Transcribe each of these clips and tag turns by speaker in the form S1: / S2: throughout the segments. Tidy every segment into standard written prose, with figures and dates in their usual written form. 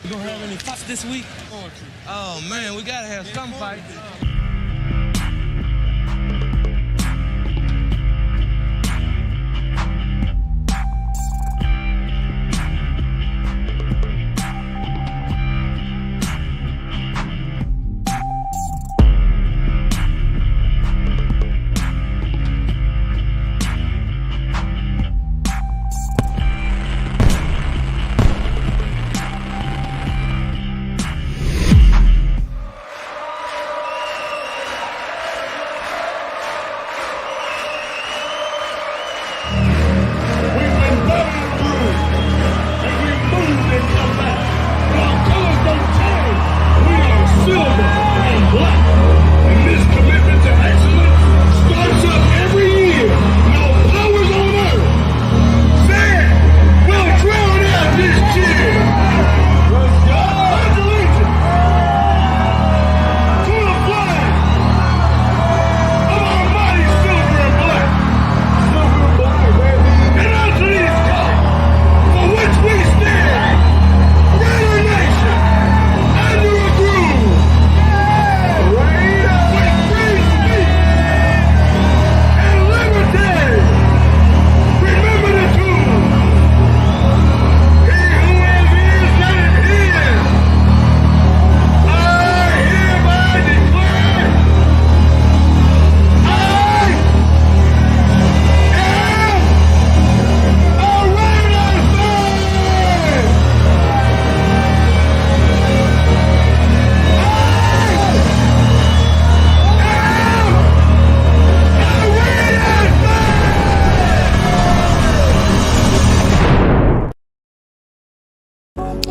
S1: You don't have any fights this week? Oh man, we gotta have some fights.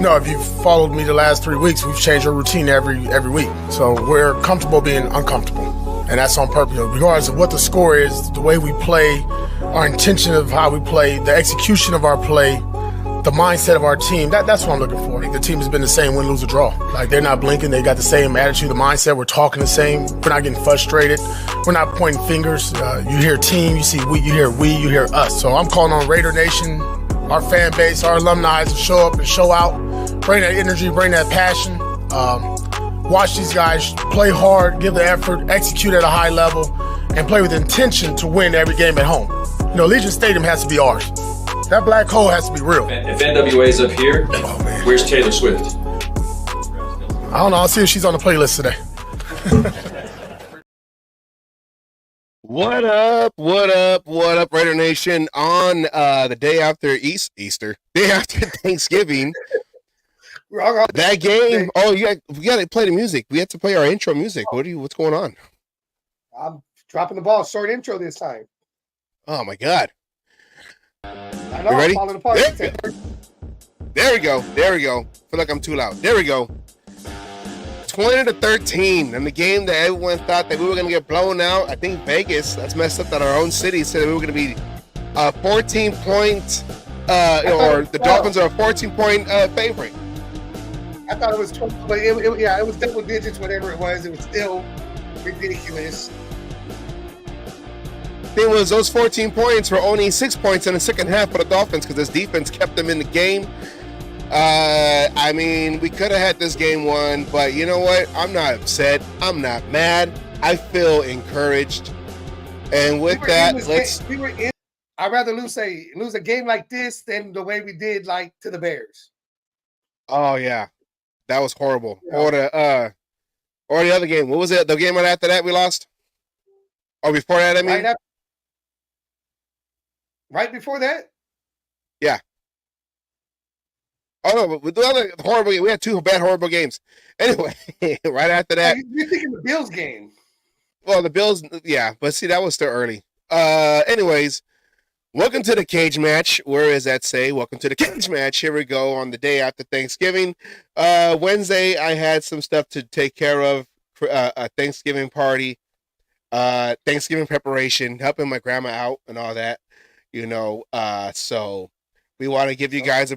S2: No, if you've followed me the last 3 weeks, we've changed our routine every week. So we're comfortable being uncomfortable. And that's on purpose. Regardless of what the score is, the way we play, our intention of how we play, the execution of our play, the mindset of our team, that's what I'm looking for. The team has been the same, win, lose, or draw. Like, they're not blinking. They got the same attitude, the mindset. We're talking the same. We're not getting frustrated. We're not pointing fingers. You hear team, you see we, you hear us. So I'm calling on Raider Nation, our fan base, our alumni to show up and show out, bring that energy, bring that passion. Watch these guys play hard, give the effort, execute at a high level, and play with intention to win every game at home. You know, Legion Stadium has to be ours. That black hole has to be real.
S3: If NWA's up here, where's Taylor Swift?
S2: I don't know. I'll see if she's on the playlist today.
S4: What up, Raider Nation? On the day after Easter, day after Thanksgiving, that game. Oh, we got to play the music. We have to play our intro music. What's going on?
S5: I'm dropping the ball. Short intro this time.
S4: Oh my God!
S5: I know.
S4: You ready?
S5: I'm falling apart.
S4: There we go. Feel like I'm too loud. There we go. 20-13 in the game that everyone thought that we were going to get blown out. I think Vegas, that's messed up that our own city said that we were going to be a 14-point, or the Dolphins are a 14-point favorite.
S5: I thought it was 12, but it was double digits, whatever it was. It was still ridiculous.
S4: Thing was, those 14 points were only 6 points in the second half for the Dolphins because this defense kept them in the game. I mean, we could have had this game won, but you know what? I'm not upset. I'm not mad. I feel encouraged. And with that,
S5: I'd rather lose a game like this than the way we did to the Bears.
S4: Oh yeah, that was horrible. Yeah. Or the other game. What was it? The game right after that we lost? Or before that? I mean,
S5: right before that.
S4: Yeah. Oh no, but the other horrible. We had two bad, horrible games. Anyway, right after that,
S5: you're thinking the Bills game.
S4: Well, the Bills, yeah, but see, that was still early. Anyways, welcome to the cage match. Where is that say? Welcome to the cage match. Here we go on the day after Thanksgiving. Wednesday, I had some stuff to take care of. A Thanksgiving party, Thanksgiving preparation, helping my grandma out and all that. So we want to give you guys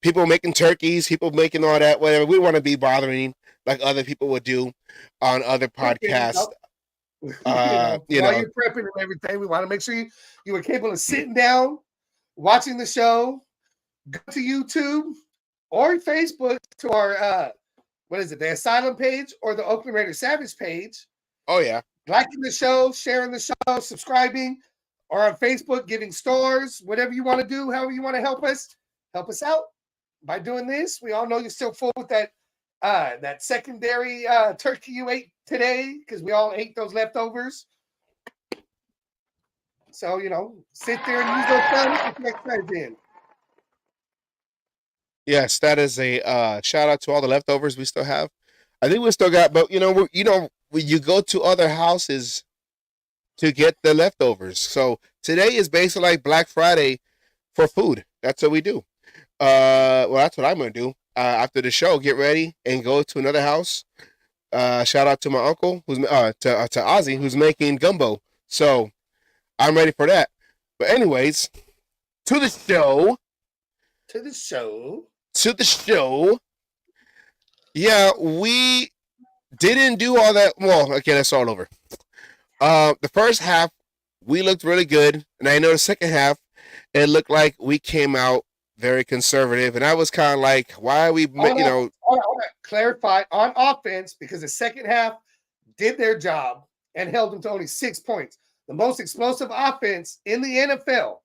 S4: people making turkeys, people making all that, whatever. We want to be bothering like other people would do on other podcasts.
S5: While you're prepping and everything, we want to make sure you were capable of sitting down, watching the show, go to YouTube, or Facebook to our what is it, the Asylum page or the Oakland Raiders Savage page.
S4: Oh yeah.
S5: Liking the show, sharing the show, subscribing, or on Facebook, giving stars, whatever you want to do, however you want to help us out by doing this. We all know you're still full with that secondary turkey you ate today because we all ate those leftovers. So, sit there and use those funds to get exercise in.
S4: Yes, that is a shout out to all the leftovers we still have. I think we still got, but when you go to other houses to get the leftovers. So today is basically like Black Friday for food. That's what we do. Well, that's what I'm gonna do after the show. Get ready and go to another house. Shout out to my uncle who's to Ozzy who's making gumbo. So I'm ready for that. But anyways, to the show.
S5: To the show.
S4: Yeah, we didn't do all that. Well, okay, that's all over. The first half we looked really good, and I know the second half it looked like we came out very conservative, and I was kind of like, why are we,
S5: Hold on, clarify on offense because the second half did their job and held them to only 6 points. The most explosive offense in the NFL,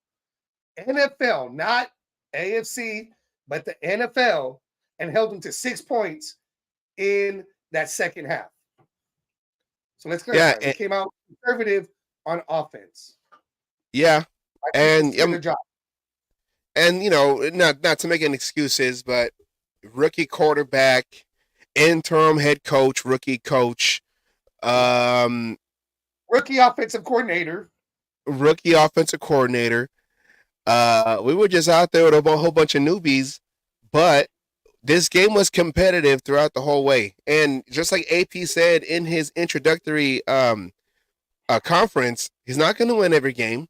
S5: not AFC, but the NFL, and held them to 6 points in that second half. So let's clarify. They came out conservative on offense.
S4: Yeah, and
S5: their job.
S4: And not to make any excuses, but rookie quarterback, interim head coach, rookie coach,
S5: rookie offensive coordinator.
S4: We were just out there with a whole bunch of newbies, but this game was competitive throughout the whole way. And just like AP said in his introductory conference, he's not going to win every game.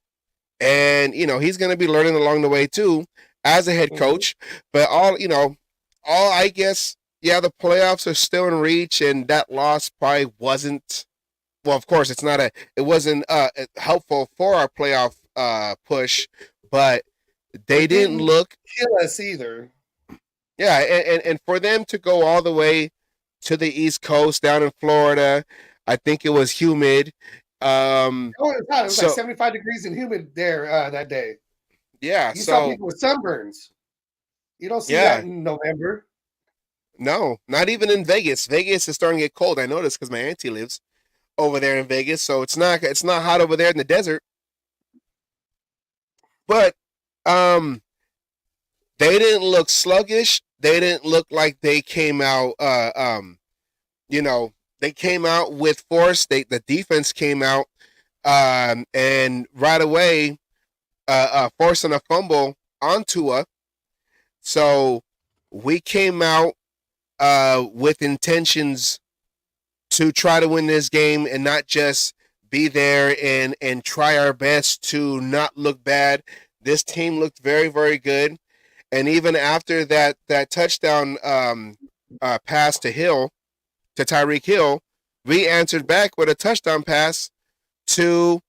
S4: And, he's going to be learning along the way too as a head coach. But I guess, yeah, the playoffs are still in reach, and that loss probably wasn't, well, of course, it wasn't helpful for our playoff push, but they didn't look
S5: kill us either.
S4: Yeah, and for them to go all the way to the East Coast down in Florida, I think it was humid.
S5: It was hot. It was like 75 degrees and humid there that day.
S4: Yeah,
S5: you saw people with sunburns. You don't see that in November.
S4: No, not even in Vegas. Vegas is starting to get cold. I noticed because my auntie lives over there in Vegas, so it's not hot over there in the desert. But they didn't look sluggish. They didn't look like they came out they came out with force. The defense came out and right away forcing a fumble on Tua. So we came out with intentions to try to win this game and not just be there and try our best to not look bad. This team looked very, very good. And even after that touchdown pass to Tyreek Hill, we answered back with a touchdown pass to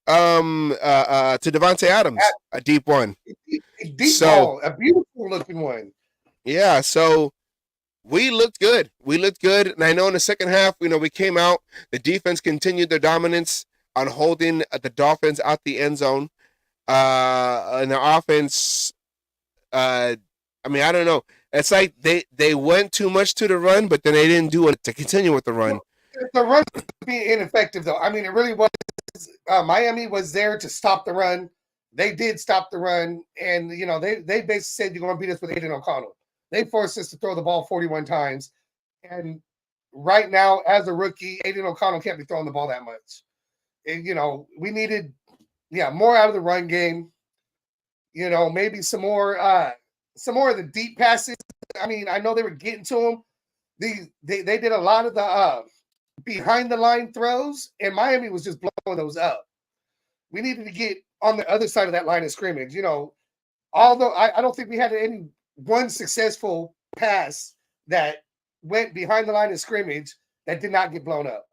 S4: Devontae Adams, a deep one.
S5: A ball, a beautiful looking one.
S4: Yeah, so we looked good. And I know in the second half, we came out. The defense continued their dominance on holding the Dolphins out the end zone. And the offense, I don't know. It's like they went too much to the run, but then they didn't do it to continue with the run.
S5: The run was being ineffective, though. I mean, it really was. Miami was there to stop the run. They did stop the run, and they basically said you're going to beat us with Aiden O'Connell. They forced us to throw the ball 41 times, and right now, as a rookie, Aiden O'Connell can't be throwing the ball that much. And, we needed, more out of the run game. Maybe some more of the deep passes. I mean, I know they were getting to them. They did a lot of the behind the line throws, and Miami was just blowing those up. We needed to get on the other side of that line of scrimmage. Although I don't think we had any one successful pass that went behind the line of scrimmage that did not get blown up.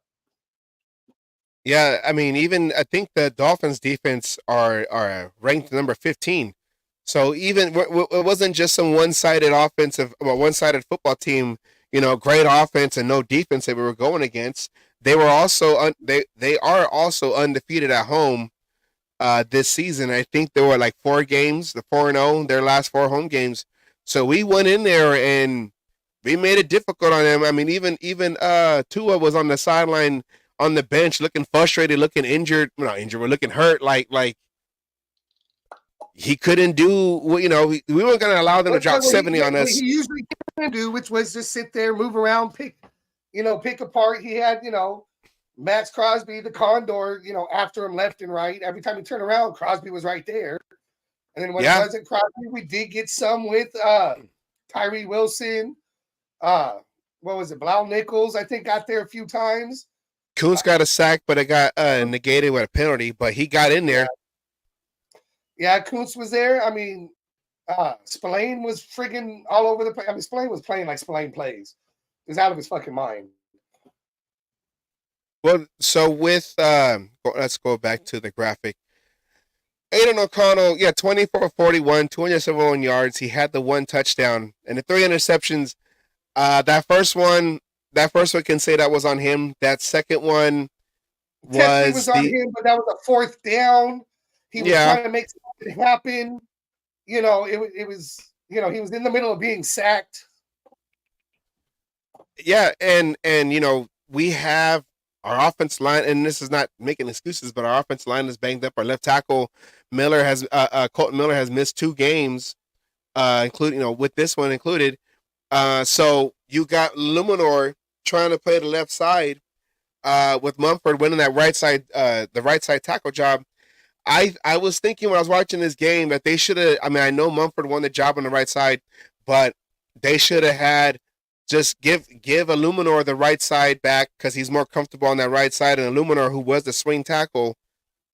S4: Yeah, I mean, I think the Dolphins defense are ranked number 15 So even it wasn't just some one-sided football team, great offense and no defense that we were going against. They were also they are also undefeated at home this season. I think there were like 4 games, the 4-0, their last 4 home games. So we went in there and we made it difficult on them. I mean, even Tua was on the sideline on the bench, looking frustrated, looking injured. Not injured, but looking hurt. Like he couldn't do. We weren't going to allow them to drop 70 on us.
S5: He usually can do, which was just sit there, move around, pick apart. He had Max Crosby, the Condor, after him left and right. Every time he turned around, Crosby was right there. And then when it wasn't Crosby, we did get some with Tyree Wilson. What was it? Blau Nichols, I think, got there a few times.
S4: Kuntz got a sack, but it got negated with a penalty, but he got in there.
S5: Yeah, Kuntz was there. I mean, Spillane was friggin' all over the place. I mean, Spillane was playing like Spillane plays. He was out of his fucking mind.
S4: Well, so with let's go back to the graphic. Aiden O'Connell, 24-41, 271 yards. He had the 1 touchdown and the 3 interceptions. That first one can say that was on him. That second one was
S5: on him, but that was a 4th down. He was trying to make something happen. It was he was in the middle of being sacked.
S4: Yeah, and we have our offense line, and this is not making excuses, but our offense line is banged up. Our left tackle Colton Miller has missed 2 games, including with this one included. So you got Luminor trying to play the left side, with Mumford winning that the right side tackle job. I was thinking when I was watching this game that they should have. I mean, I know Mumford won the job on the right side, but they should have had just give Illuminor the right side back because he's more comfortable on that right side, and Illuminor, who was the swing tackle,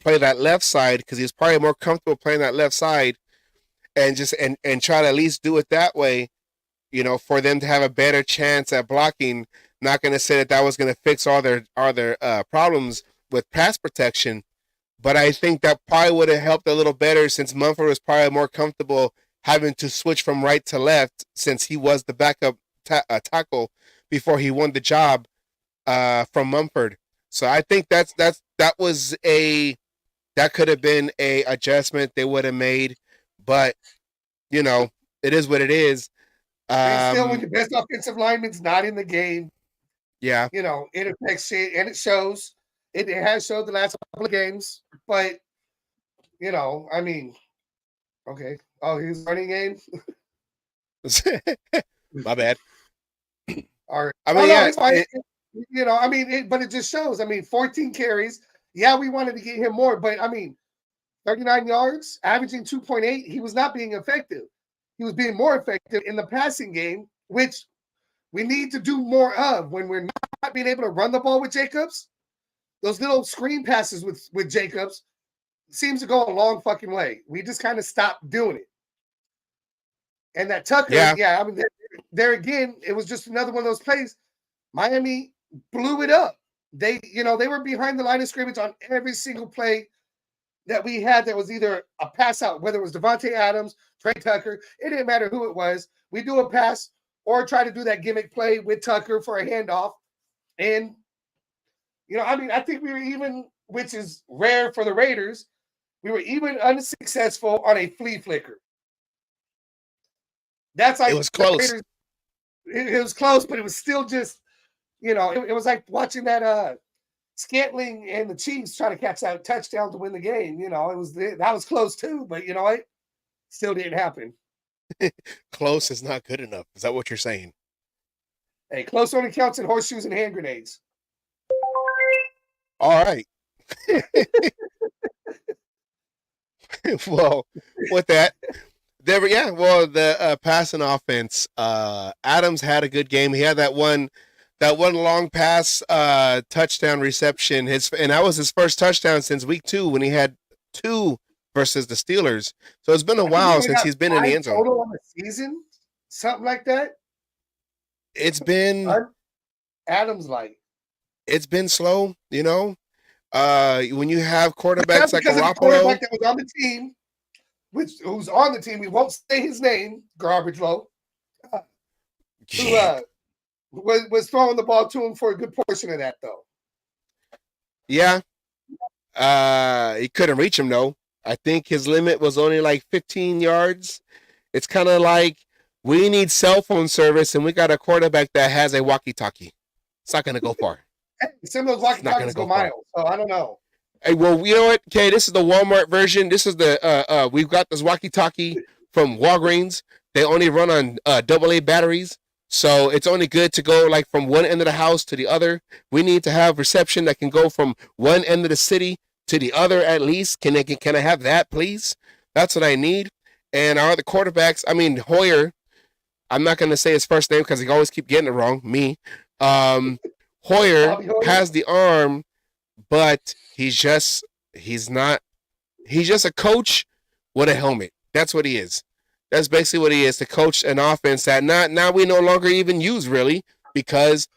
S4: play that left side because he's probably more comfortable playing that left side, and just and try to at least do it that way, for them to have a better chance at blocking. Not going to say that was going to fix all their problems with pass protection. But I think that probably would have helped a little better since Mumford was probably more comfortable having to switch from right to left since he was the backup tackle before he won the job from Mumford. So I think that could have been a adjustment they would have made. But it is what it is.
S5: Still, when your best offensive lineman's not in the game, it affects shit, and it shows. It has showed the last couple of games, but I mean, okay. Oh, he's running game.
S4: My bad.
S5: All right.
S4: I mean,
S5: but it just shows. I mean, 14 carries. Yeah, we wanted to get him more, but I mean, 39 yards, averaging 2.8. He was not being effective. He was being more effective in the passing game, which we need to do more of when we're not being able to run the ball with Jacobs. Those little screen passes with Jacobs seems to go a long fucking way. We just kind of stopped doing it. And that Tucker, I mean, there again, it was just another one of those plays. Miami blew it up. They were behind the line of scrimmage on every single play that we had. That was either a pass out, whether it was Devontae Adams, Trey Tucker. It didn't matter who it was. We do a pass or try to do that gimmick play with Tucker for a handoff. And I mean, I think we were even, which is rare for the Raiders, we were even unsuccessful on a flea flicker. That's like
S4: it was close.
S5: It was close, but it was still just, it was like watching that Scantling and the Chiefs try to catch that touchdown to win the game. That was close too, but what? Still didn't happen.
S4: Close is not good enough. Is that what you're saying?
S5: Hey, close only counts in horseshoes and hand grenades.
S4: All right. Well, with that, the passing offense. Adams had a good game. He had that one long pass touchdown reception. And that was his first touchdown since week 2 when he had 2 versus the Steelers. So it's been a while since he's been in the end zone.
S5: Total on the season, something like that.
S4: It's been
S5: Adams like.
S4: It's been slow, when you have quarterbacks like
S5: Garoppolo
S4: Garoppolo
S5: that was on the team, who's on the team. We won't say his name, Garbage Low, who was throwing the ball to him for a good portion of that, though.
S4: Yeah. He couldn't reach him, though. I think his limit was only like 15 yards. It's kind of like we need cell phone service, and we got a quarterback that has a walkie-talkie. It's not going to go far.
S5: Some of those walkie-talkies go miles, so I don't know.
S4: Hey, well, you know what? Okay, this is the Walmart version. This is the we've got this walkie-talkie from Walgreens. They only run on AA batteries, so it's only good to go like from one end of the house to the other. We need to have reception that can go from one end of the city to the other at least. Can I have that, please? That's what I need. And our other quarterbacks, I mean Hoyer. I'm not going to say his first name because I always keep getting it wrong. Me, Hoyer has the arm, but he's just a coach with a helmet. That's what he is. That's basically what he is, to coach an offense that now we no longer even use, really, because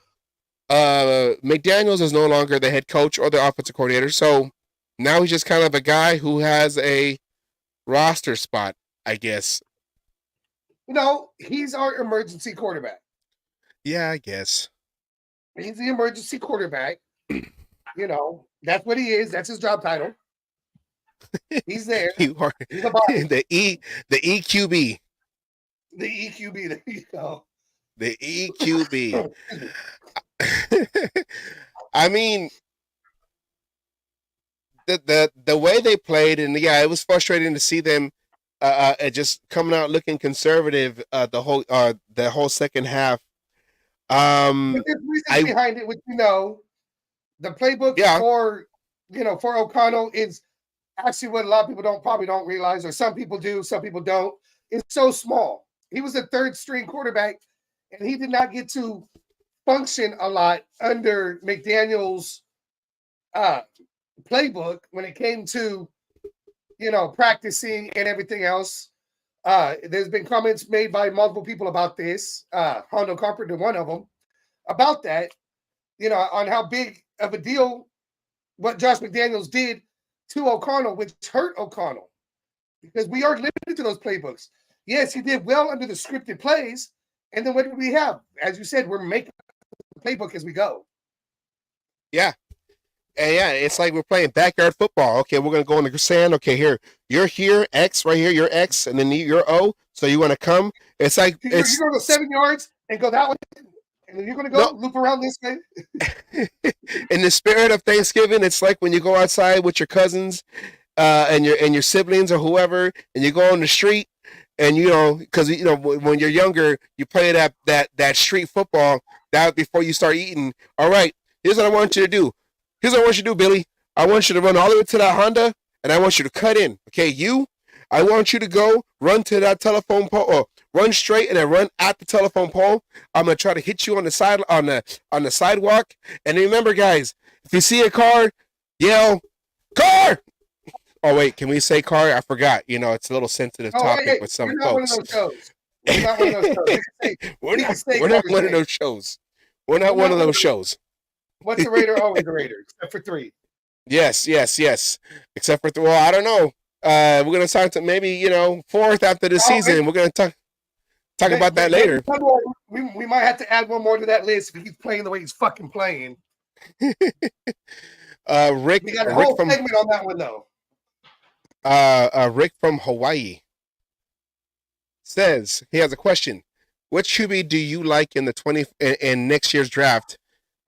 S4: McDaniels is no longer the head coach or the offensive coordinator. So now he's just kind of a guy who has a roster spot, I guess.
S5: He's our emergency quarterback.
S4: Yeah, I guess.
S5: He's the emergency quarterback. That's what he is. That's his job title. He's there.
S4: You are the EQB.
S5: The EQB. There you go.
S4: The EQB. I mean, the way they played, and yeah, it was frustrating to see them just coming out looking conservative the whole second half.
S5: But there's reasons behind it, which the playbook for O'Connell is actually what a lot of people probably don't realize, or some people do, some people don't. It's so small. He was a third string quarterback, and he did not get to function a lot under McDaniel's playbook when it came to practicing and everything else. There's been comments made by multiple people about this. Hondo Carpenter, one of them, about that. On how big of a deal what Josh McDaniels did to O'Connell, which hurt O'Connell, because we are limited to those playbooks. Yes, he did well under the scripted plays, and then what do we have? As you said, we're making the playbook as we go.
S4: Yeah. And yeah, it's like we're playing backyard football. Okay, we're going to go in the sand. Okay, you're here, X, right here, you're X, and then you're O, so you want to come. It's like
S5: you're going to go 7 yards and go that way, and then you're going to go loop around this way.
S4: In the spirit of Thanksgiving, it's like when you go outside with your cousins and your siblings or whoever, and you go on the street, and because when you're younger, you play that street football that before you start eating. All right, here's what I want you to do. Here's what I want you to do, Billy. I want you to run all the way to that Honda, and I want you to cut in. Okay, I want you to go run to that telephone pole, or run straight and then run at the telephone pole. I'm gonna try to hit you on the sidewalk. And remember, guys, if you see a car, yell, "Car!" Oh wait, can we say car? I forgot. It's a little sensitive topic with some folks.
S5: We're not one of those shows.
S4: We're not one of those shows. We're not one of those shows.
S5: What's a Raider? Always a Raider, except for 3.
S4: Yes. Except for well, I don't know. We're gonna talk to maybe 4th after the season. We're gonna talk about that later.
S5: We might have to add one more to that list if he's playing the way he's fucking playing.
S4: Rick.
S5: We got a whole segment on that one though.
S4: Rick from Hawaii says he has a question. What QB do you like in in next year's draft?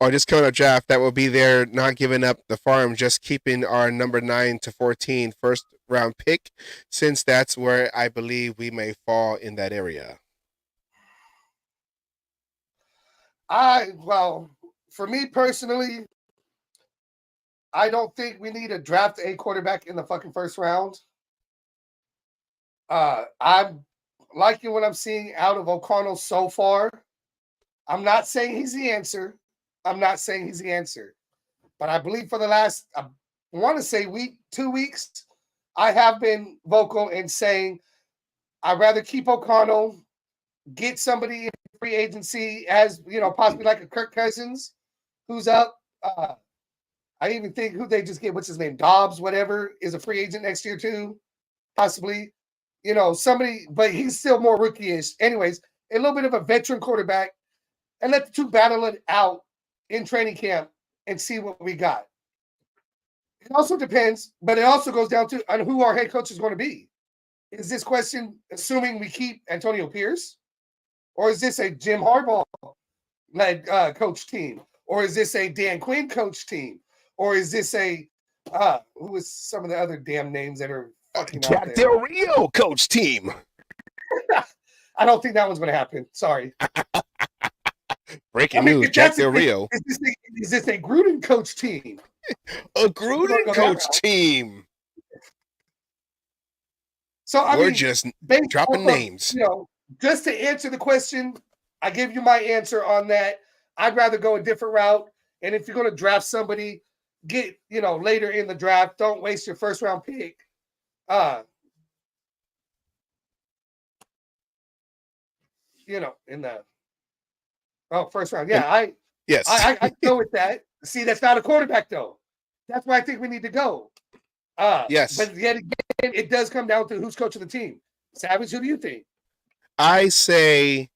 S4: Or just coming up draft that will be there, not giving up the farm, just keeping our number 9 to 14 first round pick, since that's where I believe we may fall in that area.
S5: For me personally, I don't think we need to draft a quarterback in the fucking first round. I'm liking what I'm seeing out of O'Connell so far. I'm not saying he's the answer. But I believe for the last, I want to say 2 weeks, I have been vocal in saying I'd rather keep O'Connell, get somebody in free agency as, possibly like a Kirk Cousins, who's up. I even think who they just get, what's his name, Dobbs, whatever, is a free agent next year too, possibly. somebody, but he's still more rookie-ish. Anyways, a little bit of a veteran quarterback, and let the two battle it out in training camp and see what we got. It also depends, but it also goes down to on who our head coach is going to be. Is this question assuming we keep Antonio Pierce, or is this a Jim Harbaugh-led coach team, or is this a Dan Quinn coach team, or is this a who is some of the other damn names that are fucking out
S4: Jack
S5: there?
S4: Del Rio coach team.
S5: I don't think that one's going to happen. Sorry.
S4: Breaking news: Jack Del
S5: the thing,
S4: Rio.
S5: Is this a Gruden coach team?
S4: A Gruden coach team.
S5: So
S4: we're just
S5: based
S4: dropping
S5: off of,
S4: names.
S5: Just to answer the question, I give you my answer on that. I'd rather go a different route. And if you're going to draft somebody, get later in the draft. Don't waste your first round pick. In the first round. Yeah,
S4: yes.
S5: I go with that. See, that's not a quarterback though. That's why I think we need to go.
S4: Yes.
S5: But yet again, it does come down to who's coaching the team. Savage, who do you think?
S4: I say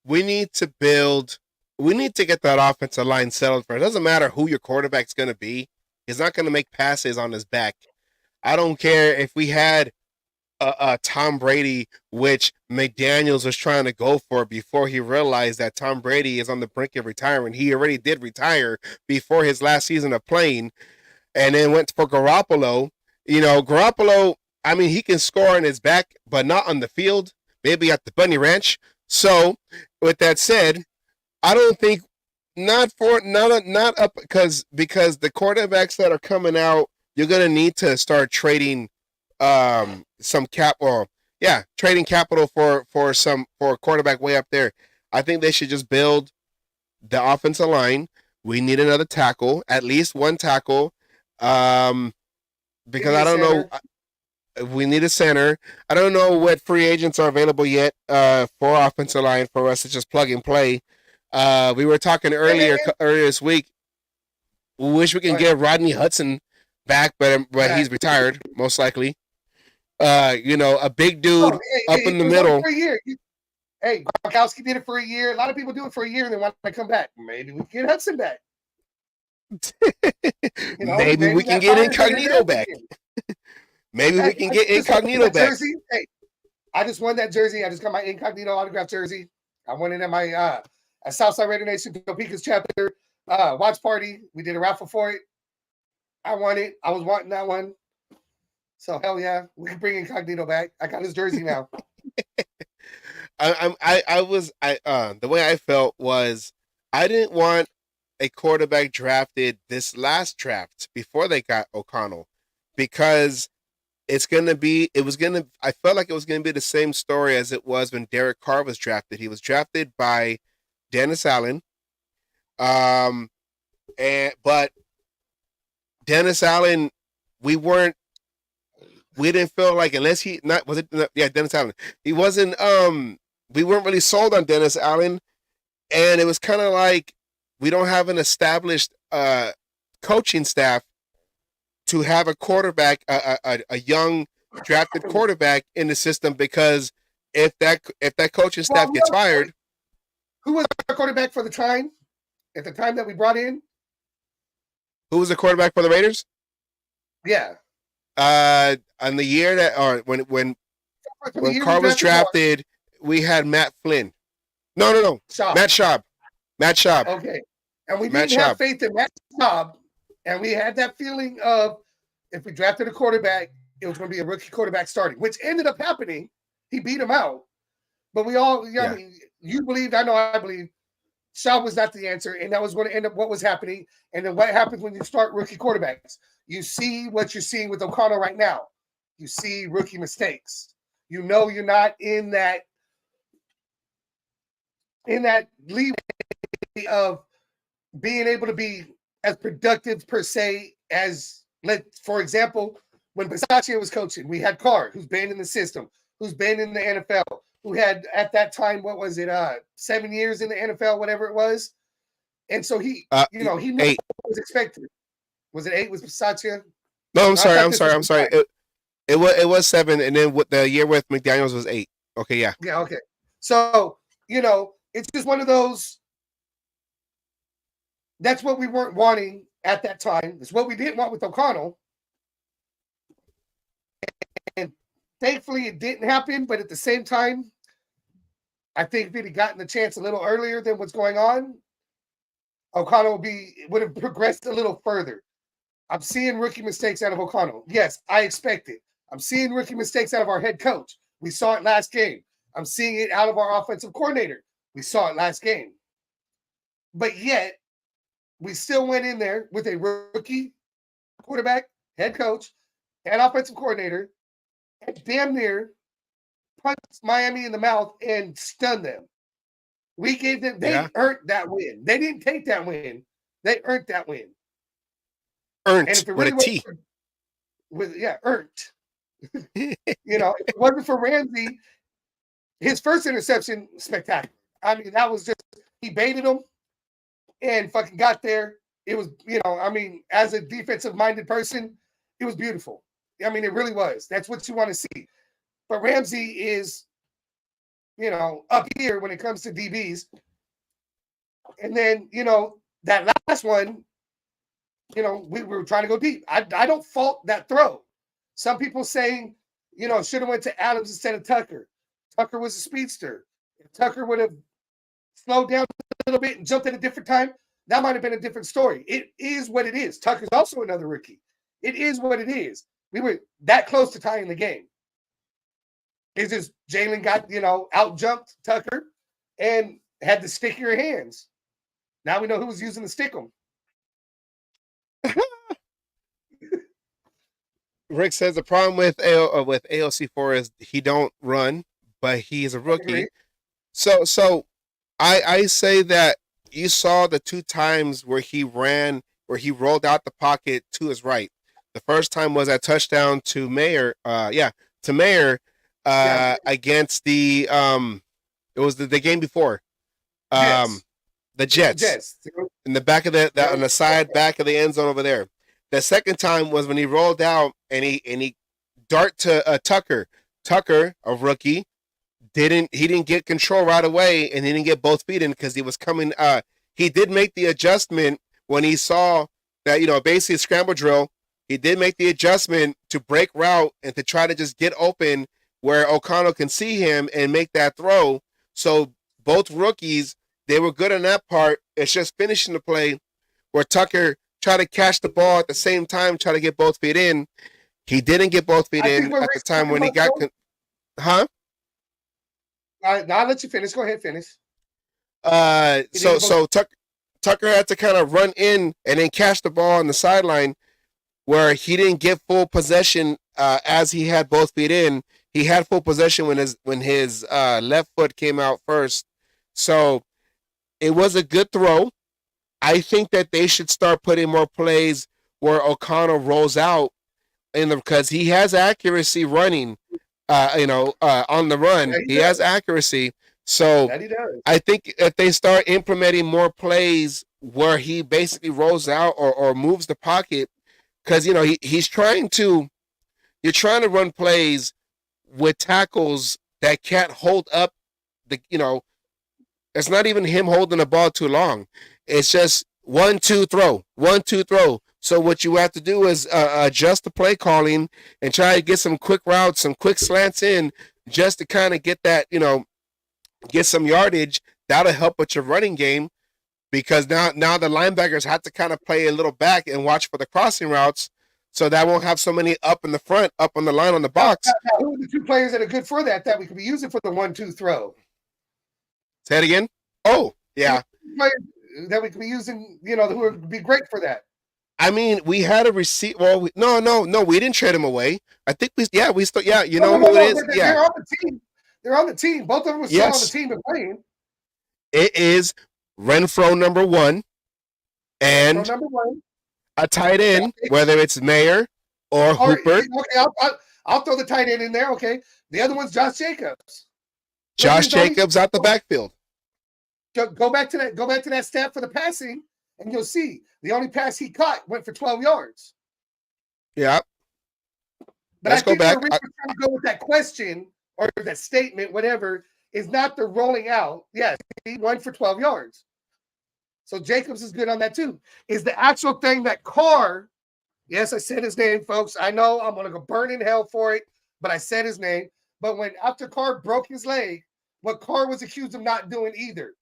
S4: we need to get that offensive line settled for. It doesn't matter who your quarterback's going to be. He's not going to make passes on his back. I don't care if we had Tom Brady, which McDaniels was trying to go for before he realized that Tom Brady is on the brink of retirement. He already did retire before his last season of playing, and then went for Garoppolo. Garoppolo, I mean, he can score on his back, but not on the field, maybe at the Bunny Ranch. So with that said, I don't think not up because the quarterbacks that are coming out, you're going to need to start trading some trading capital for a quarterback way up there. I think they should just build the offensive line. We need another tackle, at least one tackle. Because I don't know, we need a center. I don't know what free agents are available yet for offensive line for us to just plug and play. We were talking earlier this week. We wish we can get Rodney Hudson back, but he's retired most likely. A big dude up in the middle.
S5: For a year. Hey, Gronkowski did it for a year. A lot of people do it for a year and they want to come back. Maybe we can get Hudson back.
S4: Maybe we can get Incognito back. Maybe we can get Incognito back.
S5: Jersey. Hey, I just won that jersey. I just got my Incognito autograph jersey. I won it at my at Southside Raider Nation Topeka's chapter watch party. We did a raffle for it. I won it. I was wanting that one. So hell yeah, we can bring Incognito back. I got his jersey now.
S4: The way I felt was I didn't want a quarterback drafted this last draft before they got O'Connell, because I felt like it was gonna be the same story as it was when Derek Carr was drafted. He was drafted by Dennis Allen. But Dennis Allen, we didn't feel like, unless Dennis Allen. He wasn't we weren't really sold on Dennis Allen, and it was kind of like we don't have an established coaching staff to have a quarterback, a young drafted quarterback in the system, because if that coaching staff gets fired.
S5: Who was our quarterback for the time? At the time that we brought in?
S4: Who was the quarterback for the Raiders?
S5: Yeah.
S4: On the year that, when Carr was drafted, we had Matt Flynn. No.
S5: Schaub.
S4: Matt Schaub.
S5: Okay. And we didn't have faith in Matt Schaub. And we had that feeling of, if we drafted a quarterback, it was going to be a rookie quarterback starting, which ended up happening. He beat him out. But we all, I mean, you believed, I know I believe, Schaub was not the answer, and that was going to end up what was happening. And then what happens when you start rookie quarterbacks? You see what you're seeing with O'Connell right now. You see rookie mistakes. You know you're not in that leeway of being able to be as productive per se as, for example, when Bisaccia was coaching, we had Carr, who's been in the system, who's been in the NFL, who had at that time, 7 years in the NFL, whatever it was. And so he knew what was expected. Was it 8? Was Bisaccia?
S4: No, I'm sorry. It was 7, and then with the year with McDaniels was 8. Okay, yeah.
S5: Yeah, okay. So, it's just one of those. That's what we weren't wanting at that time. It's what we didn't want with O'Connell. And thankfully it didn't happen, but at the same time, I think if he'd gotten the chance a little earlier than what's going on, O'Connell would have progressed a little further. I'm seeing rookie mistakes out of O'Connell. Yes, I expect it. I'm seeing rookie mistakes out of our head coach. We saw it last game. I'm seeing it out of our offensive coordinator. We saw it last game. But yet, we still went in there with a rookie quarterback, head coach, and offensive coordinator, and damn near punched Miami in the mouth and stunned them. We gave them, they earned that win. They didn't take that win. They earned that win.
S4: Earned with a T.
S5: Earned. If it wasn't for Ramsey, his first interception, spectacular. I mean, that was just, he baited him and fucking got there. It was, as a defensive-minded person, it was beautiful. I mean, it really was. That's what you want to see. But Ramsey is, up here when it comes to DBs. And then, that last one, we were trying to go deep. I don't fault that throw. Some people saying, should have went to Adams instead of Tucker. Tucker was a speedster. If Tucker would have slowed down a little bit and jumped at a different time, that might have been a different story. It is what it is. Tucker's also another rookie. It is what it is. We were that close to tying the game. It's just Jalen got, out-jumped Tucker and had the stickier hands. Now we know who was using the stick 'em.
S4: Rick says the problem with AOC4 is he don't run, but he's a rookie. So I say that you saw the 2 times where he rolled out the pocket to his right. The first time was that touchdown to Mayer. Against the it was the game before. The Jets. In the back of on the side back of the end zone over there. The second time was when he rolled out and he dart to Tucker. Tucker, a rookie, didn't get control right away and he didn't get both feet in because he was coming. He did make the adjustment when he saw that, basically a scramble drill. He did make the adjustment to break route and to try to just get open where O'Connell can see him and make that throw. So both rookies, they were good on that part. It's just finishing the play where Tucker tried to catch the ball at the same time, try to get both feet in. He didn't get both feet in at the time when he got... Huh?
S5: All right, now I'll let you finish. Go ahead, finish.
S4: So Tucker had to kind of run in and then catch the ball on the sideline where he didn't get full possession as he had both feet in. He had full possession when his left foot came out first. So it was a good throw. I think that they should start putting more plays where O'Connell rolls out because he has accuracy running, on the run. He has accuracy. So I think if they start implementing more plays where he basically rolls out or moves the pocket, because he's trying to run plays with tackles that can't hold up it's not even him holding the ball too long. It's just 1-2 throw, 1-2 throw. So what you have to do is adjust the play calling and try to get some quick routes, some quick slants in just to kind of get that, get some yardage. That'll help with your running game because now the linebackers have to kind of play a little back and watch for the crossing routes so that won't have so many up in the front, up on the line on the box.
S5: Now, who are the 2 players that are good for that we could be using for the 1-2 throw?
S4: Say it again? Oh, yeah.
S5: That we could be using, who would be great for that.
S4: I mean, we had a receipt. Well, no, we didn't trade him away. I think we still, who it is?
S5: They're on the team. They're on the team. Both of them were still on the team and playing.
S4: It is Renfro number 1 and a tight end, whether it's Mayer or Hooper.
S5: Okay, I'll throw the tight end in there. Okay, the other one's Josh Jacobs.
S4: Josh Jacobs out the backfield.
S5: Go back to that stat for the passing, and you'll see the only pass he caught went for 12 yards.
S4: Yeah.
S5: But
S4: let's
S5: I
S4: go
S5: think
S4: back.
S5: where Rick was trying to go with that question or that statement, whatever, is not the rolling out. Yes, he won for 12 yards. So Jacobs is good on that too. Is the actual thing that Carr, yes, I said his name, folks. I know I'm going to go burn in hell for it, but I said his name. But when after Carr broke his leg, what Carr was accused of not doing either,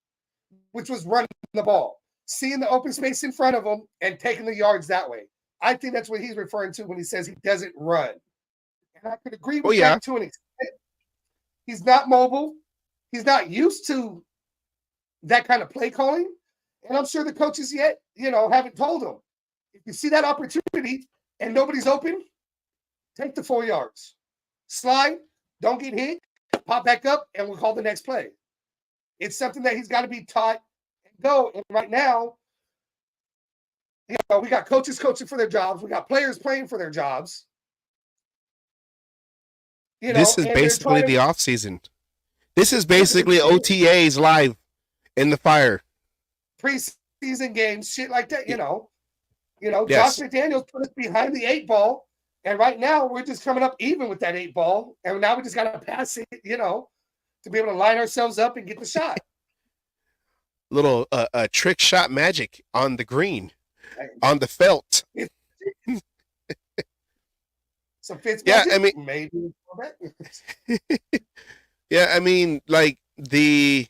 S5: which was running the ball, seeing the open space in front of him and taking the yards that way. I think that's what he's referring to when he says he doesn't run. And I could agree with that to an extent. He's not mobile. He's not used to that kind of play calling. And I'm sure the coaches yet, haven't told him. If you see that opportunity and nobody's open, take the 4 yards. Slide, don't get hit, pop back up, and we'll call the next play. It's something that he's got to be taught and go. And right now, we got coaches coaching for their jobs. We got players playing for their jobs.
S4: This is basically the off season. This is basically OTAs live in the fire.
S5: Preseason games, shit like that,
S4: Yes.
S5: Josh McDaniels put us behind the 8 ball, and right now we're just coming up even with that 8 ball, and now we just got to pass it, to be able to line ourselves up and get the shot.
S4: Little trick shot magic on the green, on the felt.
S5: So Fitz,
S4: Yeah, I mean,
S5: maybe.
S4: yeah, I mean, like he's,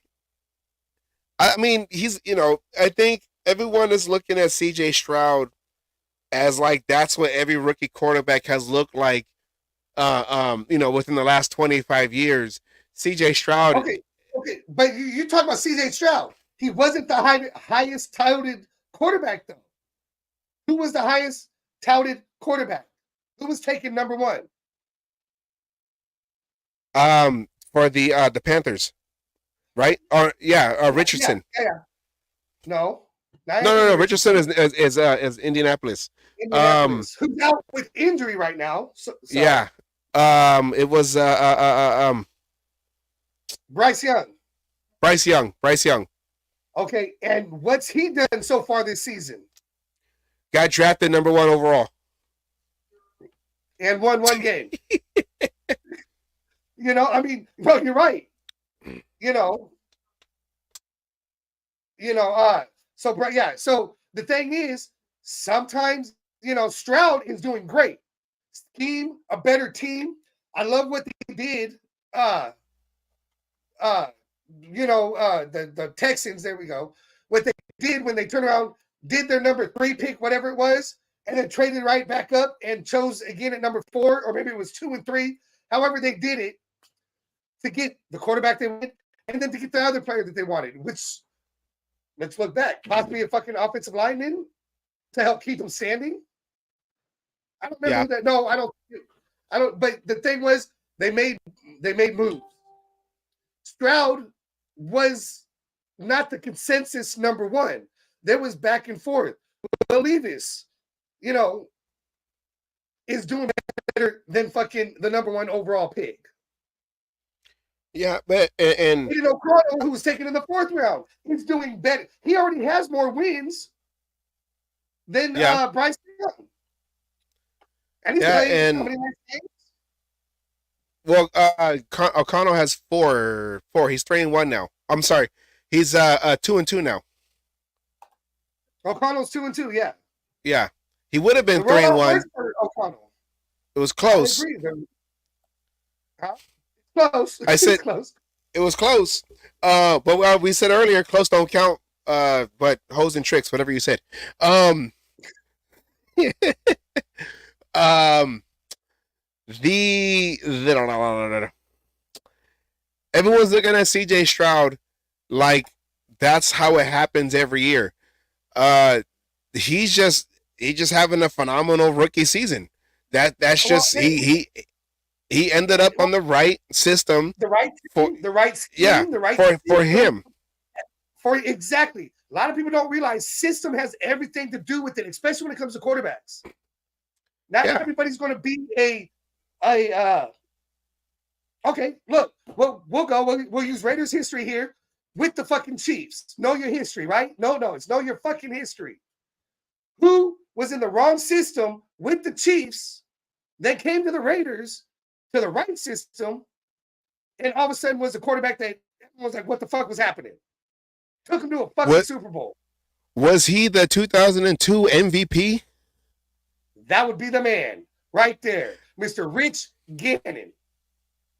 S4: I think everyone is looking at CJ Stroud as like that's what every rookie quarterback has looked like, within the last 25 years. CJ Stroud.
S5: Okay, but you talking about CJ Stroud. He wasn't the highest touted quarterback, though. Who was the highest touted quarterback? Who was taken number 1?
S4: For the Panthers, right? Or Richardson.
S5: Yeah. No.
S4: No. Richardson is Indianapolis.
S5: Who's out with injury right now?
S4: Yeah. It was
S5: Bryce Young.
S4: Bryce Young.
S5: Okay, and what's he done so far this season?
S4: Got drafted number 1 overall.
S5: And won 1 game. Bro, you're right. So the thing is, sometimes, Stroud is doing great. Scheme, a better team. I love what they did. The Texans, there we go. What they did when they turned around, did their number 3 pick, whatever it was, and then traded right back up and chose again at number 4, or maybe it was 2 and 3. However, they did it to get the quarterback they wanted, and then to get the other player that they wanted, which, let's look back, possibly a fucking offensive lineman to help keep them standing. I don't remember that. No, I don't. But the thing was, they made moves. Stroud was not the consensus number 1. There was back and forth. Levis, is doing better than fucking the number 1 overall pick.
S4: Yeah, but and
S5: O'Connell, who was taken in the 4th round, he's doing better. He already has more wins than Bryce Young. And he's playing how many games?
S4: Well, O'Connell has 4. He's 3-1 now. I'm sorry, he's 2-2 now.
S5: O'Connell's 2-2. Yeah.
S4: Yeah, he would have been 3-1.
S5: O'Connell.
S4: It was close.
S5: I agree. Huh? Close.
S4: I said
S5: close.
S4: It was close. But we said earlier, close don't count. But hoes and tricks, whatever you said. Everyone's looking at CJ Stroud like that's how it happens every year. He's just having a phenomenal rookie season. That's just he ended up on the right system,
S5: the right scheme,
S4: for him.
S5: Exactly. A lot of people don't realize system has everything to do with it, especially when it comes to quarterbacks. Not everybody's going to be okay, look, we'll use Raiders history here with the fucking Chiefs. Know your history, right? No, it's know your fucking history. Who was in the wrong system with the Chiefs They came to the Raiders, to the right system, and all of a sudden was the quarterback that everyone was like, what the fuck was happening? Took him to a fucking Super Bowl.
S4: Was he the 2002 MVP?
S5: That would be the man right there, Mr. Rich Gannon.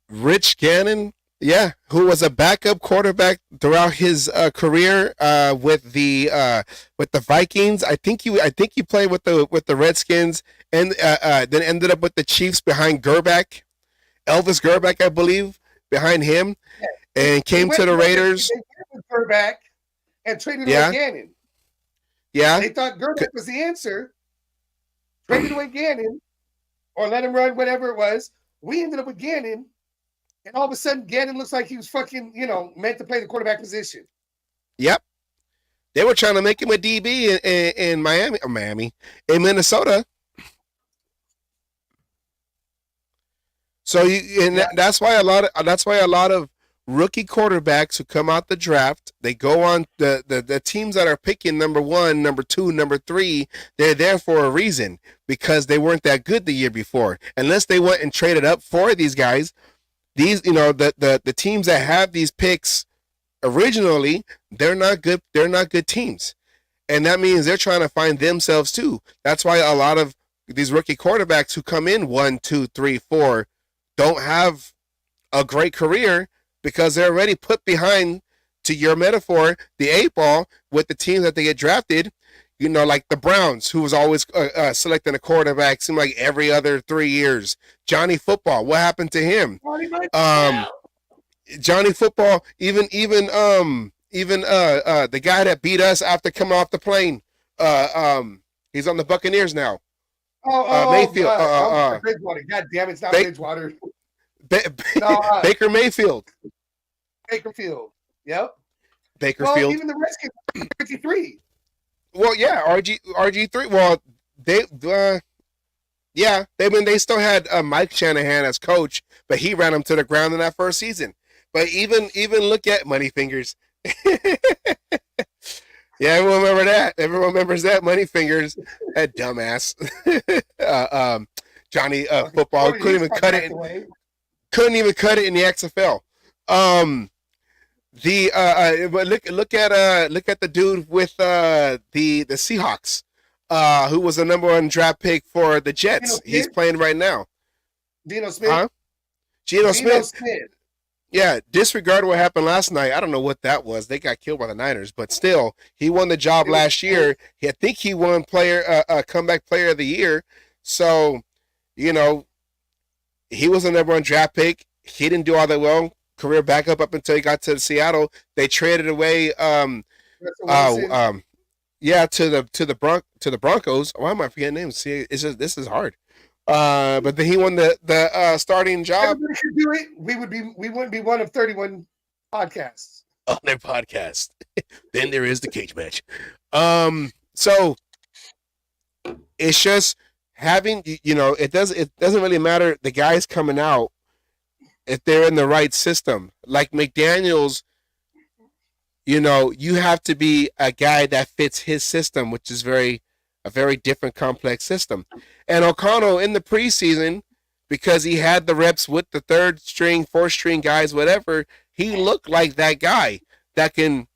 S4: Rich Gannon, yeah, who was a backup quarterback throughout his career with the Vikings. I think he played with the Redskins and then ended up with the Chiefs behind Gerback, Elvis Gerback, I believe, behind him, and came to the Raiders.
S5: Gerback and traded away Gannon.
S4: Yeah,
S5: they thought Gerback was the answer. Traded away Gannon, or let him run whatever it was. We ended up with Gannon. And all of a sudden, Gannon looks like he was fucking, meant to play the quarterback position.
S4: Yep. They were trying to make him a DB in Minnesota. So that's why a lot of rookie quarterbacks who come out the draft, they go on the teams that are picking number 1, number 2, number 3. They're there for a reason because they weren't that good the year before. Unless they went and traded up for these guys. These, the teams that have these picks originally, they're not good. They're not good teams, and that means they're trying to find themselves too. That's why a lot of these rookie quarterbacks who come in 1, 2, 3, 4 don't have a great career because they're already put behind, to your metaphor, the 8-ball with the teams that they get drafted. Like the Browns, who was always selecting a quarterback, seemed like every other 3 years. Johnny Football, what happened to him? Johnny Football, even the guy that beat us after coming off the plane. He's on the Buccaneers now.
S5: Mayfield. Bridgewater. God damn it, it's not Bridgewater.
S4: Baker Mayfield.
S5: Bakerfield. Yep.
S4: Bakerfield.
S5: Well, even the Redskins, 53.
S4: Well, yeah, RG3. Well, they still had Mike Shanahan as coach, but he ran them to the ground in that first season. But even look at Money Fingers. Yeah, everyone remember that. Everyone remembers that Money Fingers, that dumbass. Johnny Football couldn't even cut it. Couldn't even cut it in the XFL. But look at the dude with the Seahawks, who was the number 1 draft pick for the Jets. He's playing right now.
S5: Geno Smith.
S4: Geno Smith. Yeah, disregard what happened last night. I don't know what that was. They got killed by the Niners, but still, he won the job last year. I think he won comeback player of the year. So, he was the number 1 draft pick. He didn't do all that well. Career backup up until he got to Seattle. They traded away to the Broncos. Why am I forgetting names? See, this is hard. But then he won the starting job.
S5: Everybody could do it. We wouldn't be one of 31 podcasts
S4: on their podcast. Then there is the cage match. So it's just having, it doesn't really matter the guys coming out if they're in the right system. Like McDaniels, you have to be a guy that fits his system, which is a very different, complex system. And O'Connell in the preseason, because he had the reps with the 3rd string, 4th string guys, whatever, he looked like that guy that can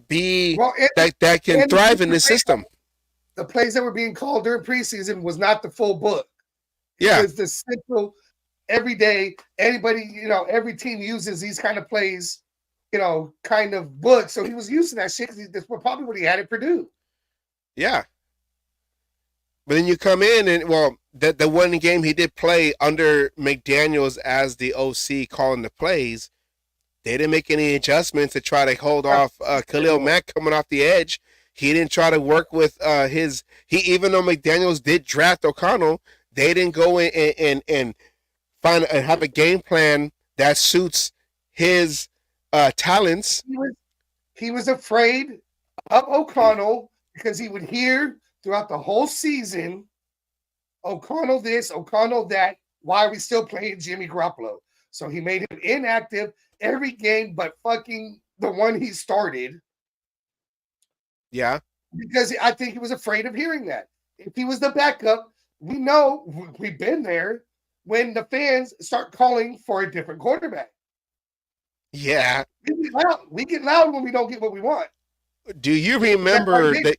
S4: be that can thrive in this system.
S5: The plays that were being called during preseason was not the full book.
S4: Yeah,
S5: it was the central. Every day, anybody, every team uses these kind of plays, kind of book. So he was using that shit because that's probably what he had at Purdue.
S4: Yeah. But then you come in and, the one game he did play under McDaniels as the OC calling the plays, they didn't make any adjustments to try to hold off Khalil Mack coming off the edge. He didn't try to work with even though McDaniels did draft O'Connell, they didn't go in and find and have a game plan that suits his talents.
S5: He was afraid of O'Connell because he would hear throughout the whole season, O'Connell this, O'Connell that. Why are we still playing Jimmy Garoppolo? So he made him inactive every game but fucking the one he started.
S4: Yeah.
S5: Because I think he was afraid of hearing that. If he was the backup, we know, we've been there. when the fans start calling for a different quarterback.
S4: Yeah.
S5: We get loud when we don't get what we want.
S4: Do you remember that?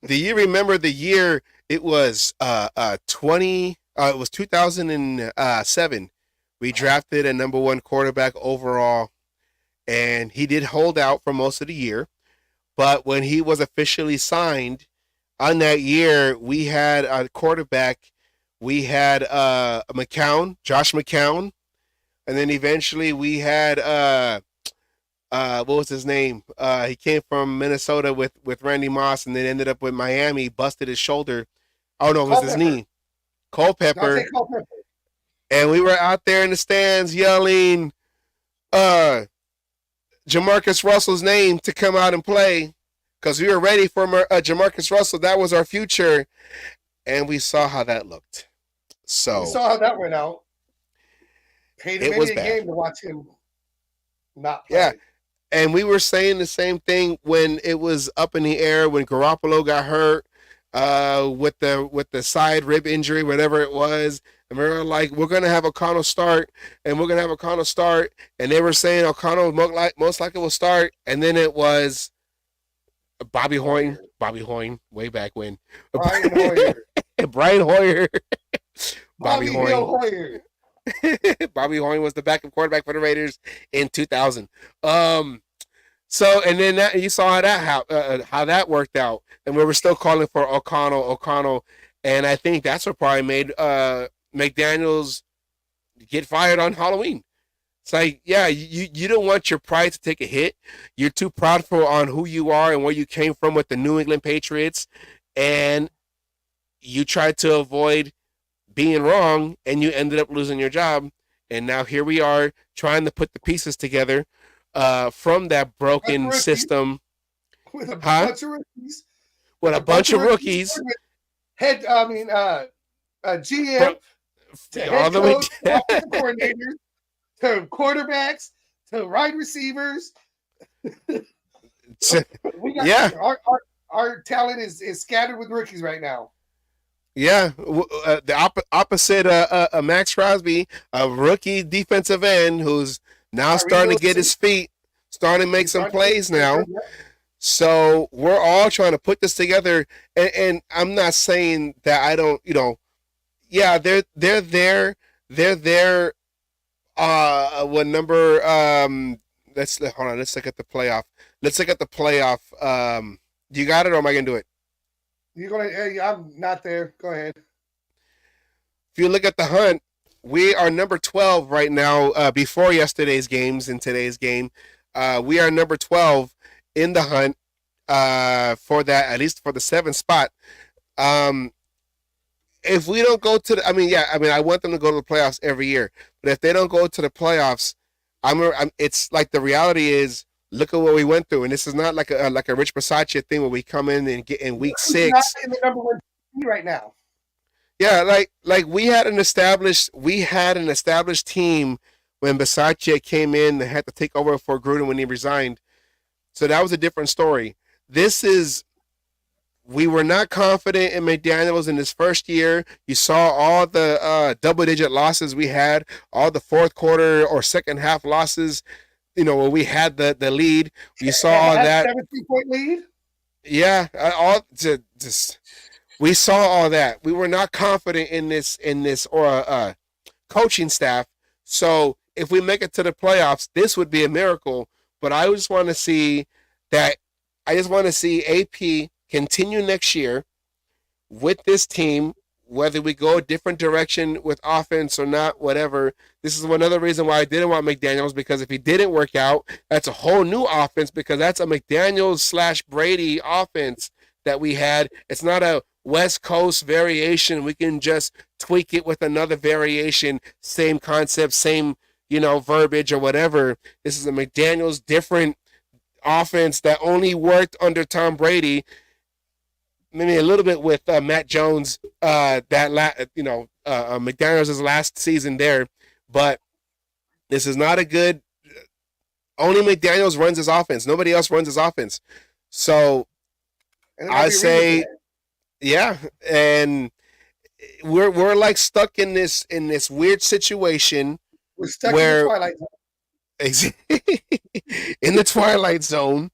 S4: Do you remember the year it was 2007? We drafted a number 1 quarterback overall, and he did hold out for most of the year. But when he was officially signed on that year, we had a quarterback. We had Josh McCown, and then eventually we had what was his name? He came from Minnesota with Randy Moss, and then ended up with Miami. Busted his shoulder. Oh no, it was his knee. Culpepper. And we were out there in the stands yelling Jamarcus Russell's name to come out and play because we were ready for Jamarcus Russell. That was our future, and we saw how that looked. So
S5: we saw how that went out. Paid him a game to watch him not play.
S4: Yeah. And we were saying the same thing when it was up in the air when Garoppolo got hurt with the side rib injury, whatever it was. And we were like, we're going to have O'Connell start, and we're going to have O'Connell start. And they were saying O'Connell most likely will start. And then it was Bobby Hoyne, way back when.
S5: Brian Hoyer.
S4: Brian Hoyer.
S5: Bobby Hoyer.
S4: Bobby Hoyne was the backup quarterback for the Raiders in 2000. So and then you saw how that worked out, and we were still calling for O'Connell, and I think that's what probably made McDaniels get fired on Halloween. It's like, yeah, you don't want your pride to take a hit. You're too proudful on who you are and where you came from with the New England Patriots, and you tried to avoid being wrong, and you ended up losing your job. And now here we are trying to put the pieces together from that broken system.
S5: With a bunch of rookies.
S4: With a bunch of rookies.
S5: GM, to head coach, to coordinators, to quarterbacks, to wide receivers. Our talent is scattered with rookies right now.
S4: Yeah, the opposite Max Crosby, a rookie defensive end who's now starting to get his feet, starting to make some plays now. So we're all trying to put this together, and I'm not saying that I don't, yeah, they're there. What number? Let's look at the playoff. Do you got it, or am I gonna do it?
S5: I'm not there. Go ahead.
S4: If you look at the hunt, we are number 12 right now. Before yesterday's games and today's game, we are number 12 in the hunt for that, at least for the 7th spot. If we don't go to I want them to go to the playoffs every year, but if they don't go to the playoffs, it's like the reality is, look at what we went through, and this is not like a Rich Bisaccia thing where we come in and get in week 6.
S5: Not in the number 1 right now.
S4: Yeah, like we had an established team when Bisaccia came in and had to take over for Gruden when he resigned. So that was a different story. We were not confident in McDaniels in his first year. You saw all the double-digit losses we had, all the fourth quarter or second half losses. When we had the lead, you saw all that
S5: 17-point lead.
S4: Yeah, we saw all that. We were not confident in this or coaching staff. So if we make it to the playoffs, this would be a miracle. But I just want to see that. I just want to see AP continue next year with this team. Whether we go a different direction with offense or not, whatever. This is another reason why I didn't want McDaniels, because if he didn't work out, that's a whole new offense, because that's a McDaniels / Brady offense that we had. It's not a West Coast variation. We can just tweak it with another variation, same concept, same, verbiage or whatever. This is a McDaniels different offense that only worked under Tom Brady. Maybe a little bit with Matt Jones, McDaniels' last season there, but this is not a good. Only McDaniels runs his offense. Nobody else runs his offense. So I say, yeah, and we're like stuck in this weird situation
S5: We're stuck
S4: where
S5: in the twilight zone.
S4: in the twilight zone,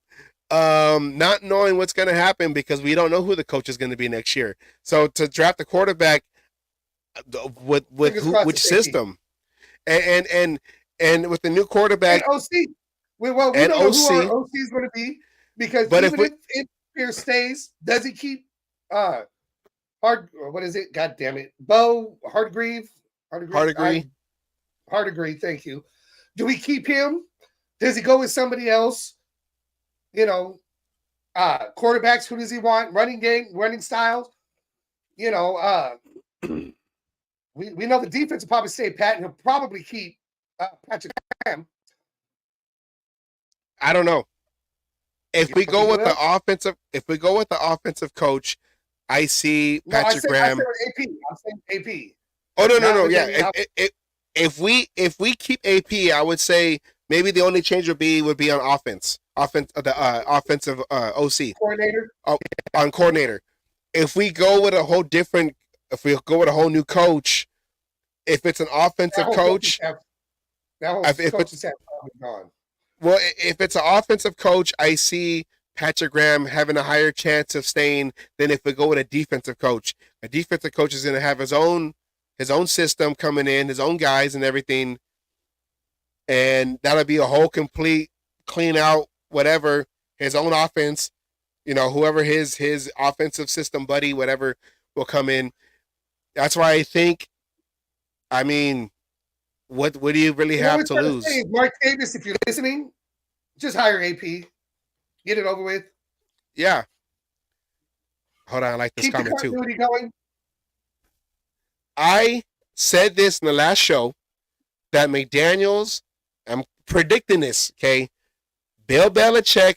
S4: not knowing what's going to happen because we don't know who the coach is going to be next year. So to draft a quarterback with which system, and with the new quarterback
S5: and OC, we don't know who our OC is going to be because
S4: but
S5: even if Pierce stays, does he keep what is it? God damn it, Bo Hardgrave. Thank you. Do we keep him? Does he go with somebody else? You know, quarterbacks. Who does he want? Running game, running styles. You know, we know the defense will probably stay pat, and he'll probably keep Patrick Graham.
S4: I don't know. If we go with the offensive coach, I see Patrick Graham.
S5: I'm saying AP.
S4: Oh no. Yeah. If we keep AP, I would say maybe the only change would be on offense. Offensive OC
S5: coordinator.
S4: On coordinator. If we go with a whole new coach, if it's an offensive coach,
S5: gone.
S4: Well, if it's an offensive coach, I see Patrick Graham having a higher chance of staying than if we go with a defensive coach. A defensive coach is going to have his own system coming in, his own guys and everything, and that'll be a whole complete clean out, whatever, his own offense. You know, whoever his offensive system buddy, whatever, will come in. That's why I think. I mean, what do you really have to lose?
S5: Mark Davis, if you're listening, just hire AP. Get it over with.
S4: Yeah. Hold on, I like this comment too.
S5: Going.
S4: I said this in the last show that McDaniels, I'm predicting this, okay? Bill Belichick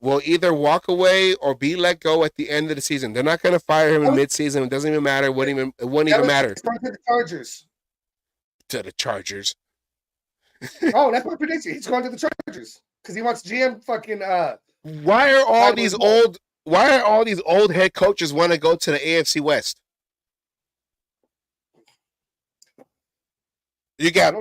S4: will either walk away or be let go at the end of the season. They're not going to fire him in mid-season. It doesn't even matter. It wouldn't even matter.
S5: To the Chargers.
S4: To the Chargers.
S5: Oh, that's my prediction. He's going to the Chargers because he wants GM fucking.
S4: Why are all these old head coaches want to go to the AFC West? You got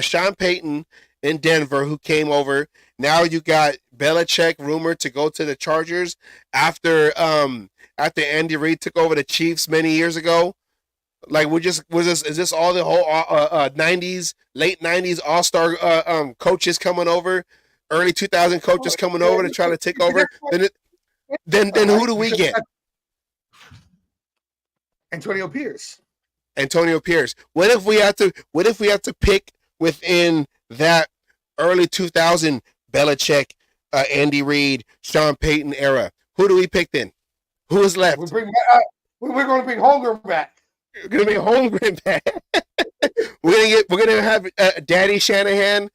S4: Sean Payton in Denver who came over. Now you got Belichick rumored to go to the Chargers after Andy Reid took over the Chiefs many years ago. Like is this all the whole 90s, late 90s all-star coaches coming over, early 2000 coaches coming over to try to take over? Then who do we get?
S5: Antonio Pierce.
S4: What if we have to pick within that early 2000 Belichick, Andy Reid, Sean Payton era? Who do we pick then? Who is left?
S5: We're going to bring Holmgren back.
S4: We're going to bring Holmgren back. we're gonna have Daddy Shanahan,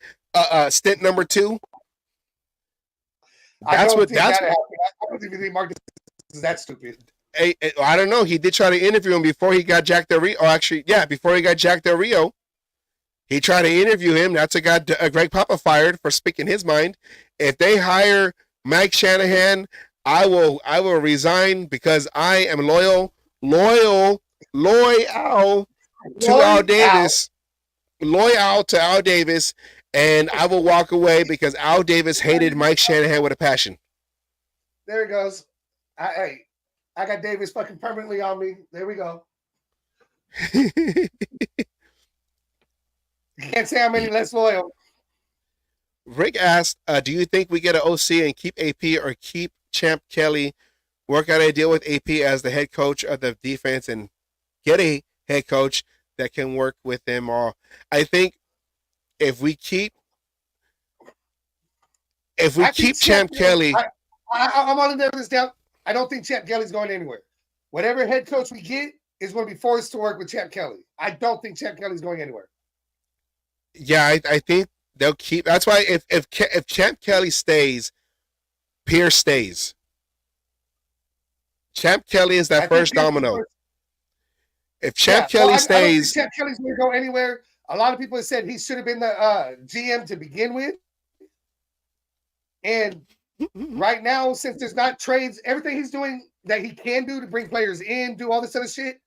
S4: stint number 2.
S5: I don't think Marcus is that stupid.
S4: I don't know. He did try to interview him before he got Jack Del Rio. Before he got Jack Del Rio, he tried to interview him. That's what got Greg Papa fired for speaking his mind. If they hire Mike Shanahan, I will resign because I am loyal to Al Davis, and I will walk away because Al Davis hated Mike Shanahan with a passion.
S5: There it goes. I got Davis fucking permanently on me. There we go. You can't say I'm any less loyal.
S4: Rick asked, do you think we get an OC and keep AP or keep Champ Kelly, work out a deal with AP as the head coach of the defense and get a head coach that can work with them all? I think if we keep Champ Kelly...
S5: I'm on to this down. I don't think Champ Kelly's going anywhere. Whatever head coach we get is going to be forced to work with Champ Kelly. I don't think Champ Kelly's going anywhere.
S4: Yeah, I think they'll keep. That's why if Champ Kelly stays, Pierce stays. Champ Kelly is that first domino. If Champ Kelly stays,
S5: I don't think Champ Kelly's going to go anywhere. A lot of people have said he should have been the GM to begin with, and right now, since there's not trades, everything he's doing that he can do to bring players in, do all this other shit,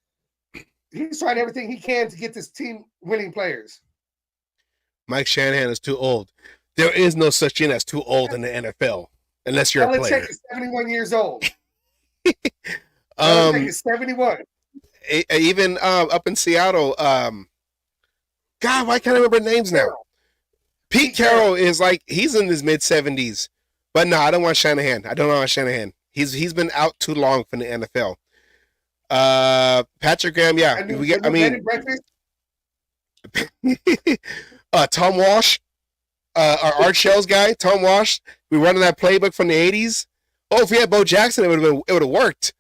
S5: he's trying everything he can to get this team winning players.
S4: Mike Shanahan is too old. There is no such thing as too old in the NFL unless you're a player.
S5: Belichick is 71 years old.
S4: Um,
S5: Belichick is 71.
S4: Even up in Seattle, God, why can't I remember names now? Pete Carroll is like, he's in his mid 70s. But no, I don't want Shanahan. I don't want Shanahan. He's been out too long from the NFL. Patrick Graham, yeah. Tom Walsh, our Art Shells guy, Tom Walsh. We running that playbook from the 80s. Oh, if we had Bo Jackson, it would have worked.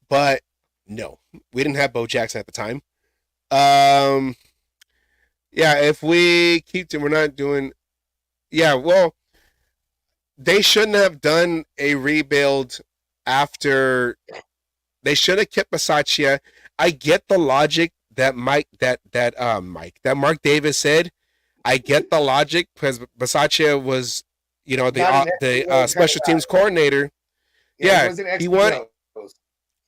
S4: But no, we didn't have Bo Jackson at the time. Yeah, if we we're not doing. Yeah, well, they shouldn't have done a rebuild after. They should have kept Bisaccia. I get the logic that Mark Davis said. I get the logic because Bisaccia was, the special teams coordinator. Yeah, he wanted,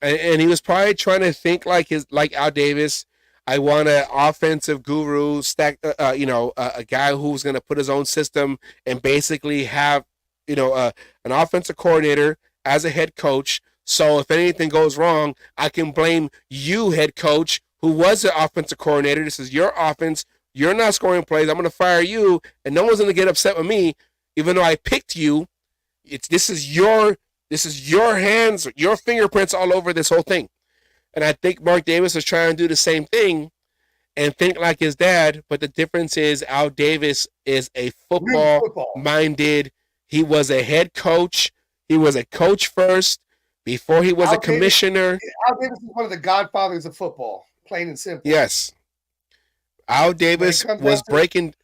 S4: and he was probably trying to think like Al Davis. I want an offensive guru, a guy who's going to put his own system and basically have, an offensive coordinator as a head coach. So if anything goes wrong, I can blame you, head coach, who was the offensive coordinator. This is your offense. You're not scoring plays. I'm going to fire you, and no one's going to get upset with me, even though I picked you. This is your hands, your fingerprints all over this whole thing. And I think Mark Davis is trying to do the same thing and think like his dad, but the difference is Al Davis is a football-minded. He was a head coach. He was a coach first before he was a commissioner.
S5: Al Davis is one of the godfathers of football, plain and simple.
S4: Yes. Al Davis was breaking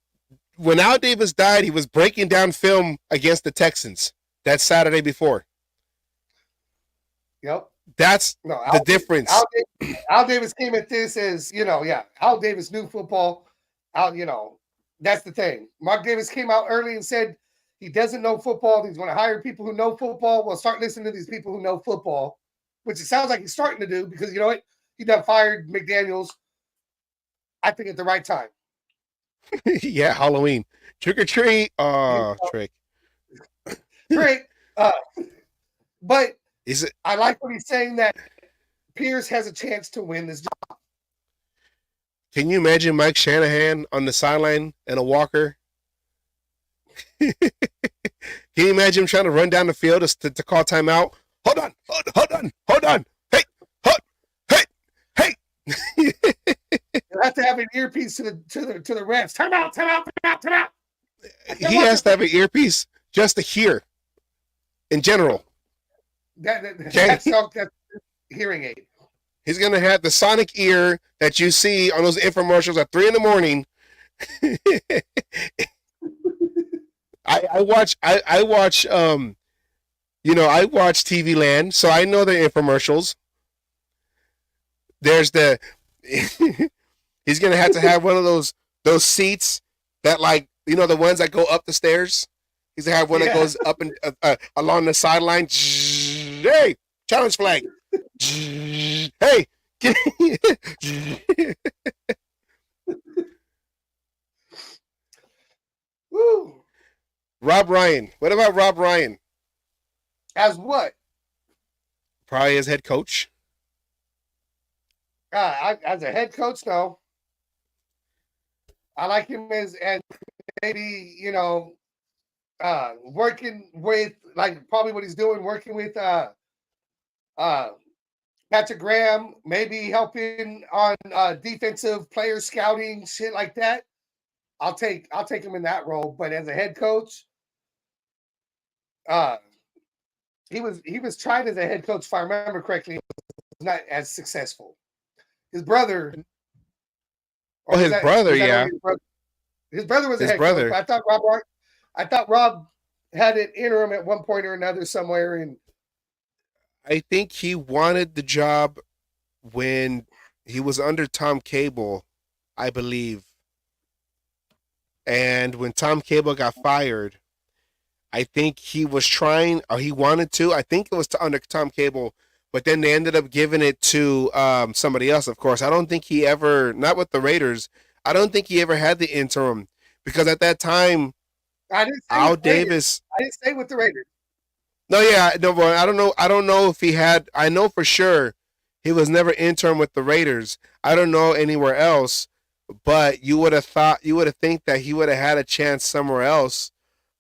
S4: – when Al Davis died, he was breaking down film against the Texans that Saturday before.
S5: Yep.
S4: That's the difference.
S5: Al Davis came at this as, Al Davis knew football. That's the thing. Mark Davis came out early and said he doesn't know football. He's going to hire people who know football. Well, start listening to these people who know football, which it sounds like he's starting to do because, you know what? He done fired McDaniels, I think, at the right time.
S4: Yeah, Halloween. Trick or treat. Trick.
S5: Trick. But
S4: is it?
S5: I like what he's saying that Pierce has a chance to win this job.
S4: Can you imagine Mike Shanahan on the sideline and a walker? Can you imagine him trying to run down the field to call timeout? Hold on. Hey.
S5: You have to have an earpiece to the refs. Time out.
S4: He has to have an earpiece just to hear in general.
S5: That's hearing aid.
S4: He's gonna have the sonic ear that you see on those infomercials at 3 a.m. I watch TV Land, so I know the infomercials. There's he's gonna have to have one of those seats that, like, the ones that go up the stairs. He's gonna have one that goes up and along the sideline. Hey, challenge flag. Hey,
S5: Woo.
S4: Rob Ryan. What about Rob Ryan?
S5: As what?
S4: Probably as head coach.
S5: As a head coach, no. I like him as maybe, working with, like, probably what he's doing, working with Patrick Graham, maybe helping on defensive player scouting, shit like that. I'll take him in that role. But as a head coach, he was tried as a head coach, if I remember correctly, was not as successful. His brother.
S4: His brother, yeah.
S5: His brother was a head coach. I thought Rob had an interim at one point or another somewhere. And
S4: I think he wanted the job when he was under Tom Cable, I believe. And when Tom Cable got fired, I think he was trying, or he wanted to. I think it was under Tom Cable, but then they ended up giving it to somebody else. Of course, I don't think he ever, not with the Raiders. I don't think he ever had the interim because at that time,
S5: I didn't say
S4: Al
S5: with the Raiders.
S4: Davis.
S5: I didn't say with the Raiders.
S4: No, yeah, no, but I don't know. I don't know if he had. I know for sure he was never interim with the Raiders. I don't know anywhere else, but you would have thought, you would have think that he would have had a chance somewhere else.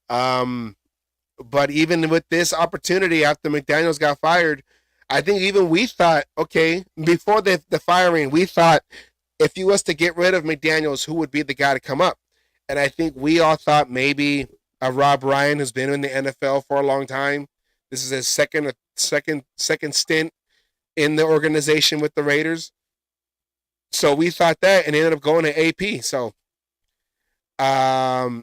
S4: But even with this opportunity after McDaniels got fired, I think even we thought, okay, before the firing, we thought if he was to get rid of McDaniels, who would be the guy to come up? And I think we all thought maybe a Rob Ryan, who's been in the NFL for a long time. This is his second stint in the organization with the Raiders. So we thought that, and ended up going to AP. So, I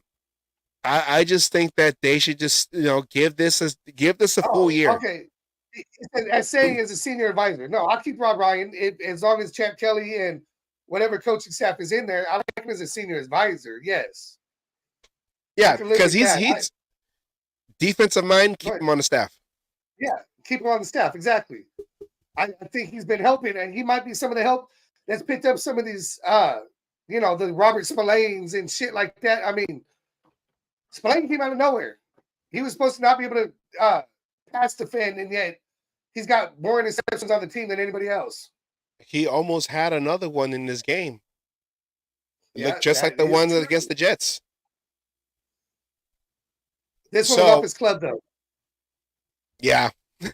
S4: just think that they should just give this a full year.
S5: Okay. As saying as a senior advisor, no, I'll keep Rob Ryan as long as Champ Kelly and whatever coaching staff is in there. I like him as a senior advisor. Yes.
S4: Yeah, because he's defensive mind. Keep him on the staff.
S5: Yeah, keep him on the staff. Exactly. I think he's been helping, and he might be some of the help that's picked up some of these, the Robert Spillanes and shit like that. I mean, Spillane came out of nowhere. He was supposed to not be able to pass defend, and yet he's got more interceptions on the team than anybody else.
S4: He almost had another one in this game.
S5: Yeah,
S4: looked just like the one against the Jets.
S5: This one was off his club, though.
S4: Yeah. You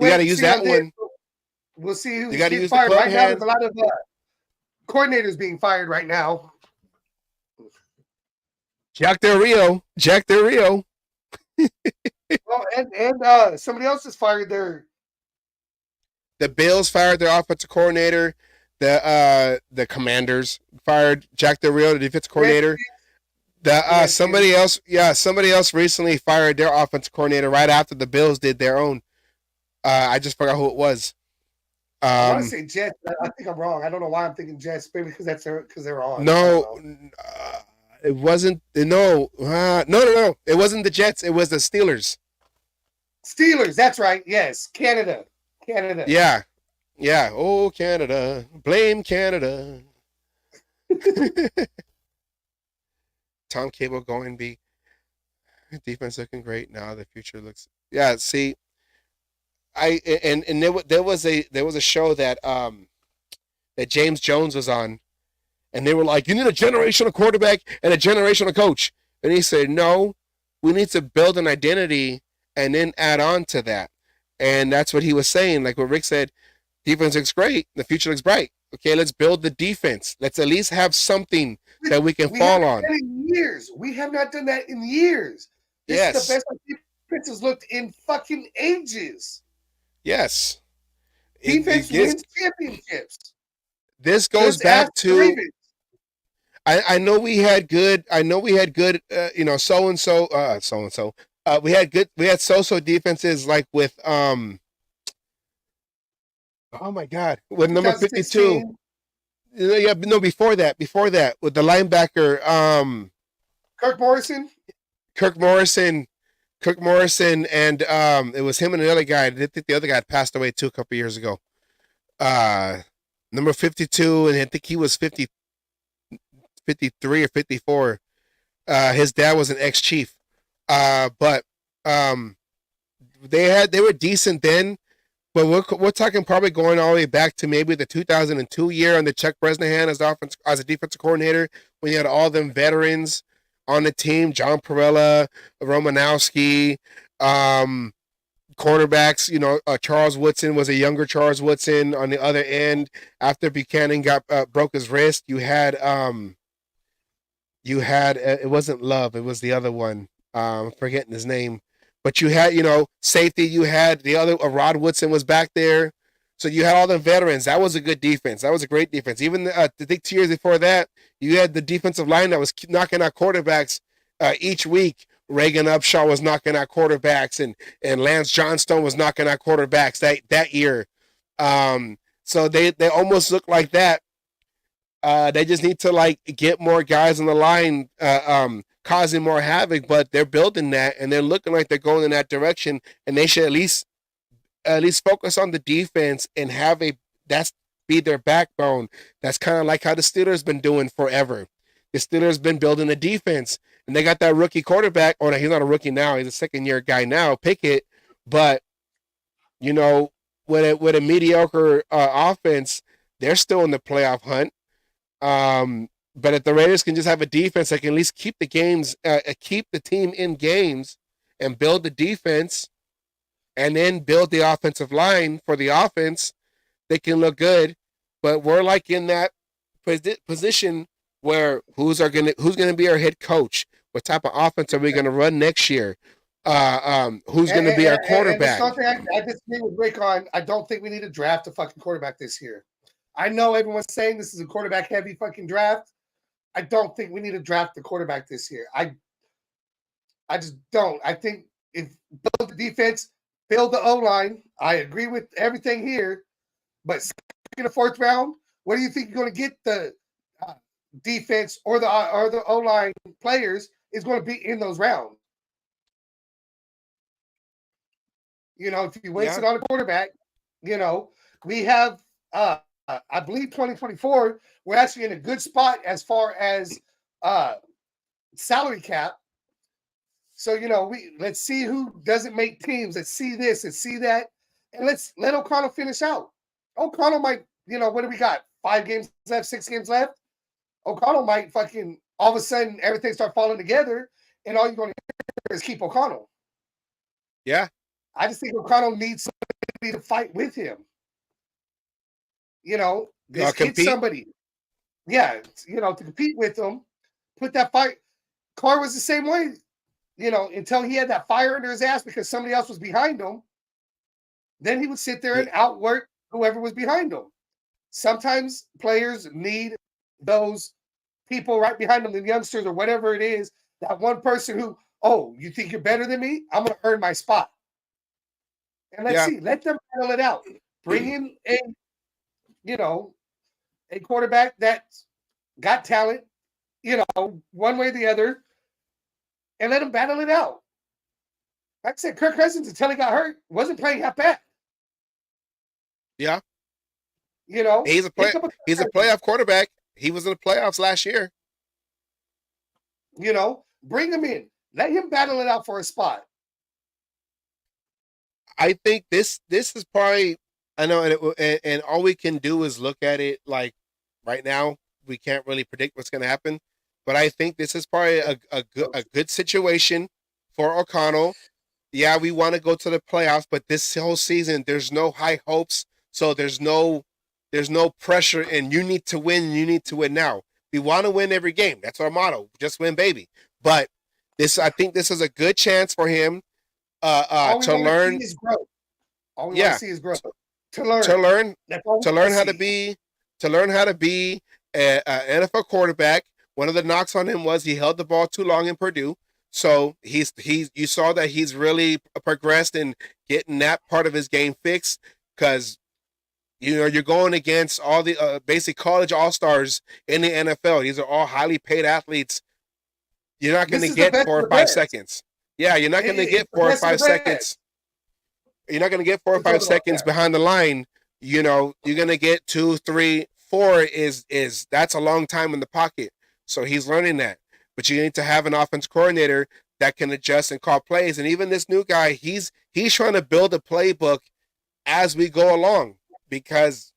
S4: got to use that one.
S5: We'll see who's getting fired right now. There's a lot of coordinators being fired right now.
S4: Jack Del Rio.
S5: Well, and somebody else is fired there.
S4: The Bills fired their offensive coordinator. The Commanders fired Jack Del Rio, the defensive coordinator. Somebody else recently fired their offensive coordinator right after the Bills did their own. I just forgot who it was.
S5: I want to say Jets. I think I'm wrong. I don't know why I'm thinking Jets. Maybe because they're on.
S4: No, it wasn't. No. It wasn't the Jets. It was the Steelers.
S5: Steelers. That's right. Yes, Canada.
S4: Yeah. Oh, Canada. Blame Canada. Tom Cable going be defense looking great now. The future looks See, there was a show that that James Jones was on, and they were like, you need a generational quarterback and a generational coach, and he said, no, we need to build an identity and then add on to that, and that's what he was saying. Like what Rick said, defense looks great, the future looks bright. Okay, let's build the defense. Let's at least have something that we can fall on.
S5: In years. We have not done that in years. This is the best defense has looked in fucking ages.
S4: Yes.
S5: Defense wins championships.
S4: This goes back to I know we had good so-and-so. We had so-so defenses like with oh my God, with number 52. Yeah, no, before that, with the linebacker,
S5: Kirk Morrison, and
S4: it was him and another guy. I think the other guy passed away too a couple years ago. Number 52, and I think he was 53 or 54. His dad was an ex-chief, but they were decent then. But we're talking probably going all the way back to maybe the 2002 year under Chuck Bresnahan as a defensive coordinator, when you had all them veterans on the team, John Perella, Romanowski, cornerbacks. Charles Woodson was a younger Charles Woodson on the other end. After Buchanan broke his wrist, you had it wasn't Love, it was the other one. I'm forgetting his name. But you had, safety. You had the other, Rod Woodson was back there. So you had all the veterans. That was a good defense. That was a great defense. Even I think 2 years before that, you had the defensive line that was knocking out quarterbacks each week. Reagan Upshaw was knocking out quarterbacks, and Lance Johnstone was knocking out quarterbacks that year. So they almost look like that. They just need to get more guys on the line, causing more havoc, but they're building that, and they're looking like they're going in that direction, and they should at least at least focus on the defense and have that's be their backbone. That's kind of like how the Steelers been doing forever. The Steelers been building a defense, and they got that rookie quarterback. Or he's not a rookie now; he's a second-year guy now, Pickett. But you know, with a mediocre offense, they're still in the playoff hunt. But if the Raiders can just have a defense that can at least keep the games, keep the team in games, and build the defense, and then build the offensive line for the offense, they can look good. But we're like in that position where who's gonna be our head coach? What type of offense are we gonna run next year? Who's gonna be our quarterback?
S5: And something I disagree with Rick on. I don't think we need to draft a fucking quarterback this year. I know everyone's saying this is a quarterback heavy fucking draft. I don't think we need to draft the quarterback this year. I just don't. I think if build the defense, build the O-line. I agree with everything here, but in the fourth round, what do you think you're going to get the defense or the O-line players is going to be in those rounds? You know, if you waste it on a quarterback, you know, we have, I believe 2024, we're actually in a good spot as far as salary cap. So, you know, let's see who doesn't make teams. Let's see this and see that. And let's let O'Connell finish out. O'Connell might, you know, what do we got? 5 games left, 6 games left. O'Connell might fucking all of a sudden everything start falling together, and all you're going to hear is keep O'Connell.
S4: Yeah.
S5: I just think O'Connell needs somebody to fight with him. You know, just get somebody. Yeah, you know, to compete with him, put that fight. Carr was the same way, you know, until he had that fire under his ass because somebody else was behind him. Then he would sit there and outwork whoever was behind him. Sometimes players need those people right behind them, the youngsters or whatever it is, that one person who, oh, you think you're better than me? I'm going to earn my spot. And let's see, let them battle it out. Bring in a quarterback that's got talent, you know, one way or the other, and let them battle it out. Like I said, Kirk Cousins, until he got hurt, wasn't playing half bad.
S4: Yeah.
S5: You know,
S4: he's a playoff quarterback. He was in the playoffs last year.
S5: You know, bring him in. Let him battle it out for a spot.
S4: I think this is probably, I know, and all we can do is look at it like right now. We can't really predict what's going to happen, but I think this is probably a good situation for O'Connell. Yeah, we want to go to the playoffs, but this whole season there's no high hopes, so there's no pressure, and you need to win. You need to win now. We want to win every game. That's our motto. Just win, baby. But I think this is a good chance for him to learn.
S5: All we want to see is growth. To learn
S4: how to be an NFL quarterback. One of the knocks on him was he held the ball too long in Purdue. So you saw that he's really progressed in getting that part of his game fixed, because you know you're going against all the basic college all-stars in the NFL. These are all highly paid athletes. You're not going to get 4 or 5 seconds. Yeah, you're not going to get 4 or 5 seconds. You're not going to get 4 or 5 seconds behind the line. You know, you're going to get 2, 3, 4 is that's a long time in the pocket. So he's learning that. But you need to have an offense coordinator that can adjust and call plays. And even this new guy, he's trying to build a playbook as we go along, because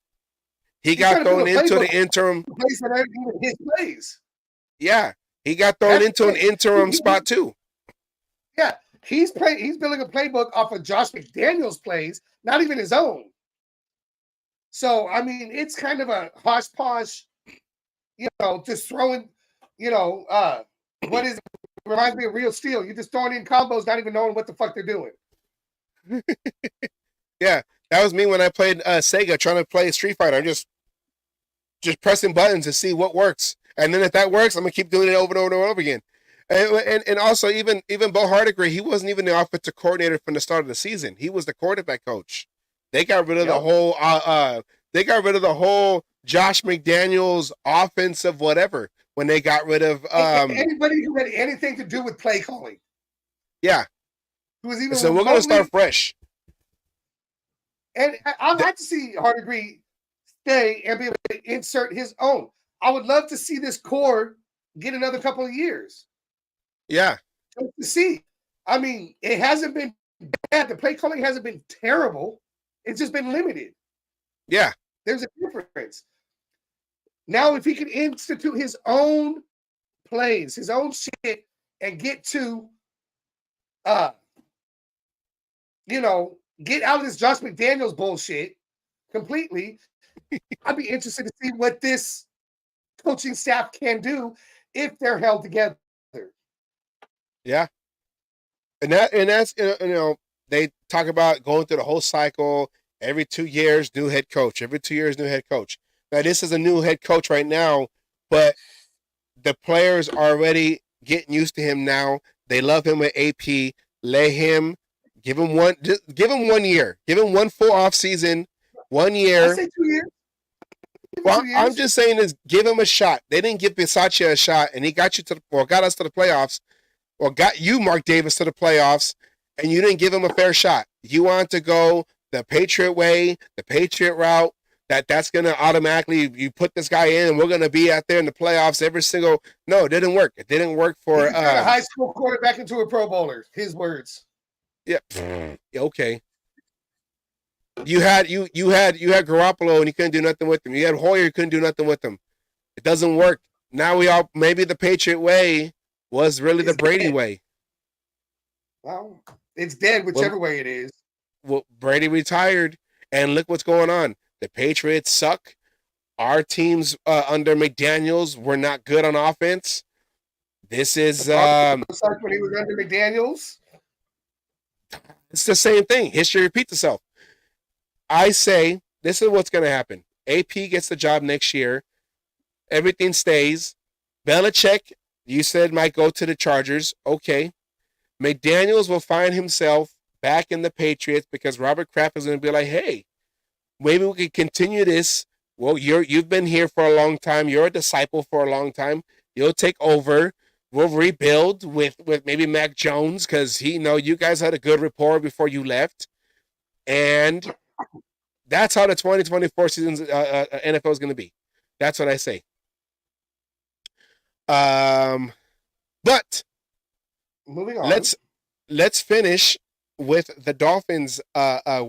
S4: he got thrown into the interim.
S5: His plays.
S4: Yeah, he got thrown into an interim spot too.
S5: Yeah, he's building a playbook off of Josh McDaniels' plays, not even his own. So I mean, it's kind of a hodgepodge, you know, just throwing, you know, what is it? Reminds me of Real Steel. You're just throwing in combos, not even knowing what the fuck they're doing.
S4: Yeah, that was me when I played Sega, trying to play Street Fighter. I'm just pressing buttons to see what works, and then if that works, I'm gonna keep doing it over and over and over again. And also even Bo Hardigree, he wasn't even the offensive coordinator from the start of the season. He was the quarterback coach. They got rid of the whole. They got rid of the whole Josh McDaniels offensive whatever when they got rid of
S5: anybody who had anything to do with play calling.
S4: Yeah.
S5: Who was even
S4: so we're gonna start fresh.
S5: And I'd like to see Hardigree stay and be able to insert his own. I would love to see this core get another couple of years.
S4: Yeah.
S5: Just to see. I mean, it hasn't been bad. The play calling hasn't been terrible. It's just been limited.
S4: Yeah.
S5: There's a difference. Now, if he can institute his own plays, his own shit, and get to, get out of this Josh McDaniels bullshit completely, I'd be interested to see what this coaching staff can do if they're held together.
S4: Yeah. And that's they talk about going through the whole cycle every 2 years, new head coach. Every 2 years, new head coach. Now this is a new head coach right now, but the players are already getting used to him now. They love him with AP. Let him give him 1 year. Give him one full off season, 1 year.
S5: I say 2 years.
S4: Well, I'm just saying is give him a shot. They didn't give Bisaccia a shot, and he got you got us to the playoffs, or got you, Mark Davis, to the playoffs, and you didn't give him a fair shot. You want to go the Patriot way, the Patriot route. That's gonna automatically you put this guy in, and we're gonna be out there in the playoffs every single. No, it didn't work. It didn't work for
S5: a high school quarterback into a Pro Bowler. His words.
S4: Yeah. Okay. You had Garoppolo and you couldn't do nothing with him. You had Hoyer, you couldn't do nothing with him. It doesn't work. Now maybe the Patriot way was really the Brady way.
S5: Well, it's dead whichever way it is.
S4: Well, Brady retired, and look what's going on. The Patriots suck. Our teams under McDaniels were not good on offense. This is
S5: when he was under McDaniels.
S4: It's the same thing. History repeats itself. I say this is what's going to happen. AP gets the job next year. Everything stays. Belichick, you said, might go to the Chargers. Okay. McDaniels will find himself back in the Patriots because Robert Kraft is going to be like, hey, maybe we could continue this. Well, you've been here for a long time. You're a disciple for a long time. You'll take over. We'll rebuild with maybe Mac Jones because you guys had a good rapport before you left. And that's how the 2024 season's NFL is going to be. That's what I say. But
S5: moving on.
S4: Let's finish with the Dolphins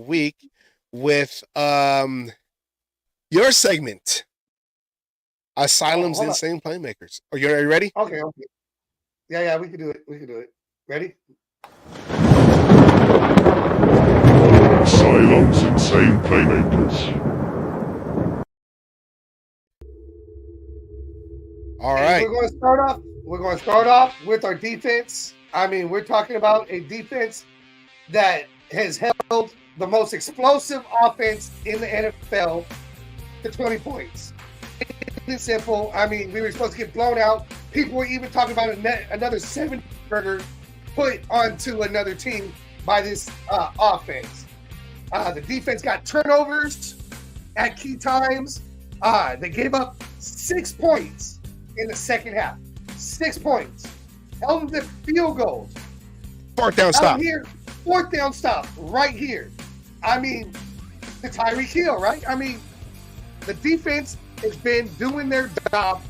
S4: week with your segment. Asylum's Insane Playmakers. Are you ready?
S5: Okay. Yeah, we can do it. Ready?
S6: Asylum's Insane Playmakers.
S4: All right.
S5: We're going to start off with our defense. I mean, we're talking about a defense that has held the most explosive offense in the NFL to 20 points. It's simple. I mean, we were supposed to get blown out. People were even talking about another 7-burger put onto another team by this offense. The defense got turnovers at key times. They gave up 6 points in the second half. 6 points. Held them to field goals.
S4: Fourth down stop.
S5: Fourth down stop right here. I mean, the Tyreek Hill, right? I mean, the defense has been doing their job.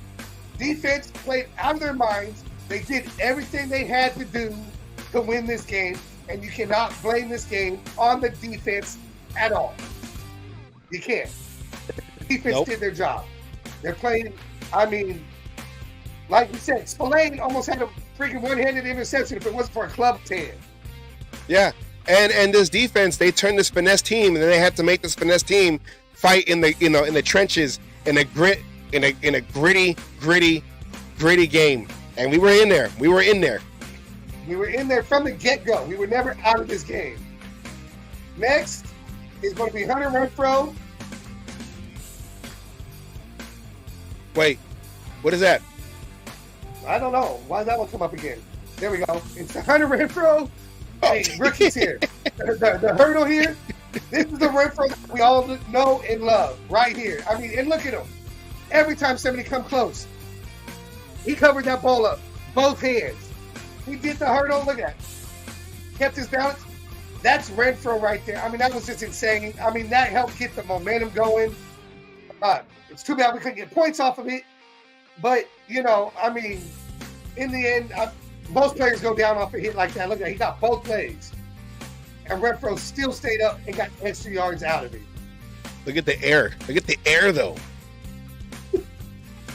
S5: Defense played out of their minds. They did everything they had to do to win this game, and you cannot blame this game on the defense at all. You can't. The defense did their job. They're playing, I mean, like we said, Spillane almost had a freaking one-handed interception if it wasn't for a club 10.
S4: Yeah, and this defense, they turned this finesse team, and then they had to make this finesse team fight in the in the trenches in a gritty game, and we were in there. We were in there
S5: from the get-go. We were never out of this game. Next is going to be Hunter Renfrow.
S4: Wait, what is that?
S5: I don't know. Why did that one come up again? There we go. It's the Hunter Renfrow. Hey, rookies here. The hurdle here. This is the Renfrow that we all know and love right here. I mean, and look at him. Every time somebody come close, he covered that ball up, both hands. He did the hurdle. Look at that. Kept his balance. That's Renfro right there. I mean, that was just insane. I mean, that helped get the momentum going. It's too bad we couldn't get points off of it. But, you know, I mean, in the end, most players go down off a hit like that. Look at that. He got both legs. And Renfro still stayed up and got extra yards out of it.
S4: Look at the air. Look at the air, though.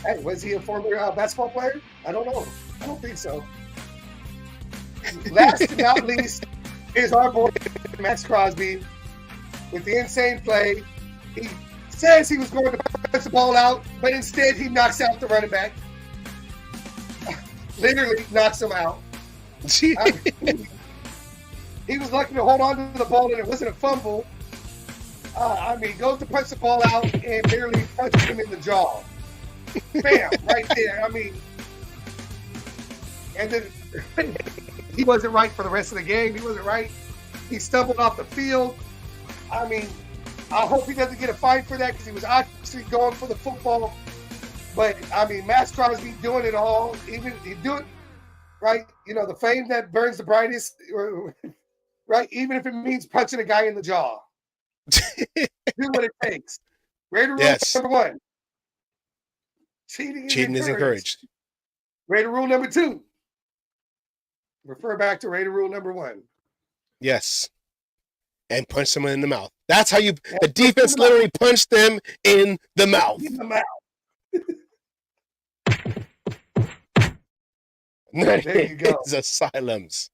S5: Hey, was he a former basketball player? I don't know. I don't think so. Last but not least is our boy, Max Crosby, with the insane play. He says he was going to punch the ball out, but instead he knocks out the running back. Literally knocks him out. I mean, he was lucky to hold on to the ball and it wasn't a fumble. I mean, goes to punch the ball out and literally punches him in the jaw. Bam, right there. I mean, and then he wasn't right for the rest of the game. He wasn't right. He stumbled off the field. I mean, I hope he doesn't get a fine for that because he was actually going for the football. But, I mean, Max Crosby doing it all. Even he do it, right? You know, the flame that burns the brightest, right? Even if it means punching a guy in the jaw. Do what it takes. Raider rule number 1. Cheating is encouraged. Raider rule number 2. Refer back to Raider rule number 1.
S4: Yes. And punch someone in the mouth. That's how you, the defense literally punched them in the mouth.
S5: In the mouth.
S4: There
S5: you go.
S4: Asylums.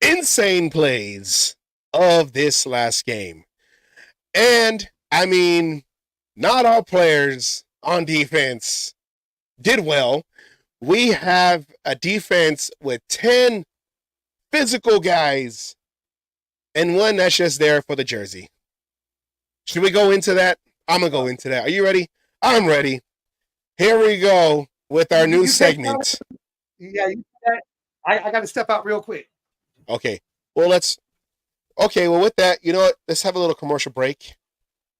S4: Insane plays of this last game. And, I mean, not all players on defense did well. We have a defense with 10 physical guys and one that's just there for the jersey. Should we go into that? I'm going to go into that. Are you ready? I'm ready. Here we go with our new segment.
S5: Yeah, I got to step out real quick.
S4: Okay. Well, with that, you know what? Let's have a little commercial break.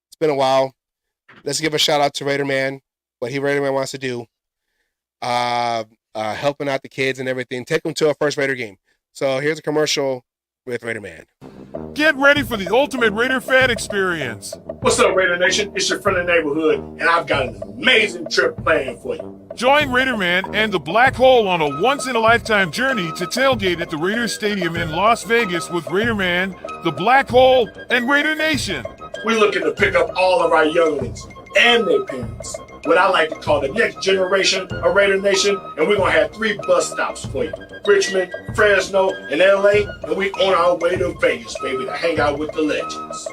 S4: It's been a while. Let's give a shout out to Raider Man, what Raider Man wants to do. Helping out the kids and everything. Take them to a first Raider game. So here's a commercial with Raider Man.
S7: Get ready for the ultimate Raider fan experience.
S8: What's up, Raider Nation? It's your friendly neighborhood, and I've got an amazing trip planned for you.
S7: Join Raider Man and the Black Hole on a once-in-a-lifetime journey to tailgate at the Raiders Stadium in Las Vegas with Raider Man, the Black Hole, and Raider Nation.
S8: We're looking to pick up all of our younglings and their parents, what I like to call the next generation of Raider Nation, and we're going to have 3 bus stops for you. Richmond, Fresno, and LA, and we on our way to Vegas, baby, to hang out with the legends.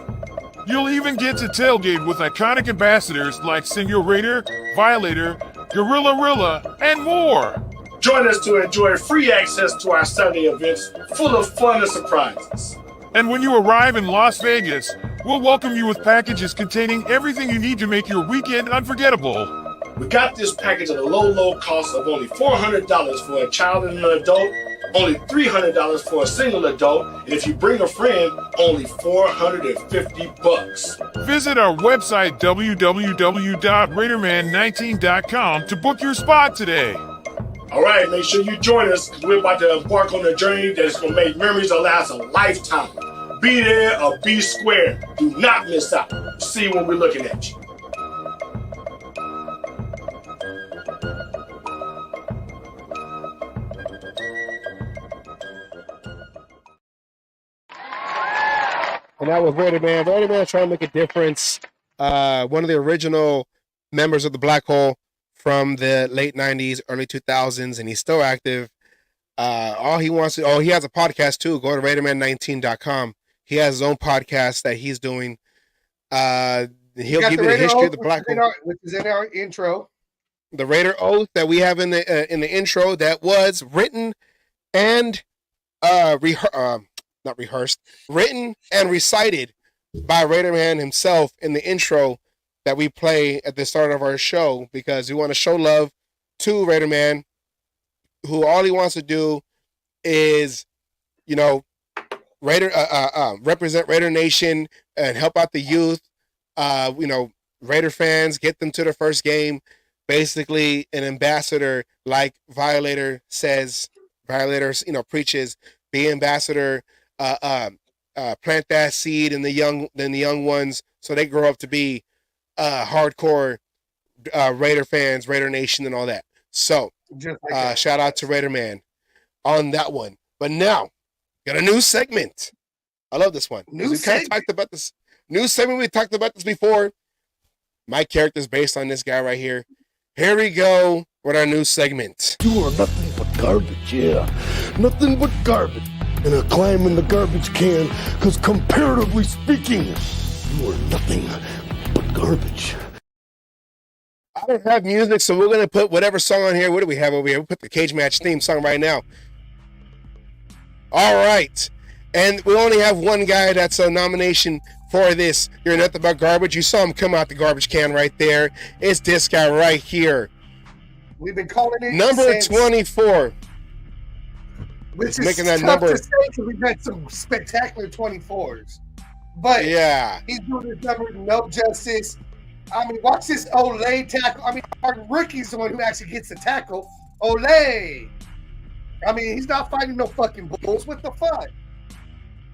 S7: You'll even get to tailgate with iconic ambassadors like Senor Raider, Violator, Gorilla Rilla, and more.
S8: Join us to enjoy free access to our Sunday events full of fun and surprises.
S7: And when you arrive in Las Vegas, we'll welcome you with packages containing everything you need to make your weekend unforgettable.
S8: We got this package at a low cost of only $400 for a child and an adult, only $300 for a single adult, and if you bring a friend, only $450.
S7: Visit our website, www.raiderman19.com, to book your spot today.
S8: All right, make sure you join us because we're about to embark on a journey that's going to make memories that last a lifetime. Be there or be square. Do not miss out. See when we're looking at you.
S4: And that was Raider Man. Raider Man trying to make a difference. One of the original members of the Black Hole from the late 90s, early 2000s, and he's still active. He has a podcast too. Go to RaiderMan19.com. He has his own podcast that he's doing. He'll give you the history of the Black Hole.
S5: Which is in our intro.
S4: The Raider Oath that we have in the intro that was written and written and recited by Raider Man himself in the intro that we play at the start of our show, because we want to show love to Raider Man, who all he wants to do is, represent Raider Nation and help out the youth. Raider fans, get them to the first game. Basically, an ambassador like Violator says. Violator, preaches, be ambassador. plant that seed in the young ones, so they grow up to be hardcore Raider fans, Raider Nation, and all that. So
S5: Just like that.
S4: shout out to Raider Man on that one. But now, got a new segment. I love this one.
S5: New
S4: We kind of
S5: segment?
S4: talked about this new segment. We talked about this before. My character's based on this guy right here. Here we go with our new segment.
S6: You are nothing but garbage, yeah. Nothing but garbage. And I climb in the garbage can, because comparatively speaking, you are nothing but garbage.
S4: I don't have music, so we're gonna put whatever song on here. What do we have over here? We'll put the Cage Match theme song right now. All right. And we only have one guy that's a nomination for this. You're nothing but garbage. You saw him come out the garbage can right there. It's this guy right here.
S5: We've been calling it
S4: Number
S5: since,
S4: 24.
S5: which is
S4: making that
S5: tough
S4: number.
S5: to say because we've had some spectacular 24s. But
S4: Yeah.
S5: he's doing his number no justice. I mean, watch this Olay tackle. I mean, our rookie's the one who actually gets the tackle. Olay. I mean, he's not fighting no fucking bulls. What the fuck?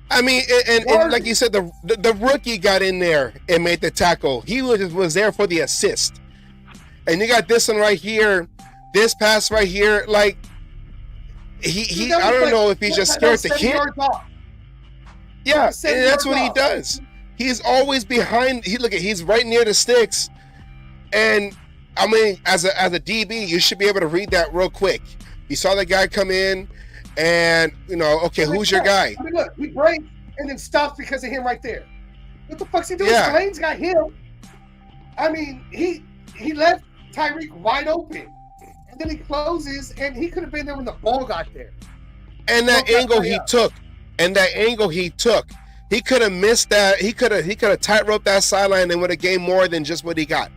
S4: I mean, and like you said, the rookie got in there and made the tackle. He was there for the assist. And you got this one right here, this pass right here. Like he I don't know if he's just scared to hit. Yeah, and that's what he does. He's always behind. He's right near the sticks. And I mean, as a DB, you should be able to read that real quick. You saw the guy come in, and okay, who's your guy?
S5: I mean, look, he breaks and then stops because of him right there. What the fuck's he doing?
S4: Yeah.
S5: Lane's got him. I mean, he left Tyreek wide open, and then he closes, and he could have been there when the ball got there.
S4: And that angle he took, he could have missed that. He could have tight-roped that sideline and would have gained more than just what he got.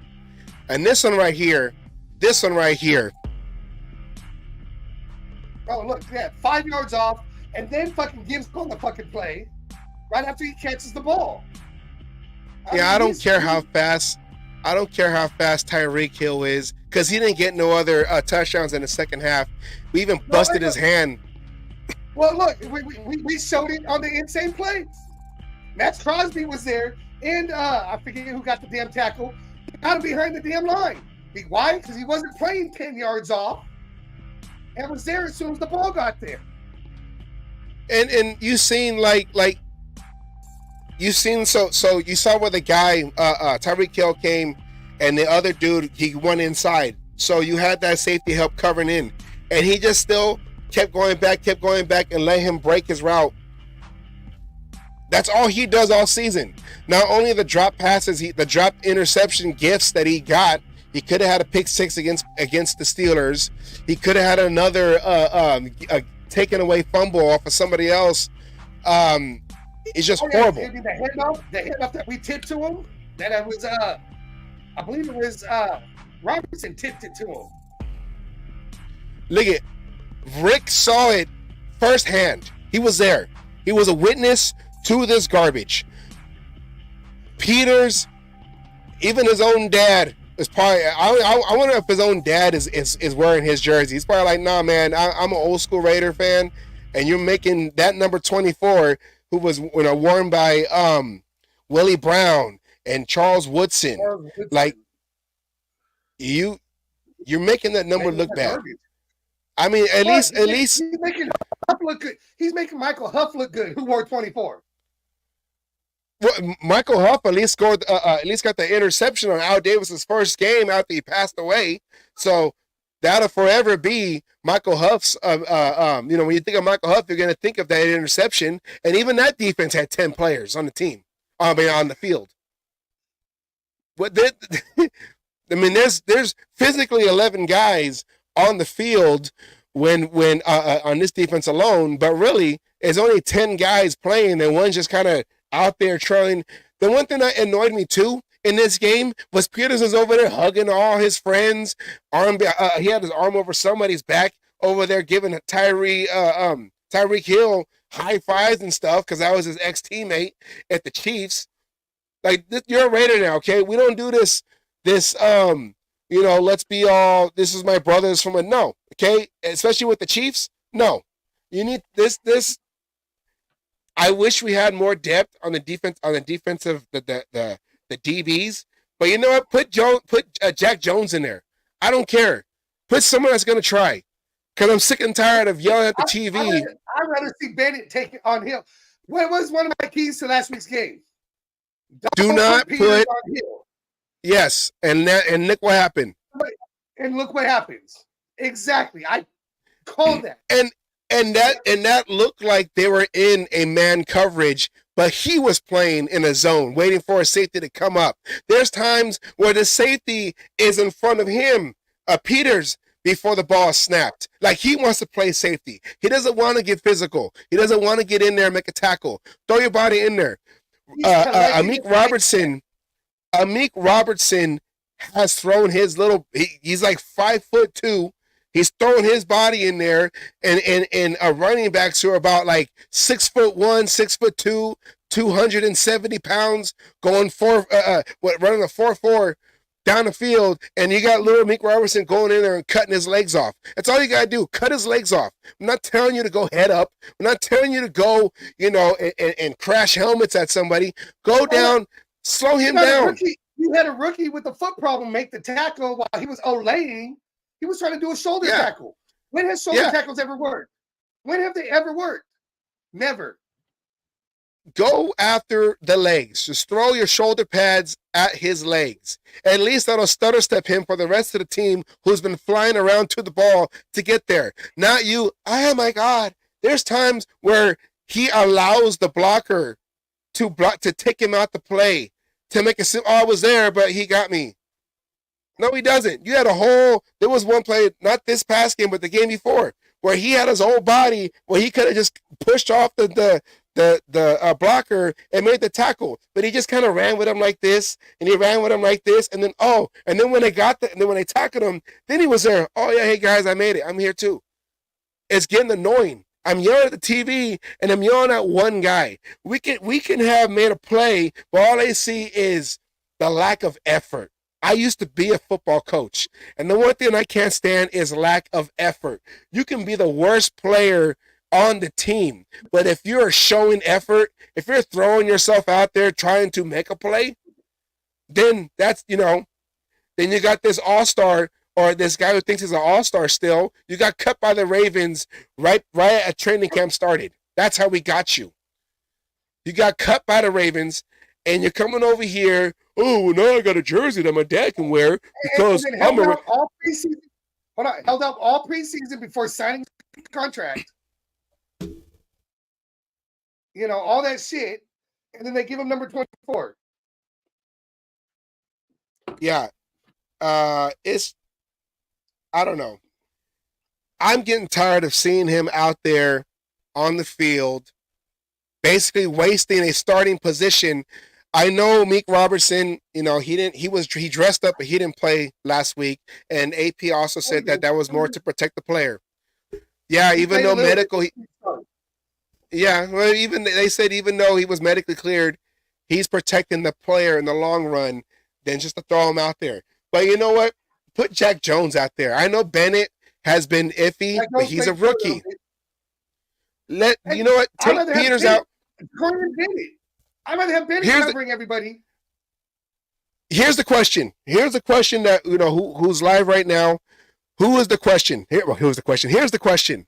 S4: And this one right here.
S5: Oh, look, yeah, 5 yards off, and then fucking gives on the fucking play right after he catches the ball.
S4: I don't care how fast Tyreek Hill is, because he didn't get no other touchdowns in the second half. We even busted his hand.
S5: Well, look, we showed it on the insane plays. Max Crosby was there, and I forget who got the damn tackle. He got him behind the damn line. Why? Because he wasn't playing 10 yards off, and was there as soon as the ball got there.
S4: And you seen so you saw where the guy Tyreek Hill came, and the other dude, he went inside. So you had that safety help covering in, and he just still kept going back, and let him break his route. That's all he does all season. Not only the drop passes, the drop interception gifts that he got. He could have had a pick six against the Steelers. He could have had another taken away fumble off of somebody else. It's just horrible.
S5: The handoff that we tipped to him, that was I believe it was Robertson tipped it to him.
S4: Look at Rick saw it firsthand. He was there. He was a witness to this garbage. Peters, even his own dad is probably. I wonder if his own dad is wearing his jersey. He's probably like, nah, man, I'm an old school Raider fan, and you're making that number 24, who was worn by Willie Brown and Charles Woodson. Like you're making that number look bad. I mean, at least
S5: he's making Huff look good. He's making Michael Huff look good, who wore 24.
S4: Well, Michael Huff at least scored. At least got the interception on Al Davis's first game after he passed away. So that'll forever be Michael Huff's. When you think of Michael Huff, you're going to think of that interception. And even that defense had 10 players on the team. On the field. But there's physically 11 guys on the field when on this defense alone, but really it's only 10 guys playing, and one's just kind of out there trailing. The one thing that annoyed me too in this game was Peters was over there hugging all his friends. He had his arm over somebody's back over there, giving Tyreek Hill high fives and stuff, because that was his ex-teammate at the Chiefs. Like, you're a Raider now, okay? We don't do this let's be all, this is my brothers from a, no, okay? Especially with the Chiefs, no. You need this, I wish we had more depth on the defensive the DBs. But you know what? Put Jack Jones in there. I don't care. Put someone that's gonna try. Because I'm sick and tired of yelling at the TV.
S5: I'd rather see Bennett take it on Hill. What was one of my keys to last week's game?
S4: Do not put
S5: on Hill.
S4: Yes, and look what happened.
S5: And look what happens. Exactly. I called that.
S4: And that looked like they were in a man coverage, but he was playing in a zone, waiting for a safety to come up. There's times where the safety is in front of him, Peters, before the ball snapped. Like he wants to play safety. He doesn't want to get physical. He doesn't want to get in there and make a tackle. Throw your body in there. Amik Robertson has thrown his little. He's like 5'2". He's throwing his body in there, and running backs who are about like 6'1", 6'2", 270 pounds, going running a 4.4 down the field, and you got little Amik Robertson going in there and cutting his legs off. That's all you gotta do. Cut his legs off. I'm not telling you to go head up. I'm not telling you to go, and crash helmets at somebody. Go down, slow him down.
S5: You had a rookie with a foot problem make the tackle while he was olaying. He was trying to do a shoulder tackle. When has shoulder tackles ever worked? When have they ever worked? Never.
S4: Go after the legs. Just throw your shoulder pads at his legs. At least that'll stutter step him for the rest of the team who's been flying around to the ball to get there. Not you. Oh my God. There's times where he allows the blocker to take him out the play, to make a I was there, but he got me. No, he doesn't. There was one play, not this past game, but the game before, where he had his whole body, where he could have just pushed off the blocker and made the tackle, but he just kind of ran with him like this, and he ran with him like this, and then when they tackled him, then he was there. Oh yeah, hey guys, I made it. I'm here too. It's getting annoying. I'm yelling at the TV, and I'm yelling at one guy. We can have made a play, but all they see is the lack of effort. I used to be a football coach, and the one thing I can't stand is lack of effort. You can be the worst player on the team, but if you're showing effort, if you're throwing yourself out there trying to make a play, then that's, then you got this all-star, or this guy who thinks he's an all-star still. You got cut by the Ravens right at training camp started. That's how we got you. You got cut by the Ravens, and you're coming over here. Oh, now I got a jersey that my dad can wear because I'm a.
S5: Held out all preseason before signing the contract. All that shit, and then they give him number 24.
S4: Yeah, it's. I don't know. I'm getting tired of seeing him out there on the field, basically wasting a starting position. I know Amik Robertson, he dressed up, but he didn't play last week. And AP also said that was more to protect the player. Yeah, even though medical, they said even though he was medically cleared, he's protecting the player in the long run than just to throw him out there. But you know what? Put Jack Jones out there. I know Bennett has been iffy, but he's a rookie. You know what? Take Peters out.
S5: I'd rather have Bennett covering everybody.
S4: Here's the question. Here's the question that who's live right now. Who is the question? Here's the question. Here's the question.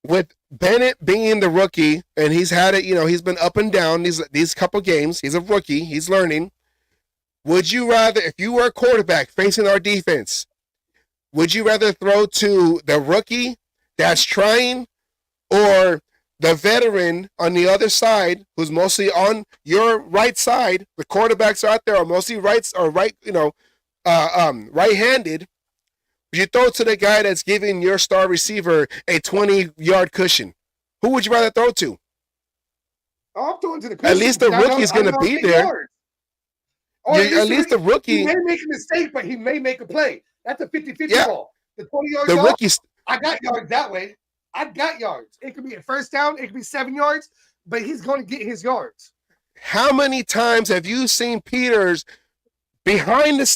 S4: With Bennett being the rookie, and he's had it, he's been up and down these couple games. He's a rookie. He's learning. Would you rather, if you were a quarterback facing our defense, would you rather throw to the rookie that's trying, or the veteran on the other side, who's mostly on your right side? The quarterbacks out there are mostly right-handed. You throw to the guy that's giving your star receiver a 20-yard cushion. Who would you rather throw to?
S5: I'm throwing to the cushion.
S4: At least the rookie's going to be there. At least the rookie.
S5: He may make a mistake, but he may make a play. That's a 50-50 ball. The 20 yards.
S4: The rookies.
S5: I got yards that way. I got yards. It could be a first down. It could be 7 yards, but he's going to get his yards.
S4: How many times have you seen Peters behind the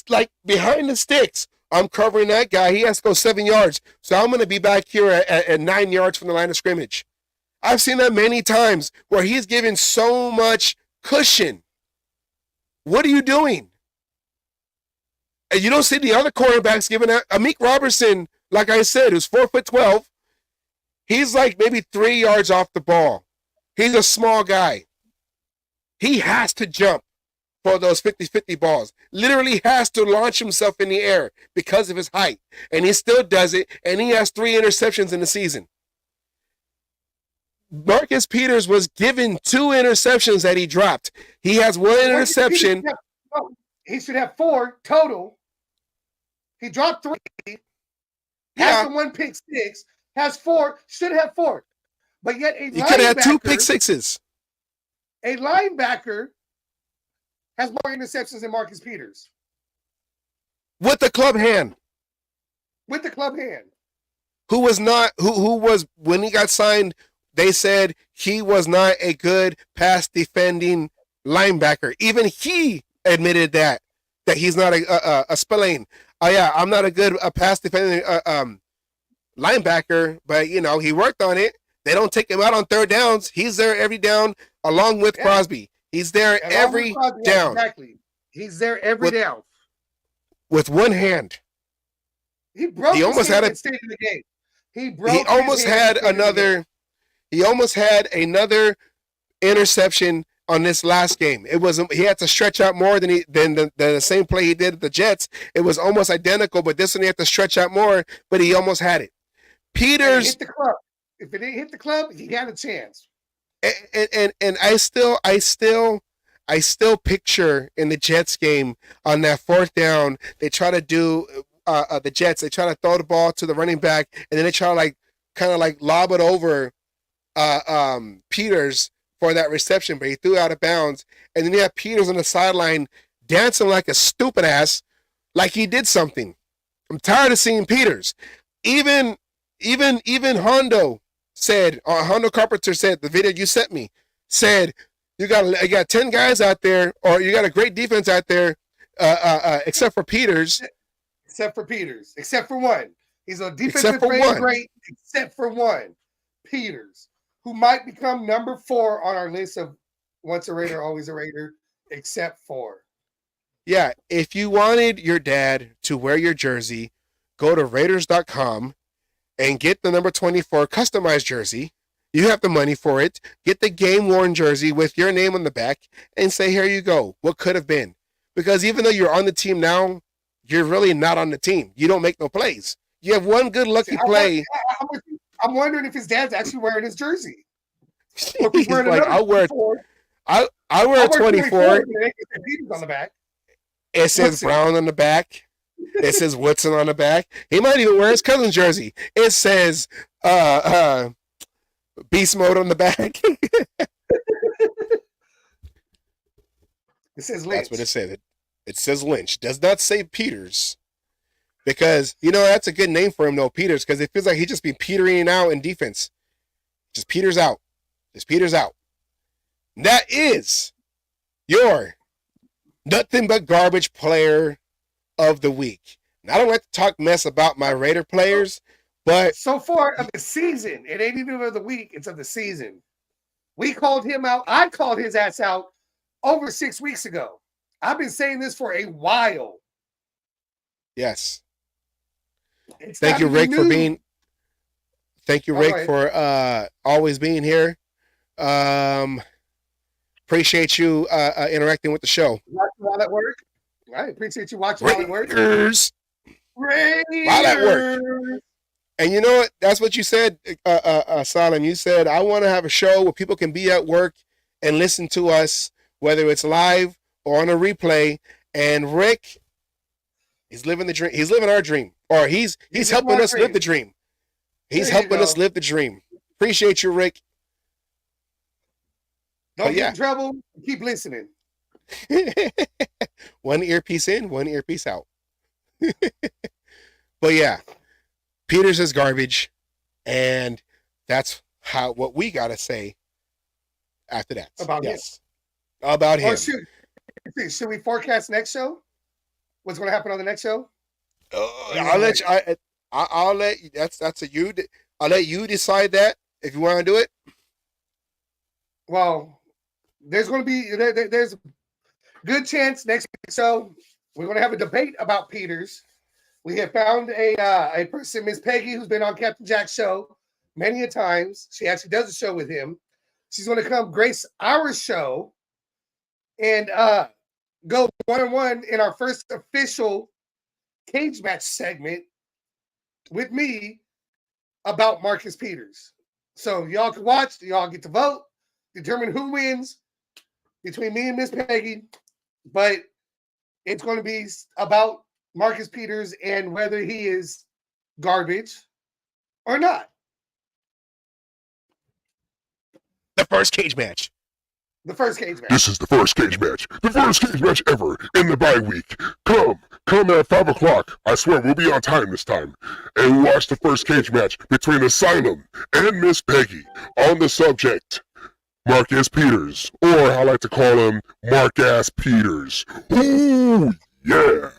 S4: sticks? I'm covering that guy. He has to go 7 yards. So I'm going to be back here at 9 yards from the line of scrimmage. I've seen that many times where he's given so much cushion. What are you doing? And you don't see the other cornerbacks giving that. Amik Robertson, like I said, who's 4'12", he's like maybe 3 yards off the ball. He's a small guy. He has to jump for those 50-50 balls. Literally has to launch himself in the air because of his height. And he still does it, and he has 3 interceptions in the season. Marcus Peters was given 2 interceptions that he dropped. He has 1 interception.
S5: He should have 4 total. He dropped 3. Has the 1 pick 6. Has 4. Should have 4. But yet
S4: he could have 2 pick 6s.
S5: A linebacker has more interceptions than Marcus Peters.
S4: With the club hand.
S5: With the club hand.
S4: Who was, when he got signed, they said he was not a good pass defending linebacker. Even he admitted that he's not a Spillane. Oh yeah, I'm not a good pass defending linebacker, but he worked on it. They don't take him out on 3rd downs. He's there every down along with Crosby. He's there every down.
S5: Exactly. He's there every down.
S4: With 1 hand.
S5: He broke
S4: He almost had
S5: a state of the game.
S4: He almost had another interception on this last game. He had to stretch out more than the same play he did at the Jets. It was almost identical, but this one he had to stretch out more, but he almost had it. Peters
S5: hit the club. If it didn't hit the club, he had a chance.
S4: And I still picture in the Jets game on that 4th down, they try to do the Jets. They try to throw the ball to the running back, and then they try to kind of lob it over Peters for that reception, but he threw out of bounds. And then you have Peters on the sideline dancing like a stupid ass, like he did something. I'm tired of seeing Peters. Even Hondo said, Hondo Carpenter said, the video you sent me said, you got 10 guys out there, or you got a great defense out there, except for Peters.
S5: Except for Peters. Except for one. He's a defensive grade great, except for one. Peters, who might become number 4 on our list of once a Raider, always a Raider, except for.
S4: Yeah, if you wanted your dad to wear your jersey, go to Raiders.com and get the number 24 customized jersey. You have the money for it. Get the game-worn jersey with your name on the back and say, here you go, what could have been. Because even though you're on the team now, you're really not on the team. You don't make no plays. You have one good lucky play.
S5: I'm wondering if his dad's actually wearing his jersey.
S4: He's like, I'll wear a 24.
S5: On the back.
S4: It says Brown on the back. It says Woodson on the back. He might even wear his cousin's jersey. It says Beast Mode on the back.
S5: It says Lynch.
S4: That's what it says. It says Lynch. Does not say Peters. Because, that's a good name for him, though, Peters, because it feels like he's just been petering out in defense. Just Peters out. Just Peters out. And that is your nothing but garbage player of the week. And I don't like to talk mess about my Raider players, but
S5: so far of the season, it ain't even of the week, it's of the season. We called him out. I called his ass out over 6 weeks ago. I've been saying this for a while.
S4: Yes. Thank you, Rick, for being. Thank you, Rick, for always being here. Appreciate you interacting with the show.
S5: Watching all that work. I appreciate you watching all that work.
S4: Raiders. While at work. And you know what? That's what you said, Salim. You said, I want to have a show where people can be at work and listen to us, whether it's live or on a replay. And Rick, he's living the dream. He's living our dream. Or he's helping us live the dream. He's helping us live the dream. Appreciate you, Rick.
S5: Don't get in trouble. Keep listening.
S4: One earpiece in, one earpiece out. But yeah, Peters is garbage, and that's what we gotta say after that.
S5: About him.
S4: About him.
S5: Should we forecast next show? What's going to happen on the next show?
S4: I'll let you. I'll let you. I'll let you decide that if you want to do it.
S5: well, there's going to be there's a good chance next week. So we're going to have a debate about Peters. We have found a person, Miss Peggy, who's been on Captain Jack's show many a times. She actually does a show with him. She's going to come grace our show and go 1-on-1 in our first official cage match segment with me about Marcus Peters. So y'all can watch, y'all get to vote, determine who wins between me and Miss Peggy, but it's going to be about Marcus Peters and whether he is garbage or not.
S4: The first cage match.
S5: The first cage match.
S6: This is the first cage match. The first cage match ever in the bye week. Come at 5 o'clock. I swear we'll be on time this time. And watch the first cage match between Asylum and Miss Peggy on the subject Marcus Peters, or I like to call him Mark-ass Peters. Ooh, yeah.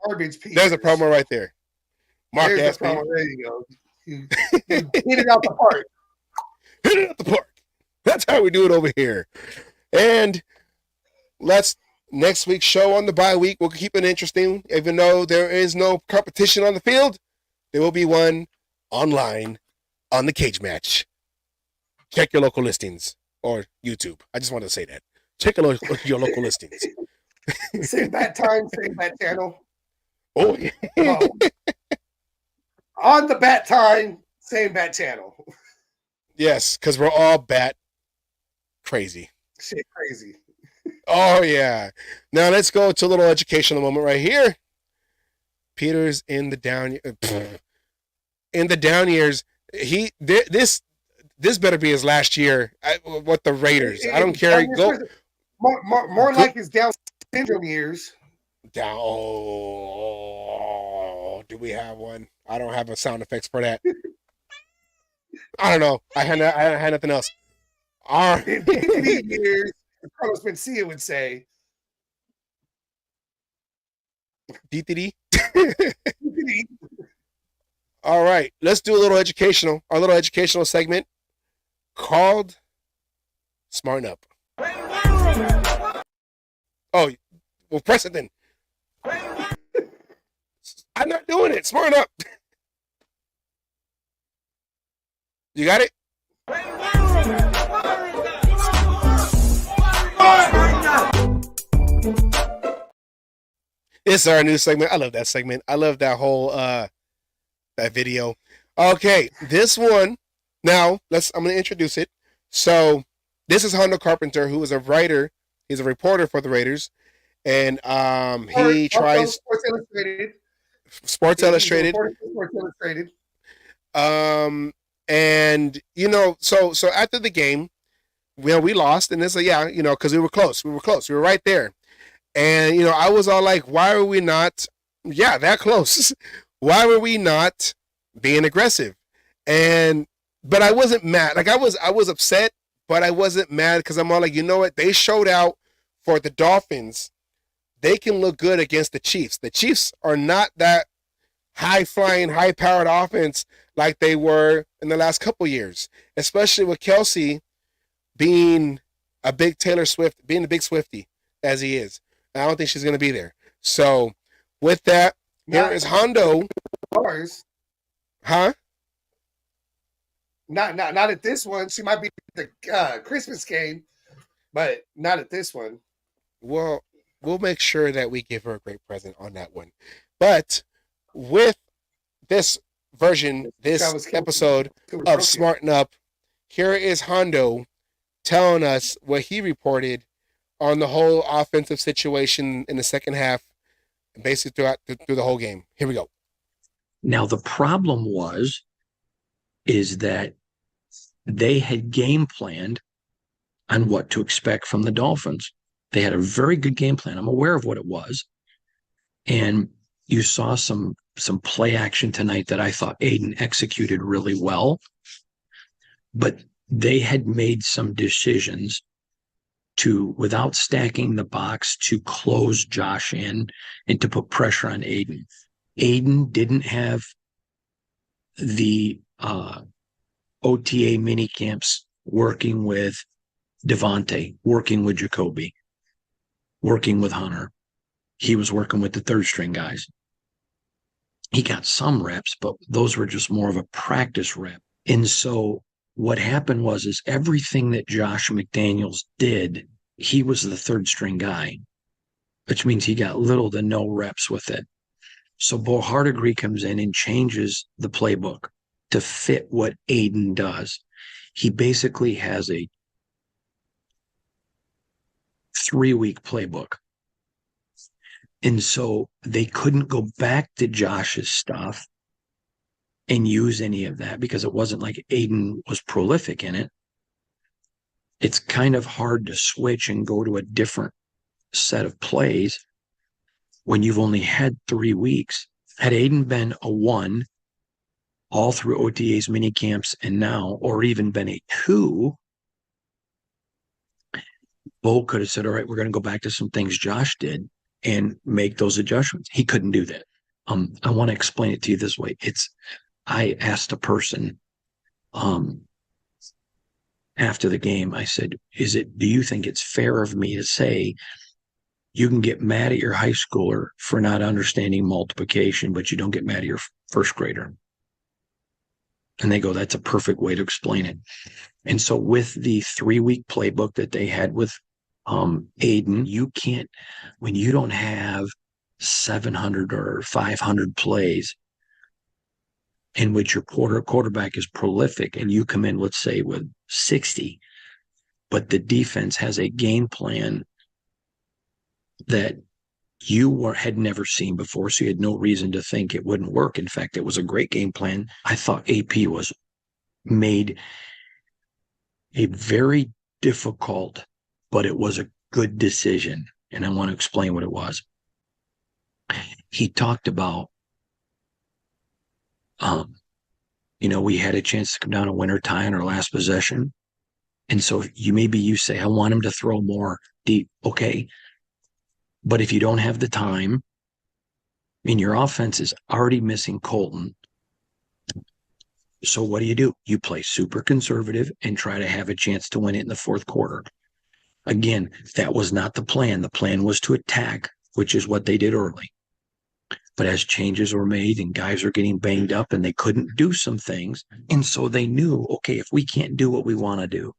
S5: Garbage Peters.
S4: There's a promo right there.
S5: There's
S4: Mark-ass
S5: a promo.
S4: Peters.
S5: There you go. You hit it out the park.
S4: Hit it out the park. That's how we do it over here. And next week's show on the bye week, we'll keep it interesting. Even though there is no competition on the field, there will be one online on the cage match. Check your local listings or YouTube. I just wanted to say that. Check your local listings.
S5: Same bat time, same bat channel.
S4: Oh, yeah.
S5: On the bat time, same bat channel.
S4: Yes, because we're all bat crazy.
S5: Shit crazy.
S4: Oh, yeah. Now let's go to a little educational moment right here. Peters in the down years. This better be his last year with the Raiders. I don't care. Go
S5: more like his Down syndrome years.
S4: Down. Oh, do we have one? I don't have a sound effects for that. I don't know. I had nothing else. All right.
S5: Years, Carlos Mencia would say.
S4: DTD. All right. Let's do our little educational segment called Smarten Up. Oh, well, press it then. I'm not doing it. Smarten Up. You got it? This is our new segment. I love that segment. I love that whole that video. Okay, this one. Now, I'm going to introduce it. So, this is Hondo Carpenter, who is a writer. He's a reporter for the Raiders, and he tries
S5: Sports Illustrated.
S4: Sports Illustrated.
S5: Sports Illustrated.
S4: And so after the game, we lost, and it's like, because we were close. We were right there. And I was all like, why are we not that close? Why were we not being aggressive? But I wasn't mad. Like I was upset, but I wasn't mad because I'm all like, you know what? They showed out for the Dolphins. They can look good against the Chiefs. The Chiefs are not that high-flying, high-powered offense like they were in the last couple years, especially with Kelsey being a big Taylor Swift, being a big Swiftie as he is. I don't think she's going to be there. So with that, here is Hondo. Huh?
S5: Not at this one. She might be at the Christmas game, but not at this one.
S4: Well, we'll make sure that we give her a great present on that one. But with this version, this episode of Smarten Up, here is Hondo telling us what he reported on the whole offensive situation in the second half, basically through the whole game. Here we go.
S9: Now, the problem is that they had game planned on what to expect from the Dolphins. They had a very good game plan. I'm aware of what it was. And you saw some play action tonight that I thought Aiden executed really well. But they had made some decisions without stacking the box, to close Josh in and to put pressure on Aiden. Aiden didn't have the OTA mini camps working with Devontae, working with Jacoby, working with Hunter. He was working with the third string guys. He got some reps, but those were just more of a practice rep. And so what happened is everything that Josh McDaniels did, he was the third string guy, which means he got little to no reps with it. So Bo Hardegree comes in and changes the playbook to fit what Aiden does. He basically has a 3-week playbook. And so they couldn't go back to Josh's stuff and use any of that because it wasn't like Aiden was prolific in it. It's kind of hard to switch and go to a different set of plays when you've only had 3 weeks. Had Aiden been a 1 all through OTAs, mini camps, and now, or even been a 2, Bo could have said, all right, we're going to go back to some things Josh did and make those adjustments. He couldn't do that. I want to explain it to you this way. I asked a person after the game, I said, do you think it's fair of me to say you can get mad at your high schooler for not understanding multiplication, but you don't get mad at your first grader? And they go, that's a perfect way to explain it. And so with the 3-week playbook that they had with Aiden, you can't, when you don't have 700 or 500 plays in which your quarterback is prolific and you come in, let's say, with 60, but the defense has a game plan that you had never seen before, so you had no reason to think it wouldn't work. In fact, it was a great game plan. I thought AP was made a very difficult, but it was a good decision, and I want to explain what it was. He talked about, we had a chance to come down a winner tie on our last possession, and so you say, I want him to throw more deep. Okay. But if you don't have the time, your offense is already missing Colton. So what do? You play super conservative and try to have a chance to win it in the fourth quarter. Again, that was not the plan. The plan was to attack, which is what they did early. But as changes were made and guys are getting banged up and they couldn't do some things, and so they knew, okay, if we can't do what we want to do,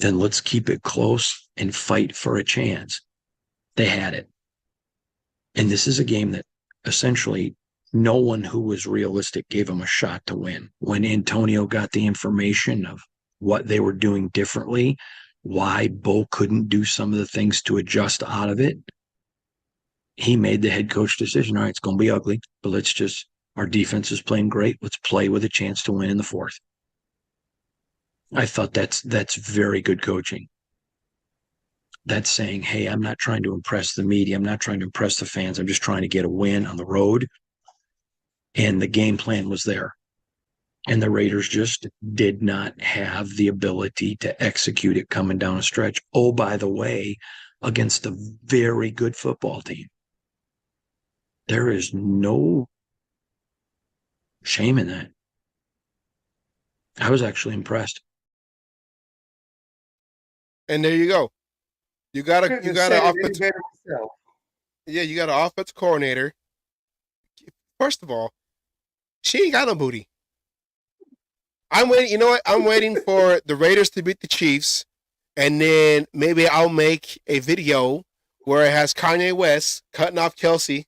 S9: then let's keep it close and fight for a chance. They had it. And this is a game that essentially no one who was realistic gave them a shot to win. When Antonio got the information of what they were doing differently, why Bo couldn't do some of the things to adjust out of it, he made the head coach decision. All right, it's going to be ugly, but our defense is playing great. Let's play with a chance to win in the fourth. I thought that's very good coaching. That's saying, hey, I'm not trying to impress the media. I'm not trying to impress the fans. I'm just trying to get a win on the road. And the game plan was there. And the Raiders just did not have the ability to execute it coming down a stretch. Oh, by the way, against a very good football team. There is no shame in that. I was actually impressed.
S4: And there you go. You got an offensive coordinator. First of all, she ain't got no booty. I'm waiting. You know what? I'm waiting for the Raiders to beat the Chiefs, and then maybe I'll make a video where it has Kanye West cutting off Kelsey,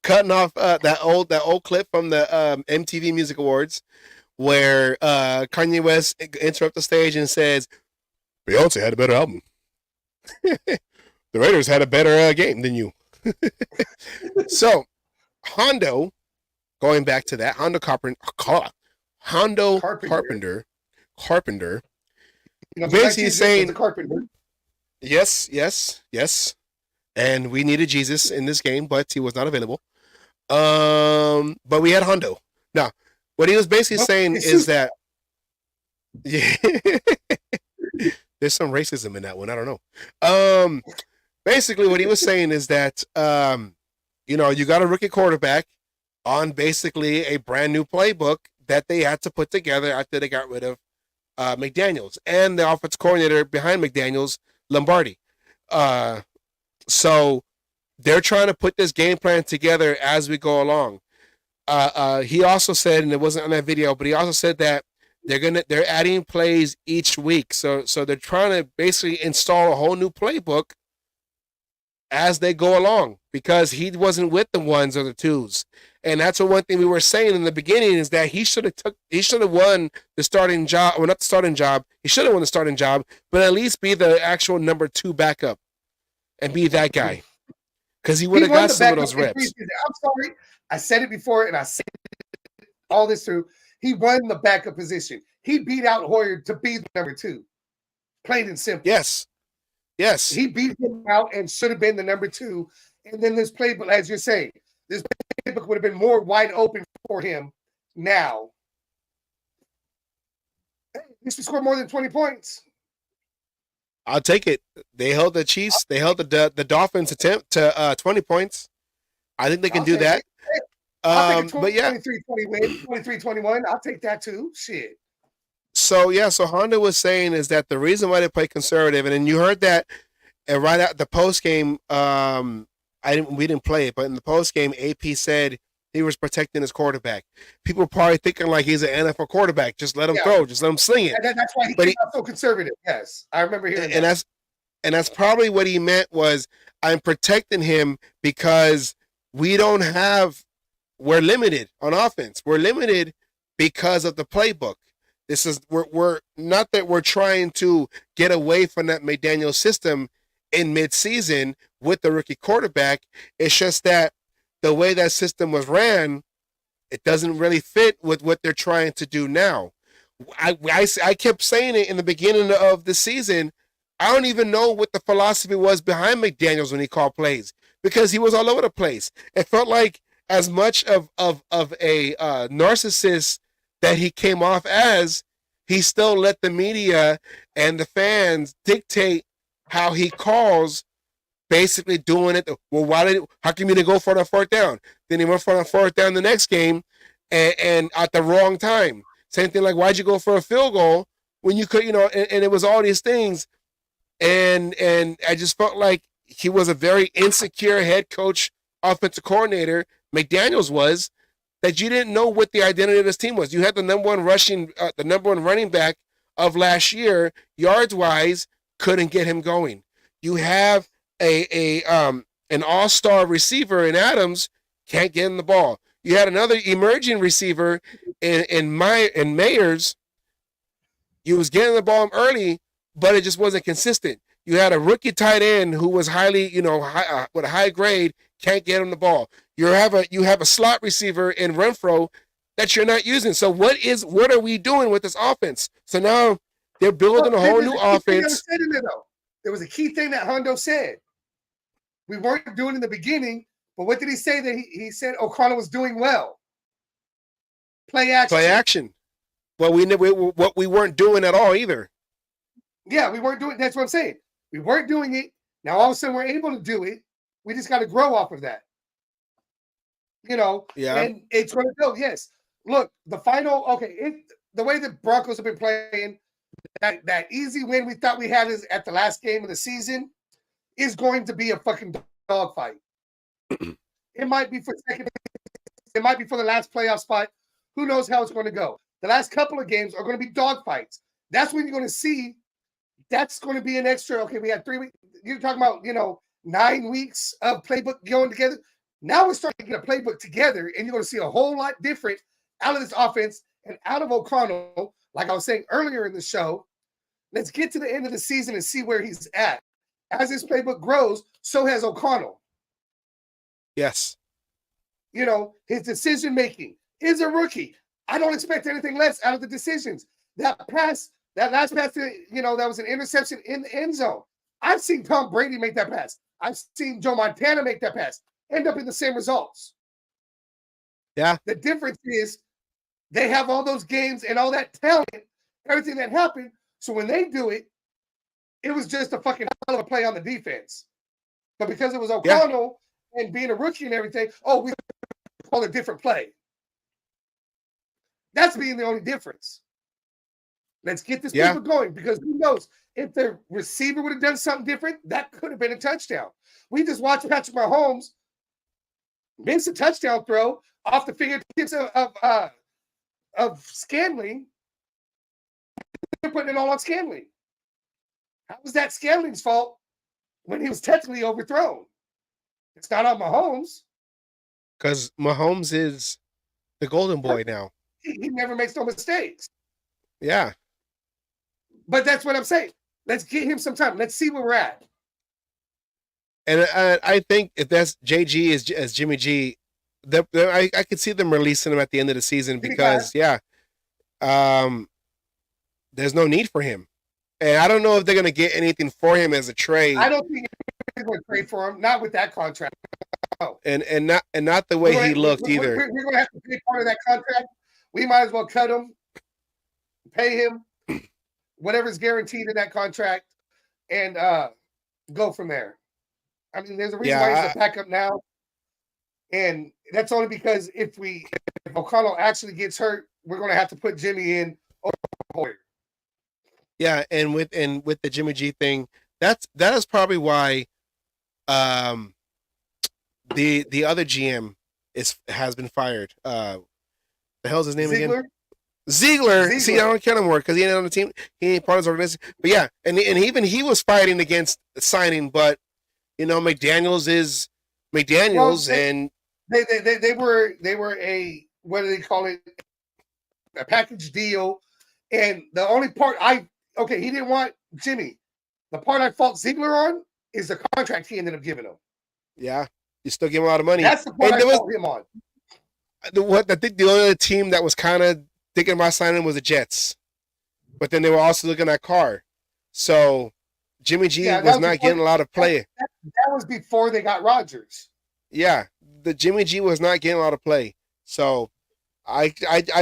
S4: cutting off that old clip from the MTV Music Awards, where Kanye West interrupts the stage and says, "Beyonce had a better album. The Raiders had a better game than you." So, Hondo, going back to that, Hondo Carpenter, basically saying, yes, and we needed Jesus in this game, but he was not available. But we had Hondo. Now, what he was basically saying is that, yeah, there's some racism in that one. I don't know. Basically, what he was saying is that, you got a rookie quarterback on basically a brand new playbook that they had to put together after they got rid of McDaniels, and the offensive coordinator behind McDaniels, Lombardi. So they're trying to put this game plan together as we go along. He also said, and it wasn't on that video, but he also said that they're adding plays each week. So they're trying to basically install a whole new playbook as they go along, because he wasn't with the ones or the twos. And that's one thing we were saying in the beginning, is that he should have won the starting job, or not the starting job. He should have won the starting job, but at least be the actual number 2 backup and be that guy, because he would have got some of those reps.
S5: I'm sorry, I said it before, and I said all this through. He won the backup position. He beat out Hoyer to be the number 2. Plain and simple.
S4: Yes.
S5: He beat him out and should have been the number 2. And then this playbook, as you're saying, this playbook would have been more wide open for him now. Hey, at least we scored more than 20 points.
S4: I'll take it. They held the Chiefs. They held the Dolphins attempt to 20 points. I think they can do that.
S5: I'll take a
S4: but yeah,
S5: 23-20 win, 23-21. I'll take that too. Shit.
S4: So Honda was saying is that the reason why they play conservative, and then you heard that, and right at the post game, we didn't play it, but in the post game, AP said he was protecting his quarterback. People were probably thinking like he's an NFL quarterback. Just let him throw. Just let him sling it.
S5: And that's why he came out so conservative. Yes, I remember hearing that.
S4: And that's probably what he meant was, I'm protecting him because we're limited on offense. We're limited because of the playbook. We're not that we're trying to get away from that McDaniel system in midseason with the rookie quarterback. It's just that the way that system was ran, it doesn't really fit with what they're trying to do now. I kept saying it in the beginning of the season. I don't even know what the philosophy was behind McDaniels when he called plays, because he was all over the place. It felt like as much of a narcissist that he came off as, he still let the media and the fans dictate how he calls, basically doing it. Well, how come you didn't go for the 4th down? Then he went for the 4th down the next game and at the wrong time. Same thing, like, why'd you go for a field goal when you could, and it was all these things. And I just felt like he was a very insecure head coach, offensive coordinator. McDaniels was, that you didn't know what the identity of this team was. You had the number one running back of last year, yards wise, couldn't get him going. You have an all-star receiver in Adams, can't get him the ball. You had another emerging receiver in Mayers. He was getting the ball early, but it just wasn't consistent. You had a rookie tight end who was highly, with a high grade, can't get him the ball. You have a slot receiver in Renfro that you're not using. So what are we doing with this offense? So now they're building a whole new offense.
S5: There was a key thing that Hondo said. We weren't doing in the beginning, but what did he say? That he said O'Connell was doing well. Play action.
S4: Well, what we weren't doing at all either.
S5: Yeah, we weren't doing. That's what I'm saying. We weren't doing it. Now all of a sudden we're able to do it. We just got to grow off of that.
S4: Yeah.
S5: And it's going to go. Yes. Look, the final. Okay, the way the Broncos have been playing, that easy win we thought we had is at the last game of the season is going to be a fucking dogfight. It might be for second. It might be for the last playoff spot. Who knows how it's going to go? The last couple of games are going to be dogfights. That's when you're going to see. That's going to be an extra. Okay, we had 3 weeks. You're talking about 9 weeks of playbook going together. Now we're starting to get a playbook together, and you're going to see a whole lot different out of this offense and out of O'Connell. Like I was saying earlier in the show, let's get to the end of the season and see where he's at. As this playbook grows, so has O'Connell.
S4: Yes.
S5: His decision making is a rookie. I don't expect anything less out of the decisions. That last pass, that was an interception in the end zone. I've seen Tom Brady make that pass. I've seen Joe Montana make that pass. End up in the same results.
S4: Yeah.
S5: The difference is they have all those games and all that talent, everything that happened. So when they do it, it was just a fucking hell of a play on the defense. But because it was O'Connell and being a rookie and everything, we call it a different play. That's being the only difference. Let's get this
S4: Yeah.
S5: people going, because who knows, if the receiver would have done something different, that could have been a touchdown. We just watched Patrick Mahomes miss a touchdown throw off the fingertips of Scanlon. They're putting it all on Scanlon. How was that Scanlon's fault when he was technically overthrown? It's not on Mahomes.
S4: Because Mahomes is the golden boy now.
S5: He never makes no mistakes.
S4: Yeah.
S5: But that's what I'm saying. Let's get him some time. Let's see where we're at.
S4: And I think if that's JG as Jimmy G, I could see them releasing him at the end of the season because, there's no need for him. And I don't know if they're going to get anything for him as a trade.
S5: I don't think they're going to trade for him. Not with that contract. No.
S4: And not the way he looked either.
S5: We're going to have to pay part of that contract. We might as well cut him, pay him whatever's guaranteed in that contract, and go from there. I mean, there's a reason why he's a backup now, and that's only because if O'Connell actually gets hurt, we're going to have to put Jimmy in over Hoyer.
S4: Yeah, and with the Jimmy G thing, that is probably why the other GM has been fired. The hell's his name again? Ziegler. See, I don't care anymore because he ain't on the team. He ain't part of his organization. But yeah, and even he was fighting against signing, but McDaniels is McDaniels, and
S5: they were a, what do they call it? A package deal. And the only part he didn't want Jimmy. The part I fault Ziegler on is the contract he ended up giving him.
S4: Yeah, you still give him a lot of money.
S5: That's the part I fault him on.
S4: I think the only other team that was kind of thinking about signing was the Jets, but then they were also looking at Carr. So Jimmy G was not getting a lot of play.
S5: That was before they got Rodgers.
S4: Yeah, the Jimmy G was not getting a lot of play. So I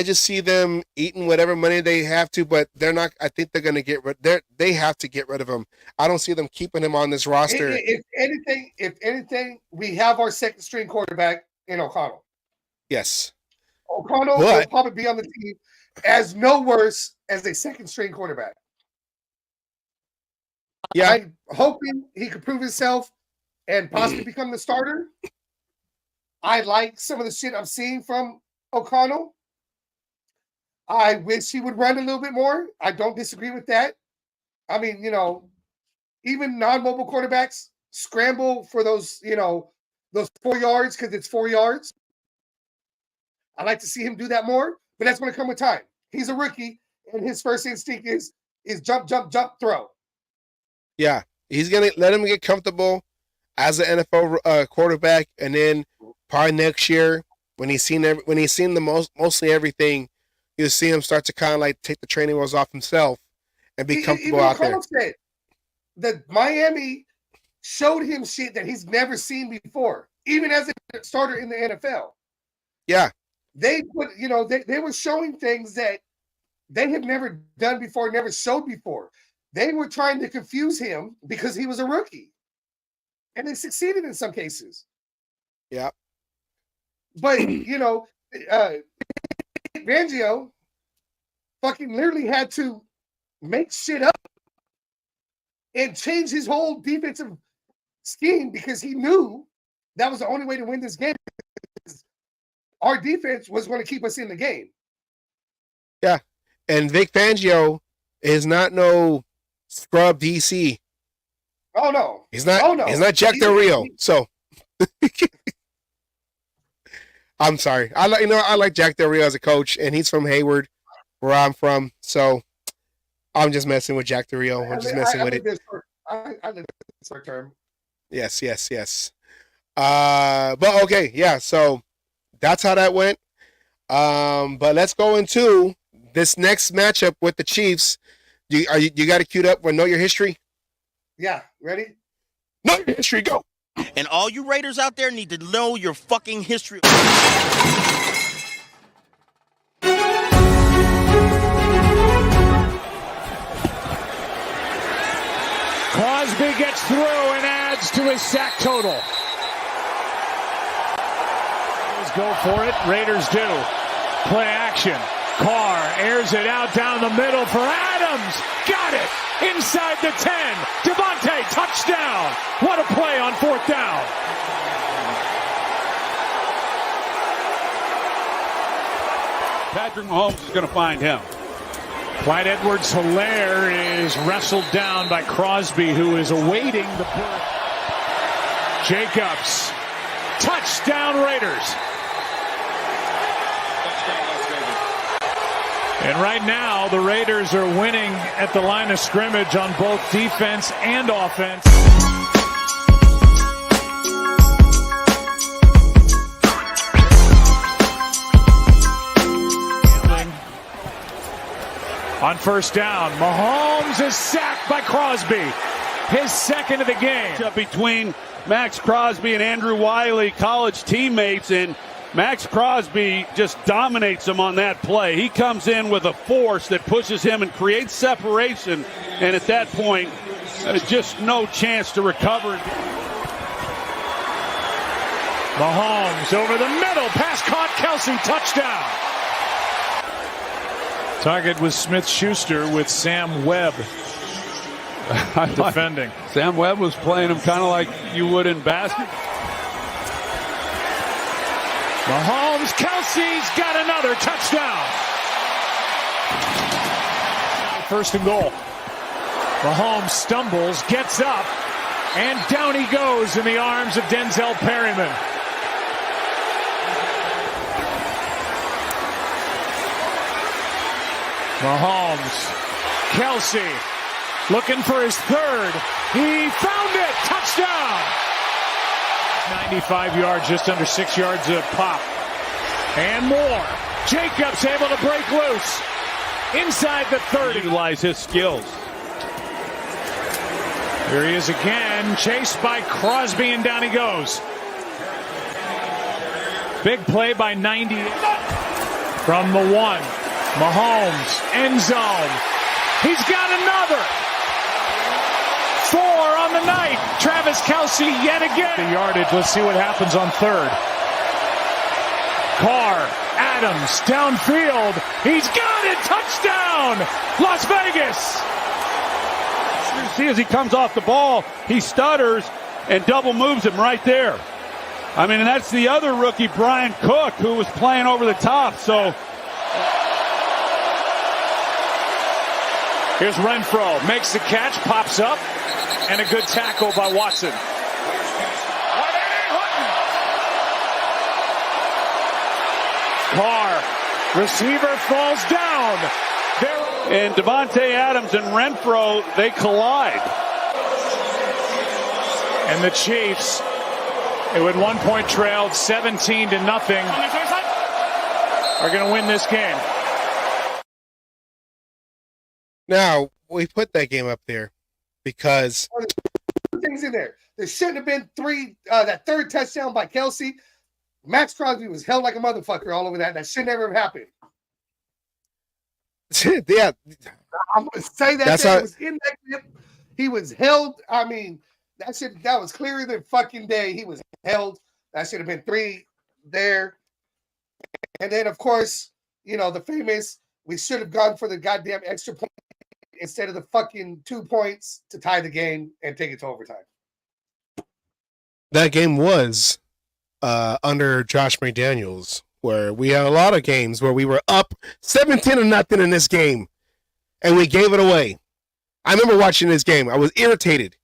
S4: just see them eating whatever money they have to, but they're not. I think they're going to get rid. They have to get rid of him. I don't see them keeping him on this roster.
S5: If anything, we have our second string quarterback in O'Connell.
S4: Yes,
S5: O'Connell will probably be on the team as no worse as a second string quarterback.
S4: Yeah,
S5: I'm hoping he could prove himself and possibly become the starter. I like some of the shit I'm seeing from O'Connell. I wish he would run a little bit more. I don't disagree with that. I mean, even non-mobile quarterbacks scramble for those 4 yards because it's 4 yards. I like to see him do that more, but that's going to come with time. He's a rookie, and his first instinct is jump, jump, jump, throw.
S4: Yeah, he's gonna let him get comfortable as an NFL quarterback, and then probably next year when he's seen the mostly everything, you'll see him start to kind of like take the training wheels off himself and be comfortable out there.
S5: Said that Miami showed him shit that he's never seen before, even as a starter in the NFL.
S4: Yeah,
S5: they were showing things that they had never done before, never showed before. They were trying to confuse him because he was a rookie, and they succeeded in some cases.
S4: Yeah,
S5: but Fangio fucking literally had to make shit up and change his whole defensive scheme because he knew that was the only way to win this game. Our defense was going to keep us in the game.
S4: Yeah, and Vic Fangio is not no scrub DC.
S5: Oh no,
S4: he's not. Oh, no. He's not Jack Del Rio. So I'm sorry. I like Jack Del Rio as a coach, and he's from Hayward, where I'm from. So I'm just messing with Jack Del Rio. I'm just messing with it.
S5: I live this short term.
S4: Yes. But okay, yeah. So that's how that went. But let's go into this next matchup with the Chiefs. You got it queued up? Know your history?
S5: Yeah, ready?
S4: Know your history, go.
S10: And all you Raiders out there need to know your fucking history.
S11: Crosby gets through and adds to his sack total. Go for it. Raiders do. Play action. Carr airs it out down the middle for Adams. Got it. Inside the 10. Devontae, touchdown. What a play on 4th down.
S12: Patrick Mahomes is going to find him.
S11: Clyde Edwards-Helaire is wrestled down by Crosby, who is awaiting the birth. Jacobs. Touchdown Raiders. And right now, the Raiders are winning at the line of scrimmage on both defense and offense. On 1st down, Mahomes is sacked by Crosby. His 2nd of the game.
S12: Between Max Crosby and Andrew Wiley, college teammates, and Max Crosby just dominates him on that play. He comes in with a force that pushes him and creates separation, and at that point, just no chance to recover.
S11: Mahomes over the middle, pass caught, Kelsey, touchdown. Target was Smith-Schuster with Sam Webb defending.
S12: Sam Webb was playing him kind of like you would in basketball.
S11: Mahomes, Kelsey's got another touchdown. 1st and goal. Mahomes stumbles, gets up, and down he goes in the arms of Denzel Perryman. Mahomes, Kelsey, looking for his 3rd. He found it, touchdown. 95 yards, just under 6 yards a pop. And more. Jacobs able to break loose. Inside the 30.
S12: Utilize his skills.
S11: Here he is again, chased by Crosby, and down he goes. Big play by 90. From the 1. Mahomes, end zone. He's got another. 4 on the night. Travis Kelce yet again. The yardage. Let's see what happens on 3rd. Carr, Adams, downfield. He's got it. Touchdown. Las Vegas.
S12: See, as he comes off the ball, he stutters and double moves him right there. I mean, and that's the other rookie, Brian Cook, who was playing over the top. So
S11: here's Renfro, makes the catch, pops up, and a good tackle by Watson. Carr, receiver falls down.
S12: And Devontae Adams and Renfro, they collide.
S11: And the Chiefs, who at one point trailed 17-0, are going to win this game.
S4: Now, we put that game up there because
S5: things in there. There shouldn't have been 3. That 3rd touchdown by Kelsey. Max Crosby was held like a motherfucker all over that. That should never have happened.
S4: Yeah,
S5: I'm gonna say that.
S4: That's
S5: how, was in that clip. He was held. I mean, that was clearer than fucking day. He was held. That should have been 3 there. And then, of course, you know, the famous, we should have gone for the goddamn extra point instead of the fucking 2 points to tie the game and take it to overtime.
S4: That game was under Josh McDaniels, where we had a lot of games where we were up 17-0 in this game, and we gave it away. I remember watching this game. I was irritated.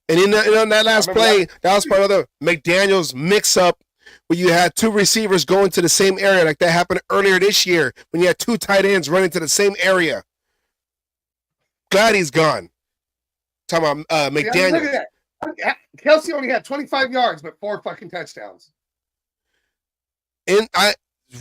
S4: And in that last play, that was part of the McDaniels mix-up where you had 2 receivers going to the same area, like that happened earlier this year when you had 2 tight ends running to the same area. Glad he's gone. Talking about McDaniels.
S5: Look at that. Kelsey only had 25 yards, but 4 fucking touchdowns.
S4: And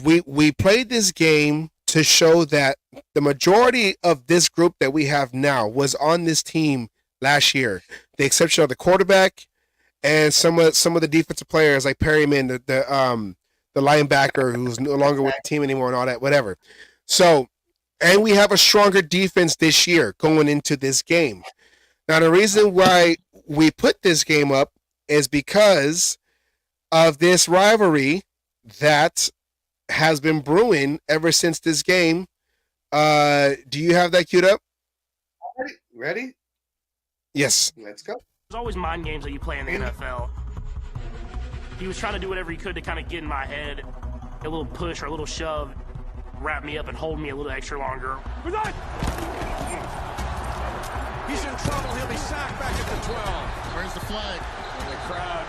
S4: we played this game to show that the majority of this group that we have now was on this team last year. The exception of the quarterback and some of the defensive players like Perryman, the linebacker who's no longer with the team anymore and all that, whatever. So, and we have a stronger defense this year going into this game. Now, the reason why we put this game up is because of this rivalry that has been brewing ever since this game Do you have that queued up?
S5: Ready?
S4: Yes.
S5: Let's go.
S13: There's always mind games that you play in the NFL. He was trying to do whatever he could to kind of get in my head, a little push or a little shove, wrap me up and hold me a little extra longer.
S14: He's in trouble. He'll be sacked back at the 12. Where's the flag? The crowd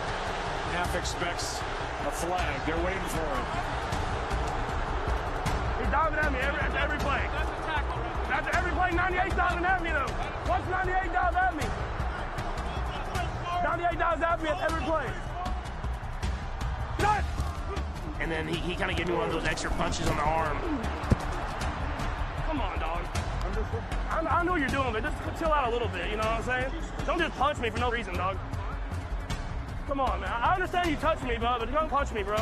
S14: half expects a flag. They're waiting for it.
S13: He's diving at me after every play. After every play, 98 diving at me, though. Watch 98 dive at me. 98 dives at me at every play. And then he kind of gave me one of those extra punches on the arm. Come on, dog. I know what you're doing, but just chill out a little bit, you know what I'm saying? Don't just punch me for no reason, dog. Come on, man. I understand you touched me, but don't punch me, bro.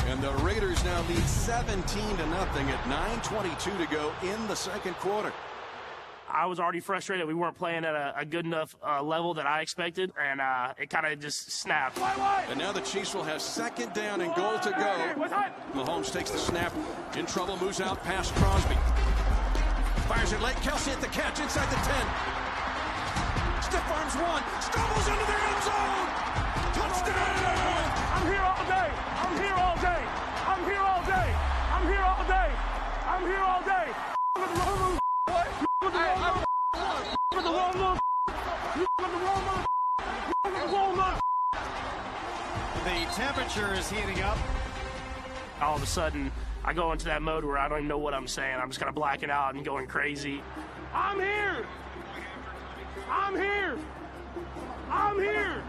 S14: And the Raiders now lead 17-0 at 9:22 to go in the second quarter.
S13: I was already frustrated. We weren't playing at a good enough level that I expected, and it kind of just snapped.
S14: And now the Chiefs will have second down and goal to go. Mahomes takes the snap, in trouble, moves out past Crosby. Fires it late. Kelsey at the catch inside the 10. Stiff arms one. Stumbles into the end zone. Touchdown!
S13: I'm here all day. I'm here all day. I'm here all day. I'm here all day. I'm here all day. With the wrong move. What? With the wrong move. With the wrong move. With the wrong move. With the wrong move.
S14: The temperature is heating up.
S13: All of a sudden, I go into that mode where I don't even know what I'm saying. I'm just kind of blacking out and going crazy. I'm here. I'm here. I'm here.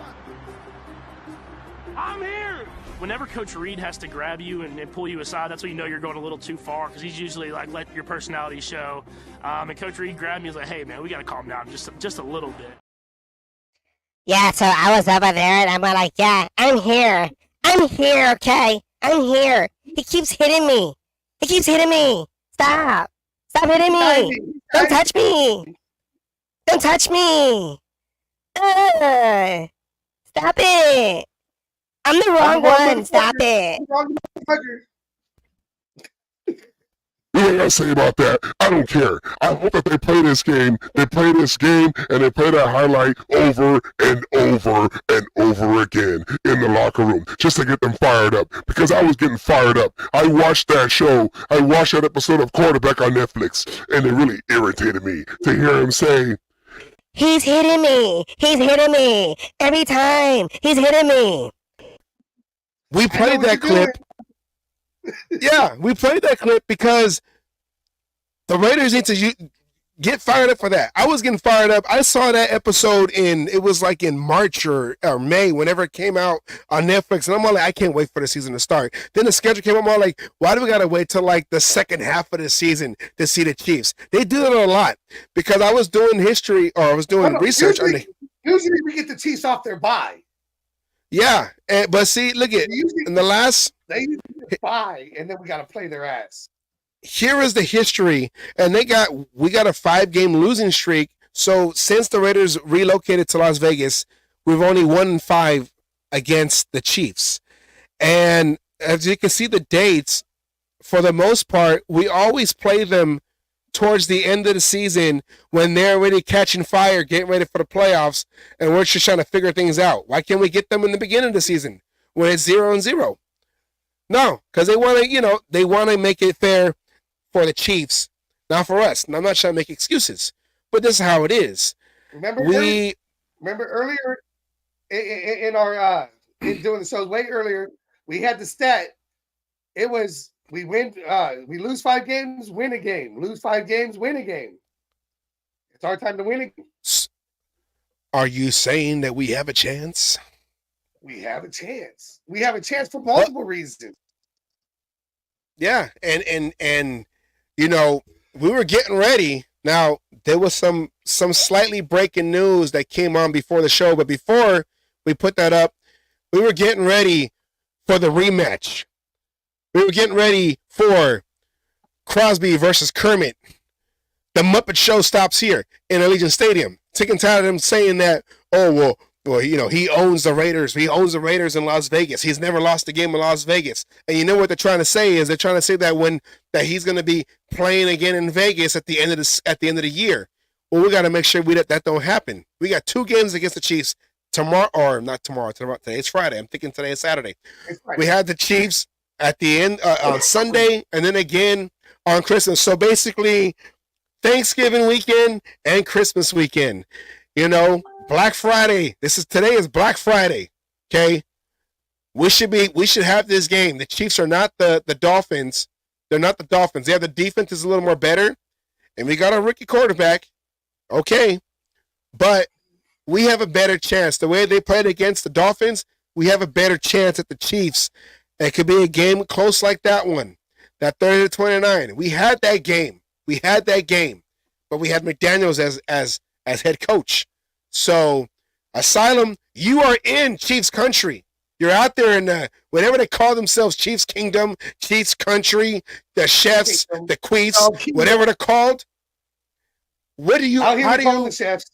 S13: I'm here. Whenever Coach Reed has to grab you and pull you aside, that's when you know you're going a little too far, because he's usually like, let your personality show. And Coach Reed grabbed me. He was like, hey, man, we got to calm down just a little bit.
S15: Yeah, so I was over there, and I'm like, yeah, I'm here. I'm here, okay? I'm here. He keeps hitting me. He keeps hitting me. Stop. Stop hitting me. Don't touch me. Don't touch me. Stop it. I'm the wrong one. Stop it.
S6: What did I say about that? I don't care. I hope that they play this game. They play this game and they play that highlight over and over and over again in the locker room just to get them fired up. Because I was getting fired up. I watched that show. I watched that episode of Quarterback on Netflix, and it really irritated me to hear him say,
S15: he's hitting me. He's hitting me. Every time. He's hitting me.
S4: We played that clip. Yeah, we played that clip because the Raiders need to get fired up for that. I was getting fired up. I saw that episode it was like in March or May, whenever it came out on Netflix. And I'm all like, I can't wait for the season to start. Then the schedule came up. I'm all like, why do we got to wait till like the second half of the season to see the Chiefs? They do it a lot because I was doing history or I was doing research.
S5: Usually we get the Chiefs off their bye.
S4: Yeah. But see, look at in the last.
S5: They usually get bye, and then we got to play their ass.
S4: Here is the history, and we got a 5-game losing streak. So since the Raiders relocated to Las Vegas, we've only won 5 against the Chiefs. And as you can see the dates, for the most part, we always play them towards the end of the season when they're already catching fire, getting ready for the playoffs, and we're just trying to figure things out. Why can't we get them in the beginning of the season when it's 0-0? No, because they want to make it fair for the Chiefs, not for us. And I'm not trying to make excuses, but this is how it is.
S5: Remember earlier in our in doing the shows way earlier, we had the stat. It was we we lose 5 games, win a game. Lose 5 games, win a game. It's our time to win a game.
S4: Are you saying that we have a chance?
S5: We have a chance. We have a chance for multiple reasons.
S4: Yeah, and we were getting ready. Now, there was some slightly breaking news that came on before the show, but before we put that up, we were getting ready for the rematch. We were getting ready for Crosby versus Kermit. The Muppet Show stops here in Allegiant Stadium. Sick and tired of them saying that, oh, well, Well, he owns the Raiders. He owns the Raiders in Las Vegas. He's never lost a game in Las Vegas. And you know what they're trying to say is they're trying to say that he's going to be playing again in Vegas at the end of the year. Well, we got to make sure that don't happen. We got 2 games against the Chiefs tomorrow, or not tomorrow. Today it's Friday. I'm thinking today is Saturday. We have the Chiefs at the end on Sunday, and then again on Christmas. So basically, Thanksgiving weekend and Christmas weekend. Black Friday. Today is Black Friday. Okay, we should have this game. The Chiefs are not the Dolphins. They're not the Dolphins. Yeah, the defense is a little more better, and we got a rookie quarterback. Okay, but we have a better chance. The way they played against the Dolphins, we have a better chance at the Chiefs. It could be a game close like that one, that 30-29. We had that game. But we had McDaniels as head coach. So, Asylum, you are in Chiefs country. You're out there in whatever they call themselves, Chiefs Kingdom, Chiefs Country, the Chefs, the Queefs, whatever they're called. How do you
S5: the Chefs?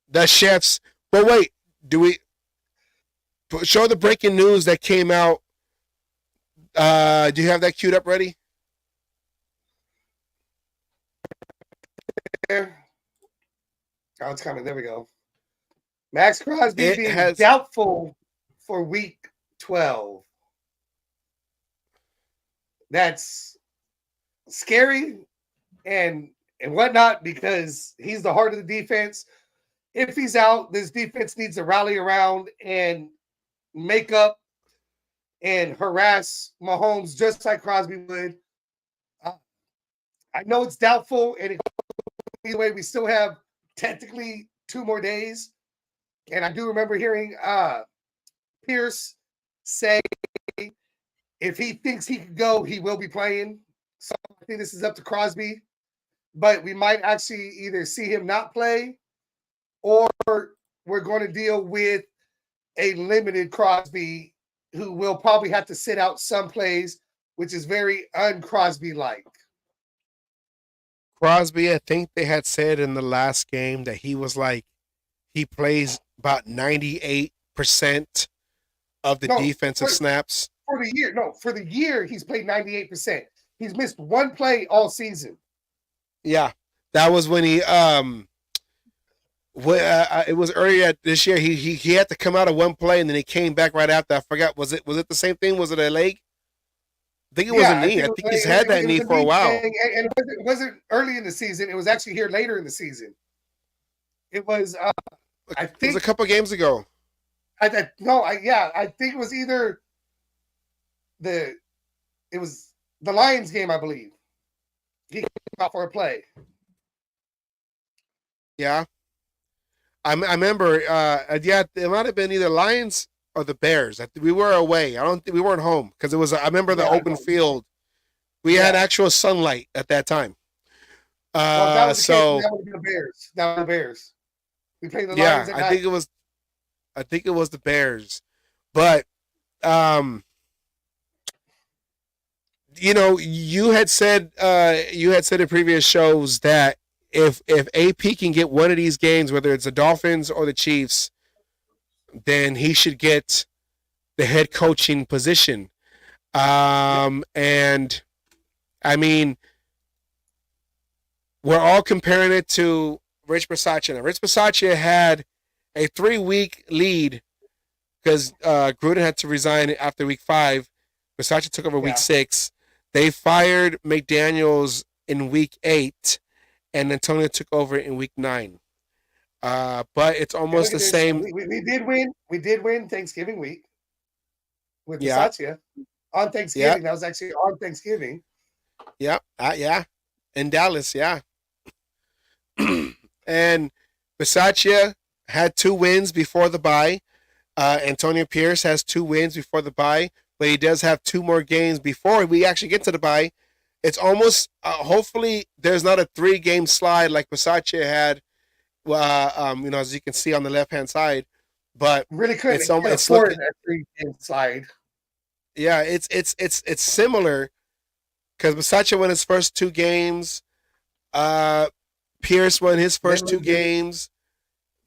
S4: The Chefs. But wait, do we show the breaking news that came out? Do you have that queued up ready?
S5: Oh, it's coming. There we go. Max Crosby being doubtful for week 12. That's scary and whatnot, because he's the heart of the defense. If he's out, this defense needs to rally around and make up and harass Mahomes just like Crosby would. I know it's doubtful, and either way, we still have technically 2 more days. And I do remember hearing Pierce say if he thinks he could go, he will be playing. So I think this is up to Crosby. But we might actually either see him not play, or we're going to deal with a limited Crosby who will probably have to sit out some plays, which is very un-Crosby-like.
S4: Crosby, I think they had said in the last game that he plays about 98% of the defensive snaps.
S5: For the year, he's played 98%. He's missed 1 play all season.
S4: Yeah, that was when he it was earlier this year. He had to come out of 1 play and then he came back right after. I forgot. Was it the same thing? Was it a leg? I think it was a knee. I think he's had that knee for a while.
S5: And it wasn't early in the season. It was actually here later in the season. It was. I think
S4: it was a couple games ago.
S5: I think it was either the Lions game, I believe. He came out for a play.
S4: Yeah, I remember. It might have been either Lions or the Bears. We were away. We weren't home because it was. I remember the open field. We had actual sunlight at that time.
S5: That was the Bears. That was the Bears. We played the Lions.
S4: I think it was the Bears, but you had said in previous shows that if AP can get one of these games, whether it's the Dolphins or the Chiefs, then he should get the head coaching position. And I mean, we're all comparing it to Rich Bisaccia. Now, Rich Bisaccia had a 3-week lead because Gruden had to resign after week 5. Bisaccia took over week 6. They fired McDaniels in week 8, and Antonio took over in week 9. But it's almost the same.
S5: We did win. We did win Thanksgiving week with Bisaccia on Thanksgiving. Yep. That was actually on Thanksgiving.
S4: Yep. In Dallas. Yeah. And Bisaccia had 2 wins before the bye. Antonio Pierce has 2 wins before the bye, but he does have 2 more games before we actually get to the bye. It's almost hopefully there's not a 3-game slide like Bisaccia had. As you can see on the left-hand side, but
S5: really couldn't afford that 3-game slide.
S4: Yeah, it's similar because Bisaccia won his first 2 games. Pierce won his first 2 games.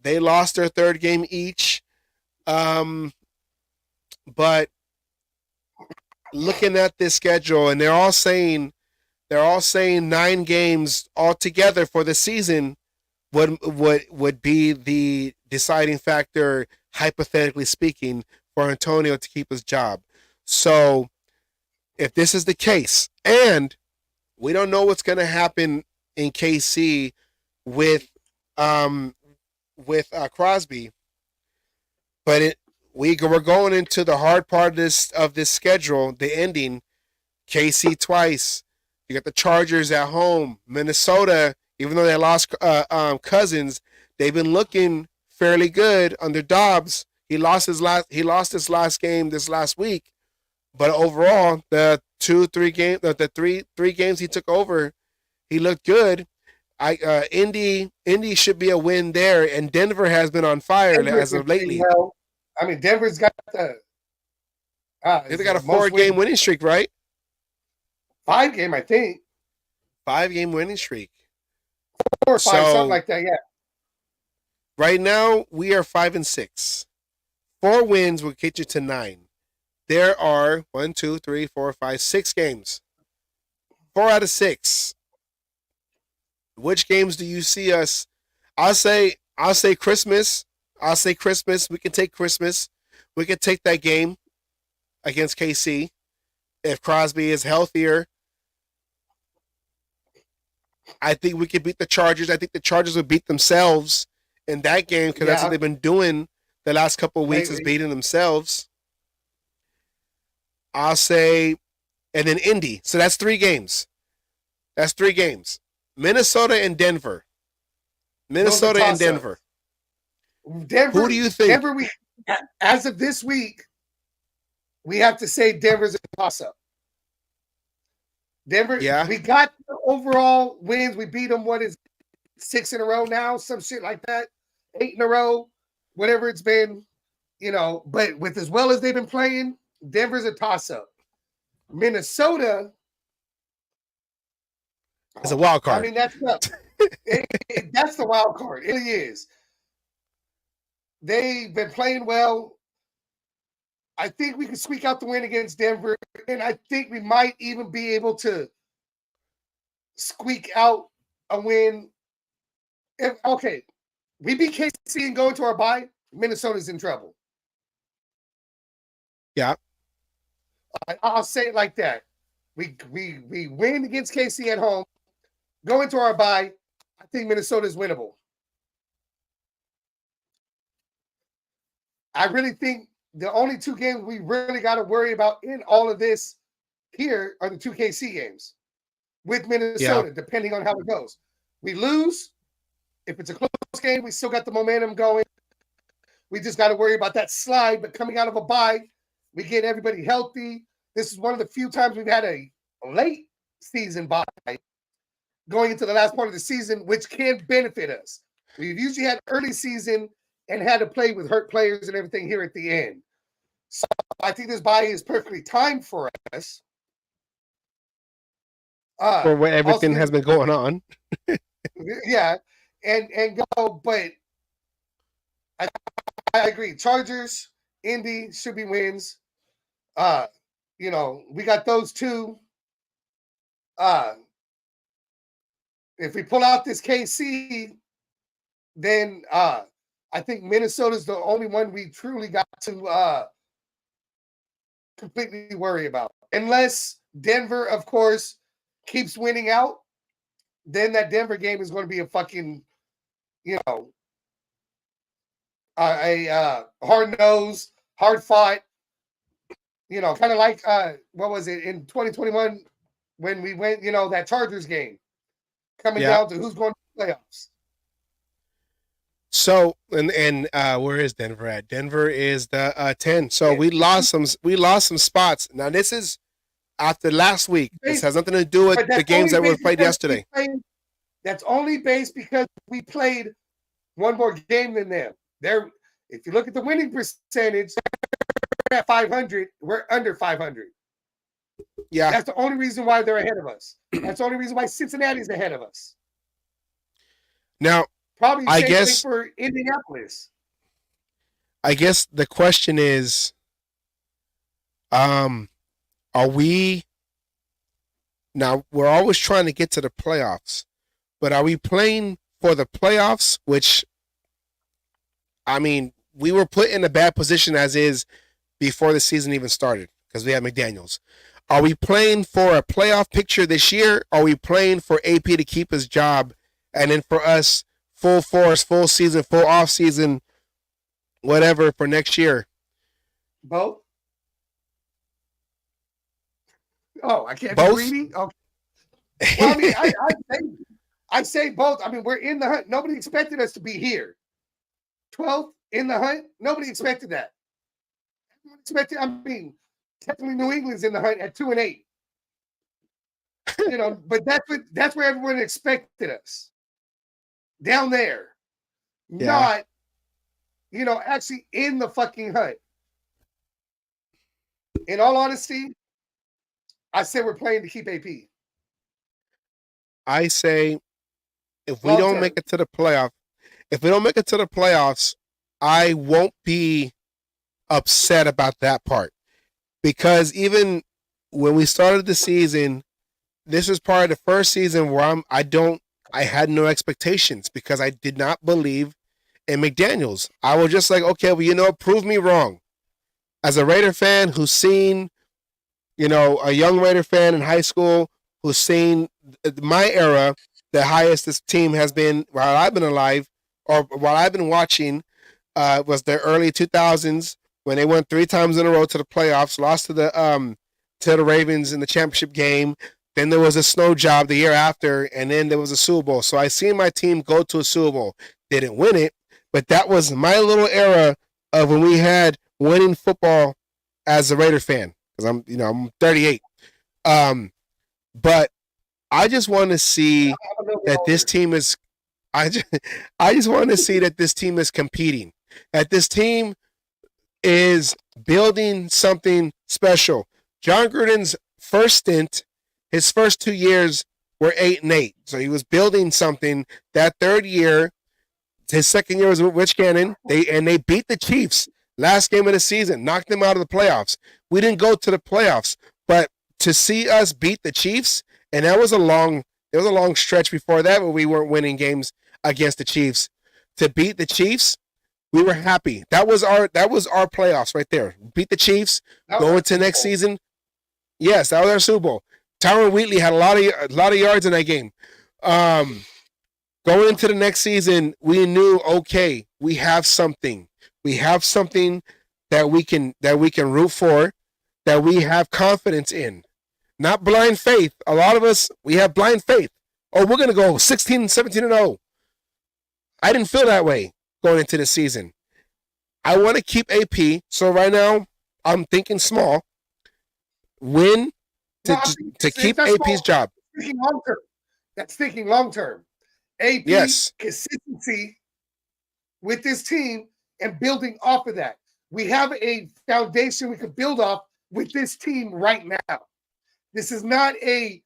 S4: They lost their third game each. But looking at this schedule, and they're all saying 9 games altogether for the season would be the deciding factor, hypothetically speaking, for Antonio to keep his job. So if this is the case, and we don't know what's going to happen in KC with Crosby, but we're going into the hard part of this schedule, the ending. KC twice. You got the Chargers at home. Minnesota, even though they lost Cousins, they've been looking fairly good under Dobbs. He lost his last game this last week, but overall, the three games he took over, he looked good. Indy should be a win there, and Denver has been on fire as of lately.
S5: I mean, Denver's got they
S4: got a 4-game winning streak, right?
S5: 5-game, I think.
S4: 5-game winning streak.
S5: 4 or 5, something like that. Yeah.
S4: Right now, we are 5-6. 4 wins will get you to 9. There are 1, 2, 3, 4, 5, 6 games. 4 out of 6. Which games do you see us? I'll say Christmas. I'll say Christmas. We can take Christmas. We can take that game against KC if Crosby is healthier. I think we could beat the Chargers. I think the Chargers would beat themselves in that game because that's what they've been doing the last couple of weeks is beating themselves. I'll say, and then Indy. So that's 3 games. That's 3 games. Minnesota and Denver. Minnesota and Denver. Who do you think?
S5: Denver, as of this week, we have to say Denver's a toss-up. Denver, we got the overall wins. We beat them, 6 in a row now? Some shit like that. 8 in a row, whatever it's been, but with as well as they've been playing, Denver's a toss-up. Minnesota
S4: is a wild card.
S5: I mean, that's that's the wild card. It really is. They've been playing well. I think we can squeak out the win against Denver, and I think we might even be able to squeak out a win. We beat KC and go into our bye, Minnesota's in trouble.
S4: Yeah.
S5: I'll say it like that. We win against KC at home, go into our bye. I think Minnesota's winnable. I really think the only 2 games we really got to worry about in all of this here are the 2 KC games with Minnesota, depending on how it goes. We lose. If it's a close game, we still got the momentum going. We just got to worry about that slide. But coming out of a bye, we get everybody healthy. This is one of the few times we've had a late season bye going into the last part of the season, which can benefit us. We've usually had early season and had to play with hurt players and everything here at the end. So I think this bye is perfectly timed for us.
S4: For what everything has been going on.
S5: Yeah, and go, but I agree. Chargers, Indy should be wins. We got those 2. If we pull out this KC, then I think Minnesota's the only one we truly got to completely worry about. Unless Denver, of course, keeps winning out, then that Denver game is going to be a fucking, a hard-nosed, hard-fought, kind of like, what was it, in 2021 when we went, that Chargers game, coming down to who's going to the playoffs.
S4: So and where is Denver at? Denver is the 10. So we lost some spots. Now this is after last week. This has nothing to do with the games that were played yesterday.
S5: That's only based because we played one more game than them. If you look at the winning percentage, they're at 500. We're under 500.
S4: Yeah,
S5: that's the only reason why they're ahead of us. That's the only reason why Cincinnati's ahead of us.
S4: Now,
S5: Probably
S4: I
S5: same
S4: guess-
S5: thing for Indianapolis.
S4: I guess the question is, are we now? We're always trying to get to the playoffs, but are we playing for the playoffs? Which, I mean, we were put in a bad position as is before the season even started because we had McDaniels. Are we playing for a playoff picture this year? Are we playing for AP to keep his job, and then for us, full force, full season, full off season, whatever for next year?
S5: Both. Oh, I can't
S4: Both?
S5: be greedy. Okay. Well, I mean, I say both. I mean, we're in the hunt. Nobody expected us to be here. 12th in the hunt. Nobody expected that. Everyone expected. I mean, technically, New England's in the hunt at 2-8. You know, but that's where everyone expected us. Down there, not, you know, actually in the fucking hunt. In all honesty, I say we're playing to keep AP.
S4: I say if we
S5: Long
S4: don't
S5: term.
S4: make it to the playoffs, I won't be upset about that part. Because even when we started the season, this was part of the first season where I had no expectations because I did not believe in McDaniels. I was just like, okay, well, you know, prove me wrong. As a Raider fan who's seen, you know, a young Raider fan in high school who's seen my era, the highest this team has been while I've been alive or while I've been watching, was the early 2000s when they went 3 times in a row to the playoffs, lost to the Ravens in the championship game. Then there was a snow job the year after, and then there was a Super Bowl. So I seen my team go to a Super Bowl. Didn't win it, but that was my little era of when we had winning football as a Raider fan. Because I'm 38. But I just want to see that this team is. I just want to see that this team is competing. That this team is building something special. John Gruden's first stint, his first 2 years were 8-8. So he was building something. That third year, his second year was with Rich Gannon. They beat the Chiefs last game of the season, knocked them out of the playoffs. We didn't go to the playoffs, but to see us beat the Chiefs, and there was a long stretch before that where we weren't winning games against the Chiefs. To beat the Chiefs, we were happy. That was our playoffs right there. Beat the Chiefs, go into next season. Yes, that was our Super Bowl. Tyron Wheatley had a lot of yards in that game. Going into the next season, we knew, okay, we have something. We have something that we can root for, that we have confidence in. Not blind faith. A lot of us, we have blind faith. Oh, we're going to go 16, 17-0. I didn't feel that way going into the season. I want to keep AP. So right now, I'm thinking small. Win to keep AP's job.
S5: Thinking long term. That's thinking long term. AP consistency with this team and building off of that. We have a foundation we can build off with this team right now. This is not a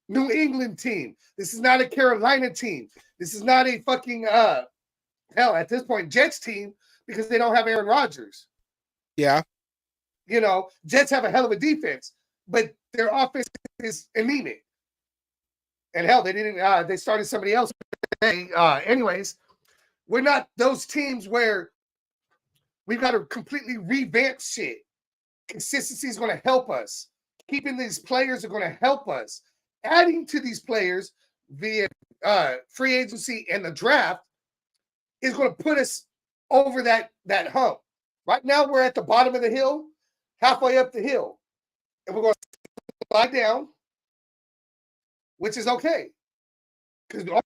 S5: New England team. This is not a Carolina team. This is not a fucking hell at this point Jets team because they don't have Aaron Rodgers.
S4: Yeah.
S5: You know, Jets have a hell of a defense, but their offense is anemic. And hell, they didn't. They started somebody else. Anyways, we're not those teams where we've got to completely revamp shit. Consistency is going to help us. Keeping these players are going to help us. Adding to these players via free agency and the draft is going to put us over that hump. Right now, we're at the bottom of the hill, halfway up the hill, and we're going to slide down, which is okay because all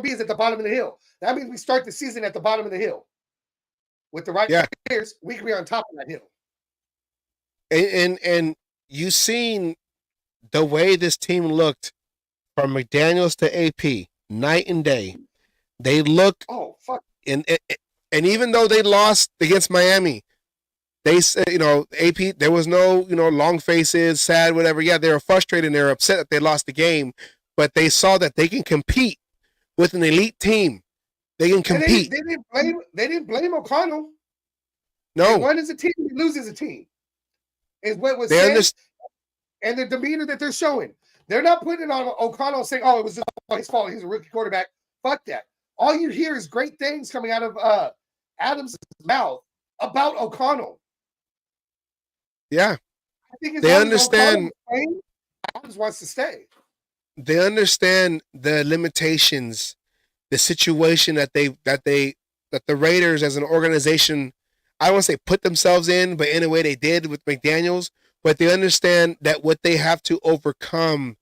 S5: be is at the bottom of the hill. That means we start the season at the bottom of the hill. With the right players, we can be on top of that hill.
S4: And you've seen the way this team looked from McDaniels to AP, night and day. They look and even though they lost against Miami, they said, AP, there was no, long faces, sad, whatever. Yeah, they were frustrated and they were upset that they lost the game, but they saw that they can compete with an elite team. They can compete.
S5: They didn't blame O'Connell.
S4: No.
S5: They won as a team, they lose as a team. Is what was
S4: They
S5: said, and the demeanor that they're showing. They're not putting it on O'Connell saying, "Oh, it was just his fault. He's a rookie quarterback." Fuck that. All you hear is great things coming out of Adams' mouth about O'Connell.
S4: Yeah.
S5: I think
S4: They understand.
S5: Adams wants to stay.
S4: They understand the limitations, the situation that the Raiders as an organization, I don't want to say put themselves in, but in a way they did with McDaniels. But they understand that what they have to overcome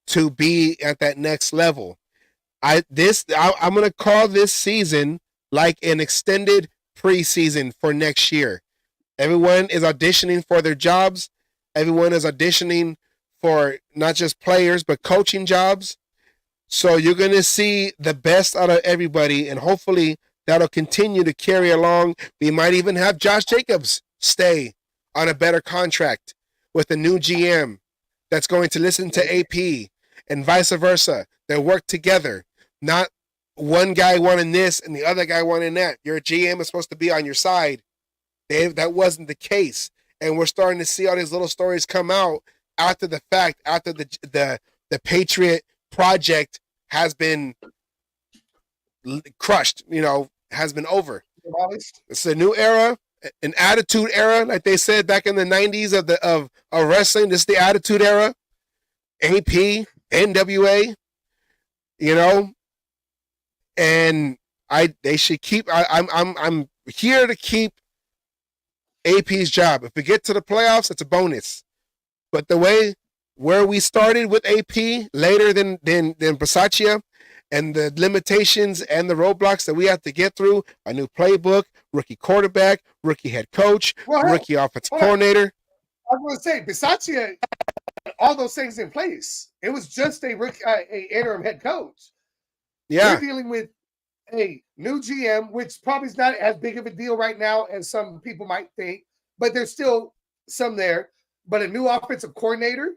S4: to be at that next level. I'm going to call this season like an extended preseason for next year. Everyone is auditioning for their jobs. Everyone is auditioning for not just players, but coaching jobs. So you're going to see the best out of everybody, and hopefully that'll continue to carry along. We might even have Josh Jacobs stay on a better contract with a new GM that's going to listen to AP and vice versa. They work together, not one guy wanting this and the other guy wanting that. Your GM is supposed to be on your side. That wasn't the case. And we're starting to see all these little stories come out after the fact, after the Patriot project has been crushed, has been over. It's a new era, an attitude era, like they said back in the 90s of wrestling. This is the attitude era. AP, NWA, and they should keep. I'm here to keep AP's job. If we get to the playoffs, it's a bonus. But where we started with AP later than Bisaccia, and the limitations and the roadblocks that we have to get through, a new playbook, rookie quarterback, rookie head coach, rookie offensive coordinator.
S5: I was going to say, Bisaccia had all those things in place. It was just a interim head coach.
S4: Yeah.
S5: We're dealing with a new GM, which probably is not as big of a deal right now as some people might think, but there's still some there. But a new offensive coordinator,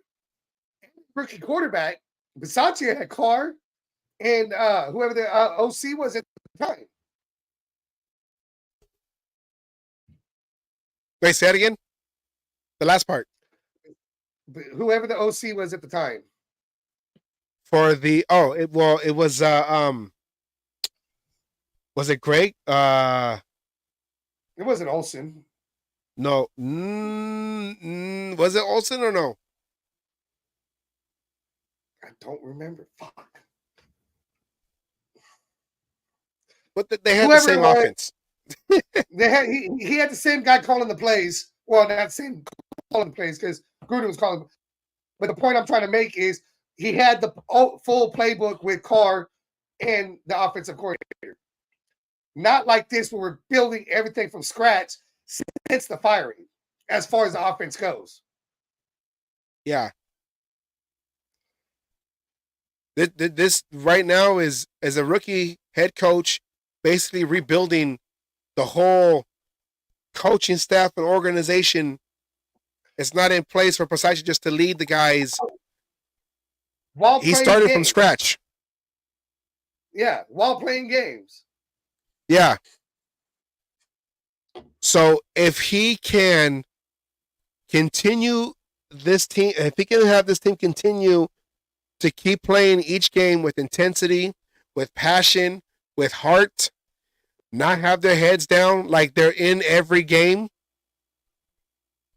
S5: rookie quarterback, Bisaccia had Carr, and whoever the OC was at the time.
S4: Wait, say it again? The last part.
S5: Whoever the OC was at the time.
S4: For the it was it Greg?
S5: It wasn't Olsen.
S4: No. Was it Olsen or no?
S5: I don't remember. Fuck.
S4: But they had the same offense.
S5: He had the same guy calling the plays. Well, not the same calling the plays because Gruden was calling. But the point I'm trying to make is he had the full playbook with Carr and the offensive coordinator. Not like this where we're building everything from scratch since the firing, as far as the offense goes.
S4: Yeah. This right now is as a rookie head coach, basically rebuilding the whole coaching staff and organization. It's not in place for Bisaccia just to lead the guys. He started from scratch.
S5: Yeah, while playing games.
S4: Yeah. So if he can continue this team, if he can have this team continue to keep playing each game with intensity, with passion, with heart, not have their heads down like they're in every game,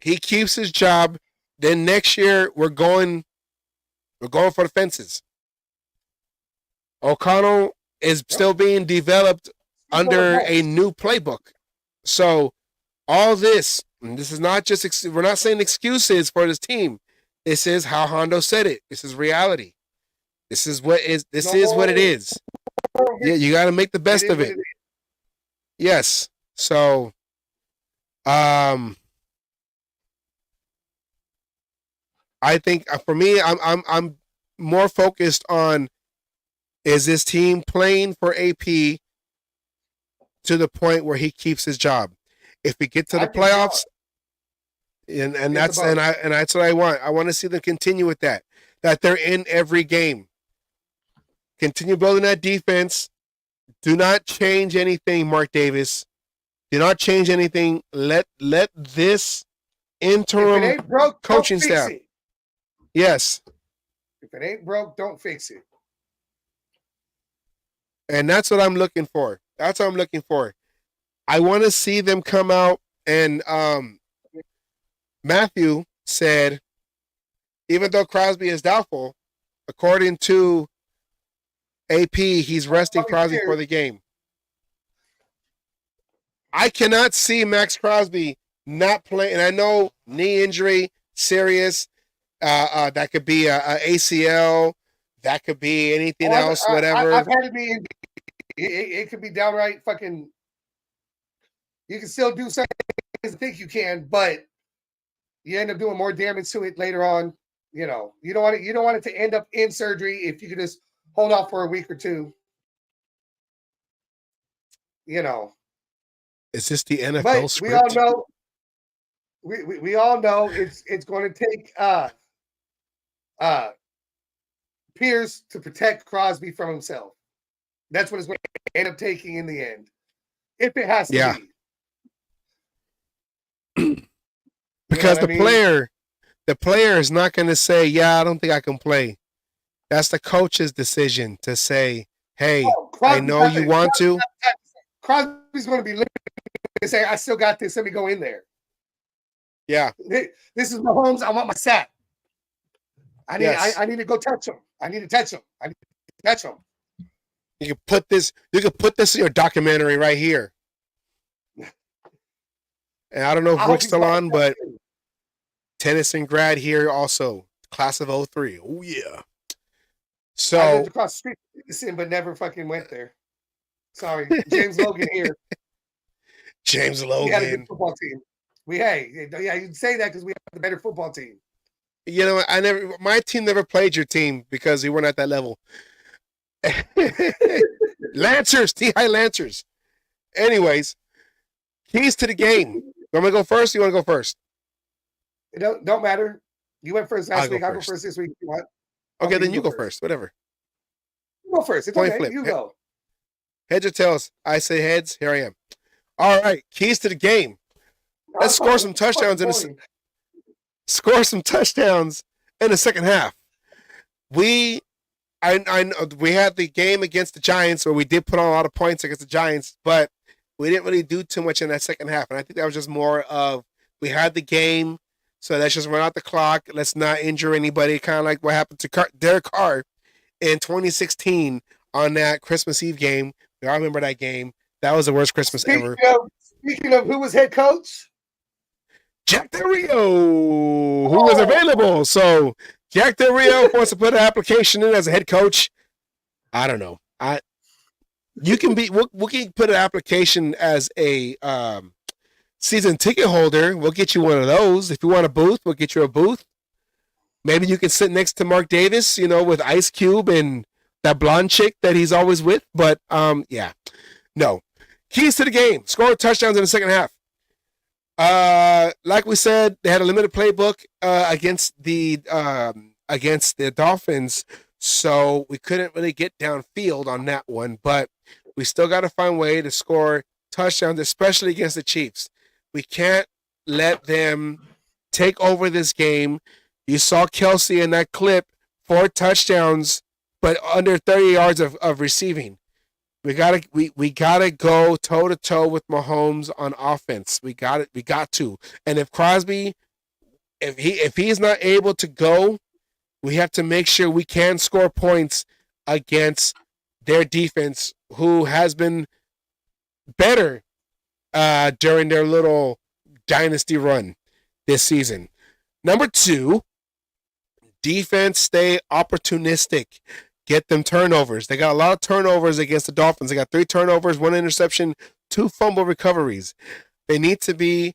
S4: he keeps his job. Then next year we're going for the fences. O'Connell is still being developed under a new playbook. So all this is not just, we're not saying excuses for this team. This is how Hondo said it. This is reality. This is what it is. Yeah, you got to make the best of it. Yes. So, I think for me, I'm more focused on, is this team playing for AP to the point where he keeps his job? If we get to the playoffs, and that's what I want. I want to see them continue with that they're in every game. Continue building that defense. Do not change anything, Mark Davis. Do not change anything. Let this interim
S5: If it ain't broke,
S4: coaching
S5: don't fix
S4: staff.
S5: it.
S4: Yes.
S5: If it ain't broke, don't fix it.
S4: And that's what I'm looking for. That's what I'm looking for. I want to see them come out and Matthew said, even though Crosby is doubtful, according to AP, he's resting Crosby for the game. I cannot see Max Crosby not playing. And I know knee injury, serious. That could be a ACL. That could be anything else, whatever.
S5: I've had it be. It could be downright fucking. You can still do something I think you can, but you end up doing more damage to it later on. You know, you don't want it to end up in surgery if you could just hold off for a week or two. You know.
S4: Is this the NFL
S5: But
S4: script?
S5: we all know. We all know it's going to take Pierce to protect Crosby from himself. That's what it's going to end up taking in the end, if it has to be.
S4: Because the player is not going to say, "Yeah, I don't think I can play." That's the coach's decision to say, "Hey, I know you want to."
S5: Crosby's going to be looking and say, "I still got this. Let me go in there."
S4: Yeah,
S5: this is Mahomes. I want my sack. I need.
S4: Yes.
S5: I need to go touch him. I need to touch him. I need to touch him.
S4: You can put this. You can put this in your documentary right here. And I don't know if Rick's still on, but Tennyson grad here also, class of 03. Oh yeah.
S5: I
S4: So
S5: lived across the street, but never fucking went there. Sorry, James Logan here.
S4: James
S5: We had a
S4: Logan.
S5: good football team. You'd say that because we have the better football team.
S4: You know, my team never played your team because we weren't at that level. Lancers, T-High Lancers. Anyways, keys to the game. You want me to go first? Or you want to go first?
S5: It don't matter. You went first
S4: I'll
S5: last
S4: go
S5: week. I'll go
S4: first.
S5: first this week if you want.
S4: Okay, then you go first. Whatever.
S5: You go first. It's
S4: Point
S5: okay.
S4: flip.
S5: You go.
S4: Heads or tails? I say heads. Here I am. All right, keys to the game. Let's score some touchdowns in the second half. We had the game against the Giants where we did put on a lot of points against the Giants, but we didn't really do too much in that second half. And I think that was just more of we had the game, so let's just run out the clock. Let's not injure anybody. Kind of like what happened to Derek Carr in 2016 on that Christmas Eve game. We all remember that game. That was the worst Christmas ever.
S5: Speaking of who was head coach?
S4: Jack Del Rio, who was available. So Jack Del Rio wants to put an application in as a head coach. I don't know. We can put an application as a season ticket holder. We'll get you one of those. If you want a booth, we'll get you a booth. Maybe you can sit next to Mark Davis, with Ice Cube and that blonde chick that he's always with. But yeah, no. Keys to the game: score touchdowns in the second half. Like we said, they had a limited playbook against the Dolphins, so we couldn't really get downfield on that one. But we still got to find a way to score touchdowns, especially against the Chiefs. We can't let them take over this game. You saw Kelsey in that clip, 4 touchdowns, but under 30 yards of receiving. We gotta go toe to toe with Mahomes on offense. We got to. And if Crosby, if he's not able to go, we have to make sure we can score points against their defense, who has been better during their little dynasty run this season. Number 2, defense stay opportunistic. Get them turnovers. They got a lot of turnovers against the Dolphins. They got 3 turnovers, 1 interception, 2 fumble recoveries. They need to be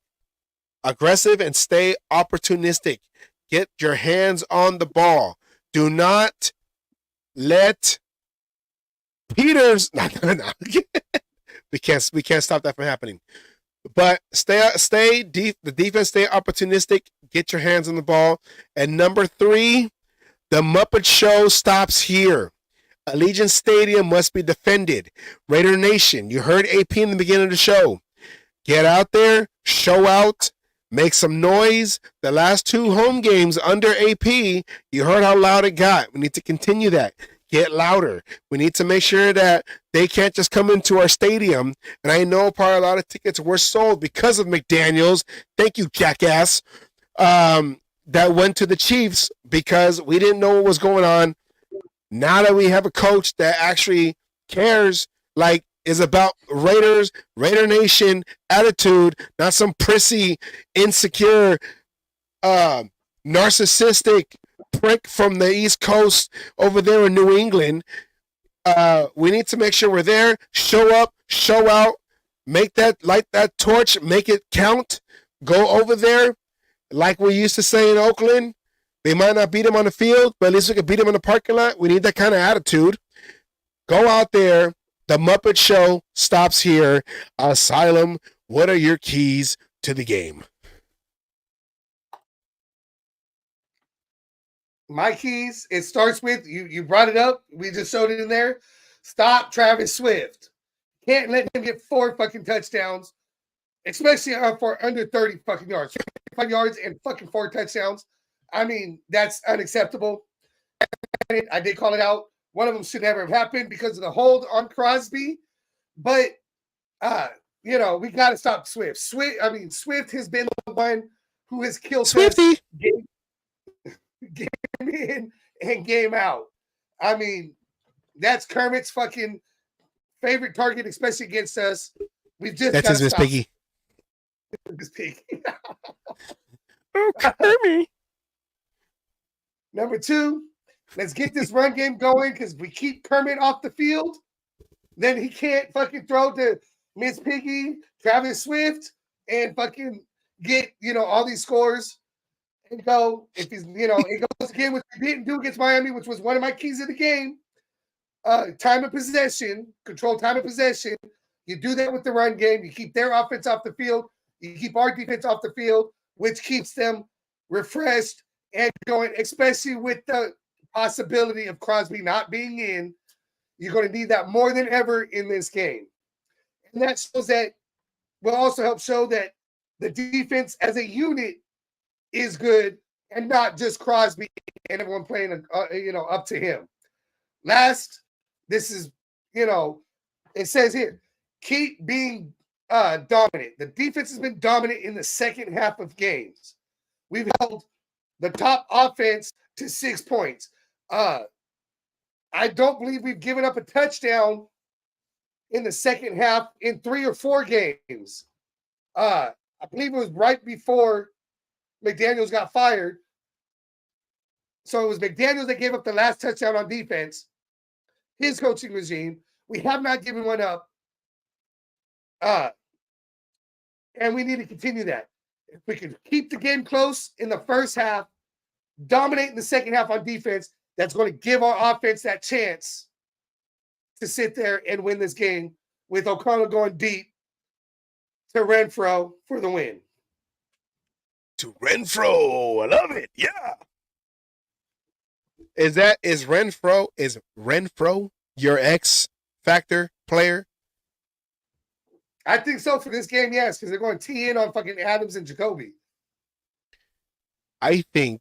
S4: aggressive and stay opportunistic. Get your hands on the ball. Do not let Peters. No. We can't stop that from happening. But stay deep. The defense stay opportunistic. Get your hands on the ball. And number 3. The Muppet Show stops here. Allegiant Stadium must be defended. Raider Nation, you heard AP in the beginning of the show. Get out there, show out, make some noise. The last 2 home games under AP, you heard how loud it got. We need to continue that. Get louder. We need to make sure that they can't just come into our stadium. And I know probably a lot of tickets were sold because of McDaniels. Thank you, jackass. That went to the Chiefs because we didn't know what was going on. Now that we have a coach that actually cares, like, is about Raiders, Raider Nation attitude, not some prissy, insecure, narcissistic prick from the East Coast over there in New England. We need to make sure we're there, show up, show out, light that torch, make it count, go over there. Like we used to say in Oakland, they might not beat them on the field, but at least we can beat them in the parking lot. We need that kind of attitude. Go out there. The Muppet Show stops here. Asylum, what are your keys to the game?
S5: My keys, it starts with, you brought it up. We just showed it in there. Stop Travis Swift. Can't let him get 4 fucking touchdowns, especially for under 30 fucking yards. 5 yards and fucking 4 touchdowns. I mean, that's unacceptable. I did call it out. One of them should never have happened because of the hold on Crosby. But, we got to stop Swift. Swift has been the one who has killed
S4: Swifty
S5: game in and game out. I mean, that's Kermit's fucking favorite target, especially against us.
S4: That's his Miss Piggy.
S5: Miss Piggy.
S4: Oh, Kermit.
S5: Number 2, let's get this run game going because we keep Kermit off the field. Then he can't fucking throw to Miss Piggy, Travis Swift, and fucking get, all these scores and go. If he's, it goes again, which we didn't do against Miami, which was one of my keys of the game. Time of possession, control time of possession. You do that with the run game. You keep their offense off the field. You keep our defense off the field, which keeps them refreshed and going, especially with the possibility of Crosby not being in. You're going to need that more than ever in this game. And that shows that will also help show that the defense as a unit is good and not just Crosby and everyone playing, up to him. Last, this is, it says here, keep being dominant. The defense has been dominant in the second half of games. We've held the top offense to 6 points. I don't believe we've given up a touchdown in the second half in 3 or 4 games. I believe it was right before McDaniels got fired. So it was McDaniels that gave up the last touchdown on defense. His coaching regime. We have not given one up. And we need to continue that. If we can keep the game close in the first half, dominate in the second half on defense, that's going to give our offense that chance to sit there and win this game with O'Connell going deep to Renfro for the win.
S4: To Renfro. I love it. Yeah. Is Renfro your X Factor player?
S5: I think so for this game, yes, because they're going to tee in on fucking Adams and Jacoby.
S4: I think,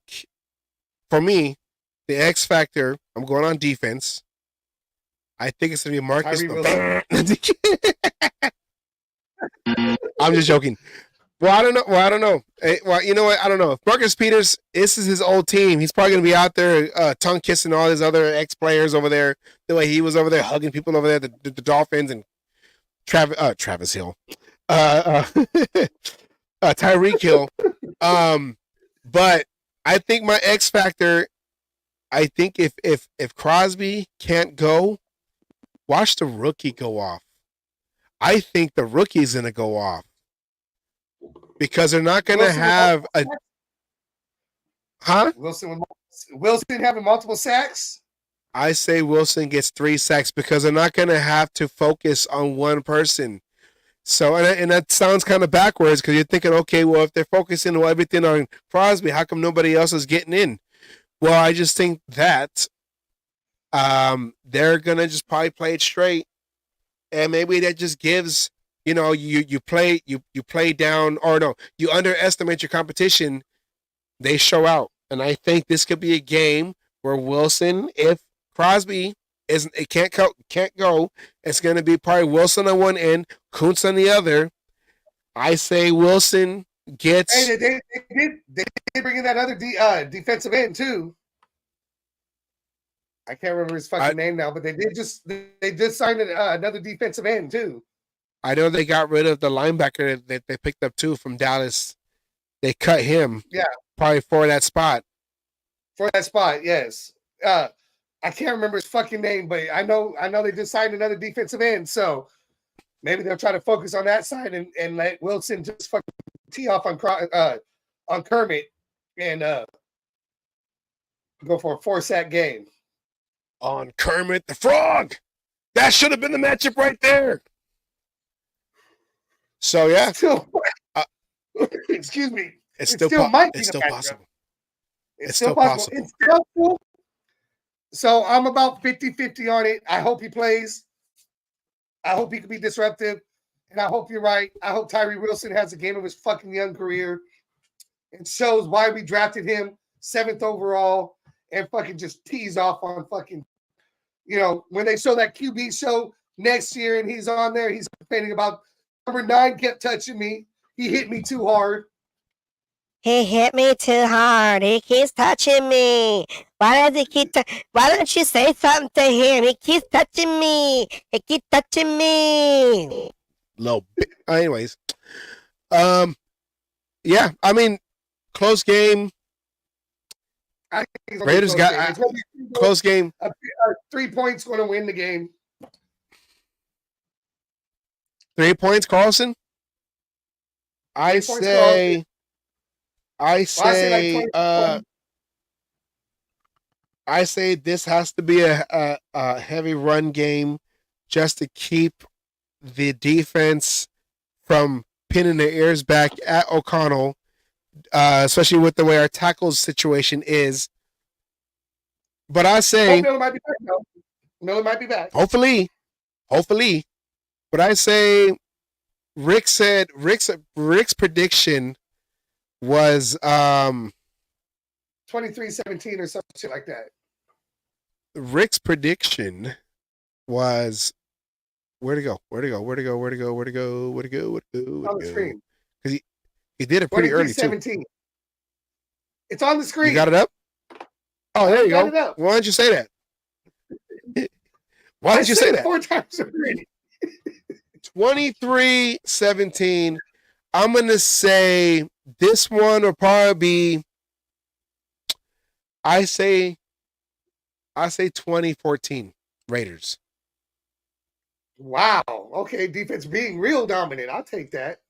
S4: for me, the X Factor, I'm going on defense. I think it's going to be Marcus. I'm just joking. Well, I don't know. Well, you know what? I don't know. If Marcus Peters, this is his old team. He's probably going to be out there tongue kissing all his other ex-players over there, the way he was over there hugging people over there, the Dolphins and Travis Hill. Tyreek Hill. But I think my X Factor, I think if Crosby can't go, watch the rookie go off. I think the rookie's going to go off. Because they're not going to have a... Huh?
S5: Wilson having multiple sacks?
S4: I say Wilson gets 3 sacks because they're not going to have to focus on one person. So, and that sounds kind of backwards because you're thinking, okay, well, if they're focusing everything on Crosby, how come nobody else is getting in? Well, I just think that They're gonna just probably play it straight, and maybe that just gives you play down, or no, you underestimate your competition. They show out, and I think this could be a game where Wilson, if Crosby can't go, it's gonna be probably Wilson on one end, Kuntz on the other. I say Wilson gets.
S5: Hey, they did bring in that other defensive end too. I can't remember his fucking name now, but they just signed another defensive end too.
S4: I know they got rid of the linebacker that they picked up too from Dallas. They cut him.
S5: Yeah.
S4: Probably for that spot.
S5: For that spot, yes. I can't remember his fucking name, but I know they just signed another defensive end, so maybe they'll try to focus on that side and let Wilson just fucking tee off on Kermit and go for a 4-sack game.
S4: On Kermit the Frog. That should have been the matchup right there. So yeah.
S5: Excuse me.
S4: It's still possible.
S5: It's still possible. It's doubtful. So I'm about 50-50 on it. I hope he plays. I hope he can be disruptive. And I hope you're right. I hope Tyree Wilson has a game of his fucking young career and shows why we drafted him 7th overall and fucking just tease off on fucking, when they show that QB show next year and he's on there, he's complaining about number 9 kept touching me. He hit me too hard.
S15: He hit me too hard. He keeps touching me. Why don't you say something to him? He keeps touching me. He keeps touching me.
S4: Little bit. Anyways. Yeah, I mean, close game. Raiders got close game.
S5: 3 points going to win the game.
S4: 3 points, Carlson? I say this has to be a heavy run game just to keep the defense from pinning their ears back at O'Connell, especially with the way our tackles situation is. But I say
S5: Miller might be back now. Miller might be back.
S4: Hopefully. But I say Rick's prediction was
S5: 23-17 or something like that.
S4: Rick's prediction was where'd it go?
S5: On the screen.
S4: Because he did it pretty early too.
S5: 23-17. It's on the screen.
S4: You got it up? Oh, there you
S5: got
S4: go.
S5: it up.
S4: Why didn't you say that? Why did you say that?
S5: 4 times already.
S4: 23-17. I'm gonna say this one will probably be. I say 2014 Raiders.
S5: Wow. Okay, defense being real dominant. I'll take that.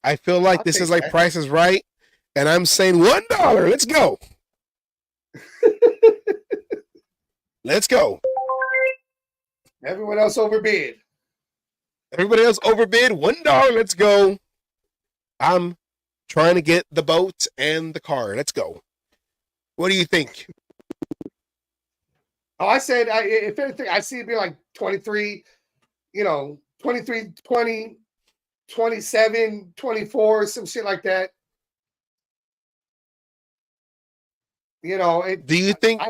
S4: I feel like this is like Price is Right, and I'm saying $1. Let's go. Let's go.
S5: Everyone else overbid.
S4: Everybody else overbid. $1. Let's go. I'm trying to get the boat and the car. Let's go. What do you think?
S5: Oh, I said, if anything, I see it be like 23, 23, 20, 27, 24, some shit like that.
S4: Do you think?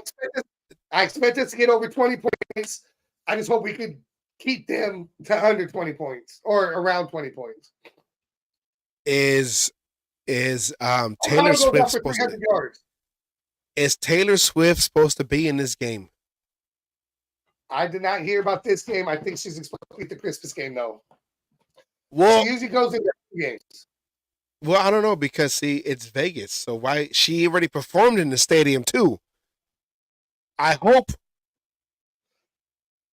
S5: I expect us to get over 20 points. I just hope we could keep them to under 20 points or around 20 points.
S4: Is Taylor Swift supposed to? Is Taylor Swift supposed to be in this game?
S5: I did not hear about this game. I think she's supposed to beat the Christmas game, though.
S4: Well,
S5: she usually goes into games.
S4: Well, I don't know because see, it's Vegas, so why she already performed in the stadium too. I hope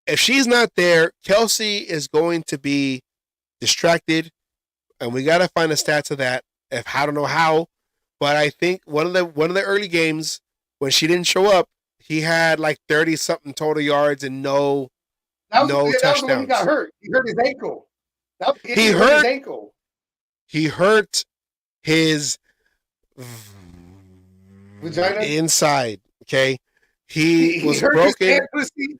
S4: if she's not there, Kelsey is going to be distracted, and we got to find the stats of that. If I don't know how, but I think one of the early games when she didn't show up, he had like 30-something total yards and no touchdowns.
S5: That was when he got hurt. He hurt his ankle. He hurt his ankle.
S4: He hurt his
S5: vagina
S4: inside. Okay, He was
S5: hurt his
S4: broken.
S5: hand, pussy.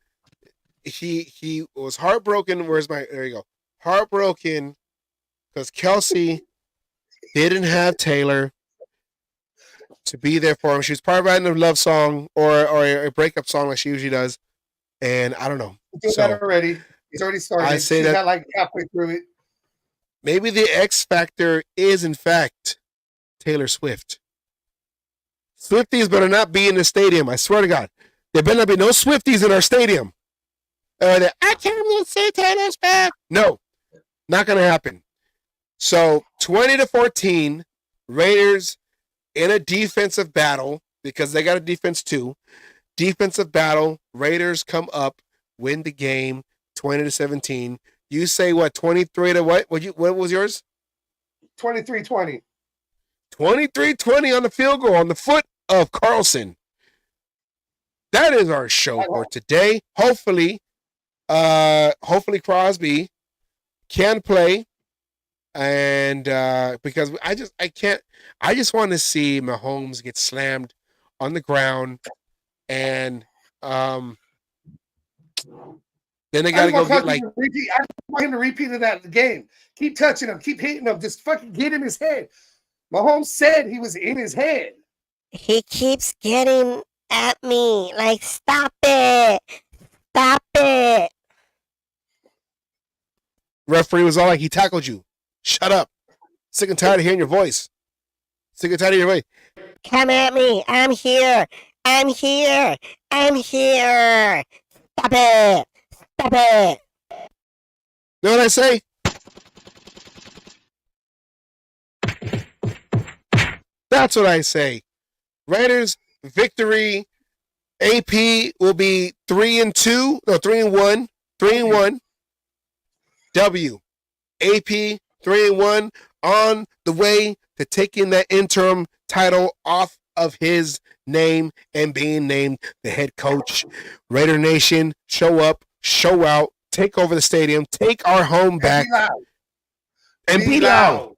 S4: He was heartbroken. There you go. Heartbroken because Kelsey didn't have Taylor to be there for him. She was providing a love song or a breakup song like she usually does. And I don't know.
S5: He's doing that already. He's already started.
S4: I say
S5: She's
S4: that
S5: got like halfway through it.
S4: maybe the X factor is in fact Taylor Swift. Swifties better not be in the stadium. I swear to God. There better not be no Swifties in our stadium. I can't see Taylor Swift. No, not going to happen. So 20-14, Raiders in a defensive battle because they got a defense too. Defensive battle. Raiders come up, win the game 20-17. You say what? 23 to what? What was yours?
S5: 23-20.
S4: 23-20 on the field goal on the foot of Carlson. That is our show for today. Hopefully Crosby can play, and because I just want to see Mahomes get slammed on the ground, and then they got to go get like.
S5: I want him to repeat of that game. Keep touching him. Keep hitting him. Just fucking get in his head. Mahomes said he was in his head.
S15: He keeps getting at me. Like, stop it. Stop it.
S4: Referee was all like, he tackled you. Shut up. Sick and tired of hearing your voice. Sick and tired of your voice.
S15: Come at me. I'm here. I'm here. I'm here. Stop it. Stop it.
S4: You know what I say? That's what I say. Raiders victory. AP will be 3-2. No, 3-1. 3-1. W. AP 3-1 on the way to taking that interim title off of his name and being named the head coach. Raider Nation, show up, show out, take over the stadium, take our home back, and be loud.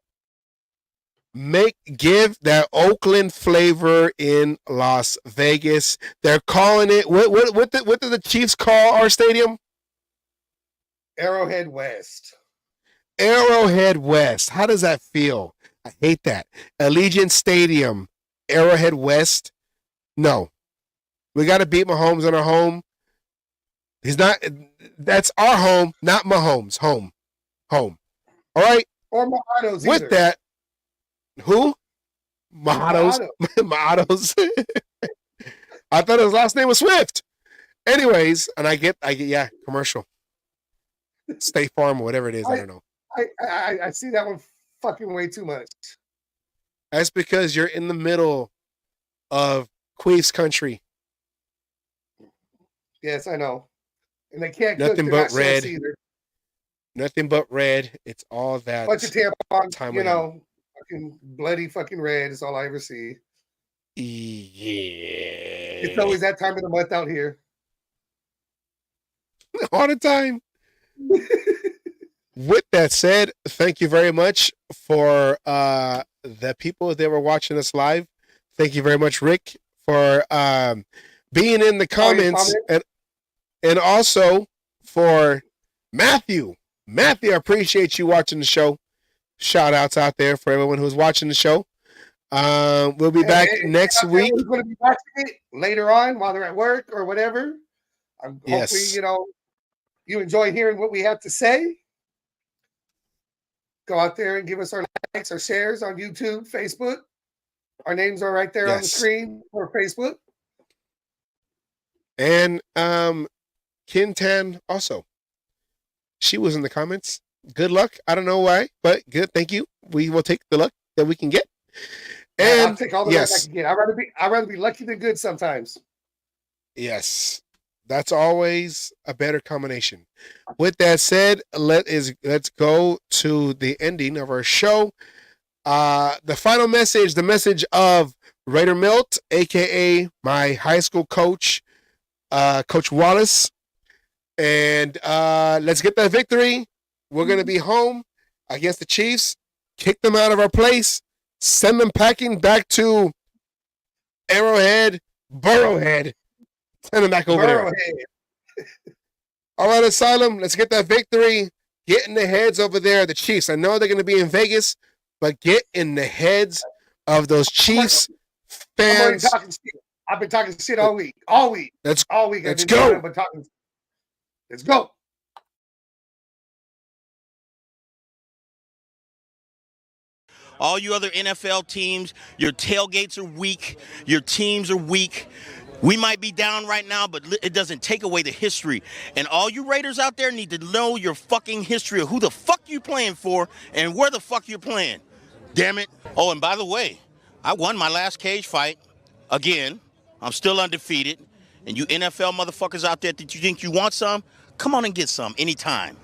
S4: Give that Oakland flavor in Las Vegas. They're calling it. What did the Chiefs call our stadium?
S5: Arrowhead West.
S4: Arrowhead West. How does that feel? I hate that. Allegiant Stadium. Arrowhead West. No. We got to beat Mahomes in our home. He's not. That's our home, not Mahomes' home. All right.
S5: Or Mahado's.
S4: With that, who? Mahado's. Mahado's. I thought his last name was Swift. Anyways, and I get, yeah, commercial. State Farm or whatever it is. I don't know.
S5: I see that one fucking way too much.
S4: That's because you're in the middle of Queef's country.
S5: Yes, I know. And they can't
S4: nothing
S5: cook
S4: but red.
S5: either.
S4: Nothing but red. It's all that.
S5: Bunch of tampons,
S4: time
S5: you know, fucking bloody fucking red is all I ever see.
S4: Yeah.
S5: It's always that time of the month out here.
S4: All the time. With that said, thank you very much for the people that were watching us live. Thank you very much, Rick, for being in the comments and also for Matthew. Matthew, I appreciate you watching the show. Shout outs out there for everyone who's watching the show. We'll be back next week.
S5: We're going to be watching it later on while they're at work or whatever. Hopefully, you know, you enjoy hearing what we have to say. Go out there and give us our likes, our shares on YouTube, Facebook. Our names are right there on the screen for Facebook.
S4: And Kintan also. She was in the comments. Good luck. I don't know why, but good. Thank you. We will take the luck that we can get. And
S5: I'll take all the luck I can get. I'd rather be lucky than good sometimes.
S4: Yes. That's always a better combination. With that said, let's go to the ending of our show. The final message, the message of Raider Milt, aka my high school coach, Coach Wallace. And let's get that victory. We're gonna be home against the Chiefs, kick them out of our place, send them packing back to Arrowhead, Burrowhead. Send him back over there.
S5: Burrowhead.
S4: All right, Asylum, let's get that victory. Get in the heads over there of the Chiefs. I know they're going to be in Vegas, but get in the heads of those Chiefs fans.
S5: I've been talking shit all week. All week.
S4: Let's
S5: go. Let's go.
S10: All you other NFL teams, your tailgates are weak. Your teams are weak. We might be down right now, but it doesn't take away the history. And all you Raiders out there need to know your fucking history of who the fuck you playing for and where the fuck you're playing. Damn it. Oh, and by the way, I won my last cage fight again. I'm still undefeated. And you NFL motherfuckers out there that you think you want some, come on and get some anytime.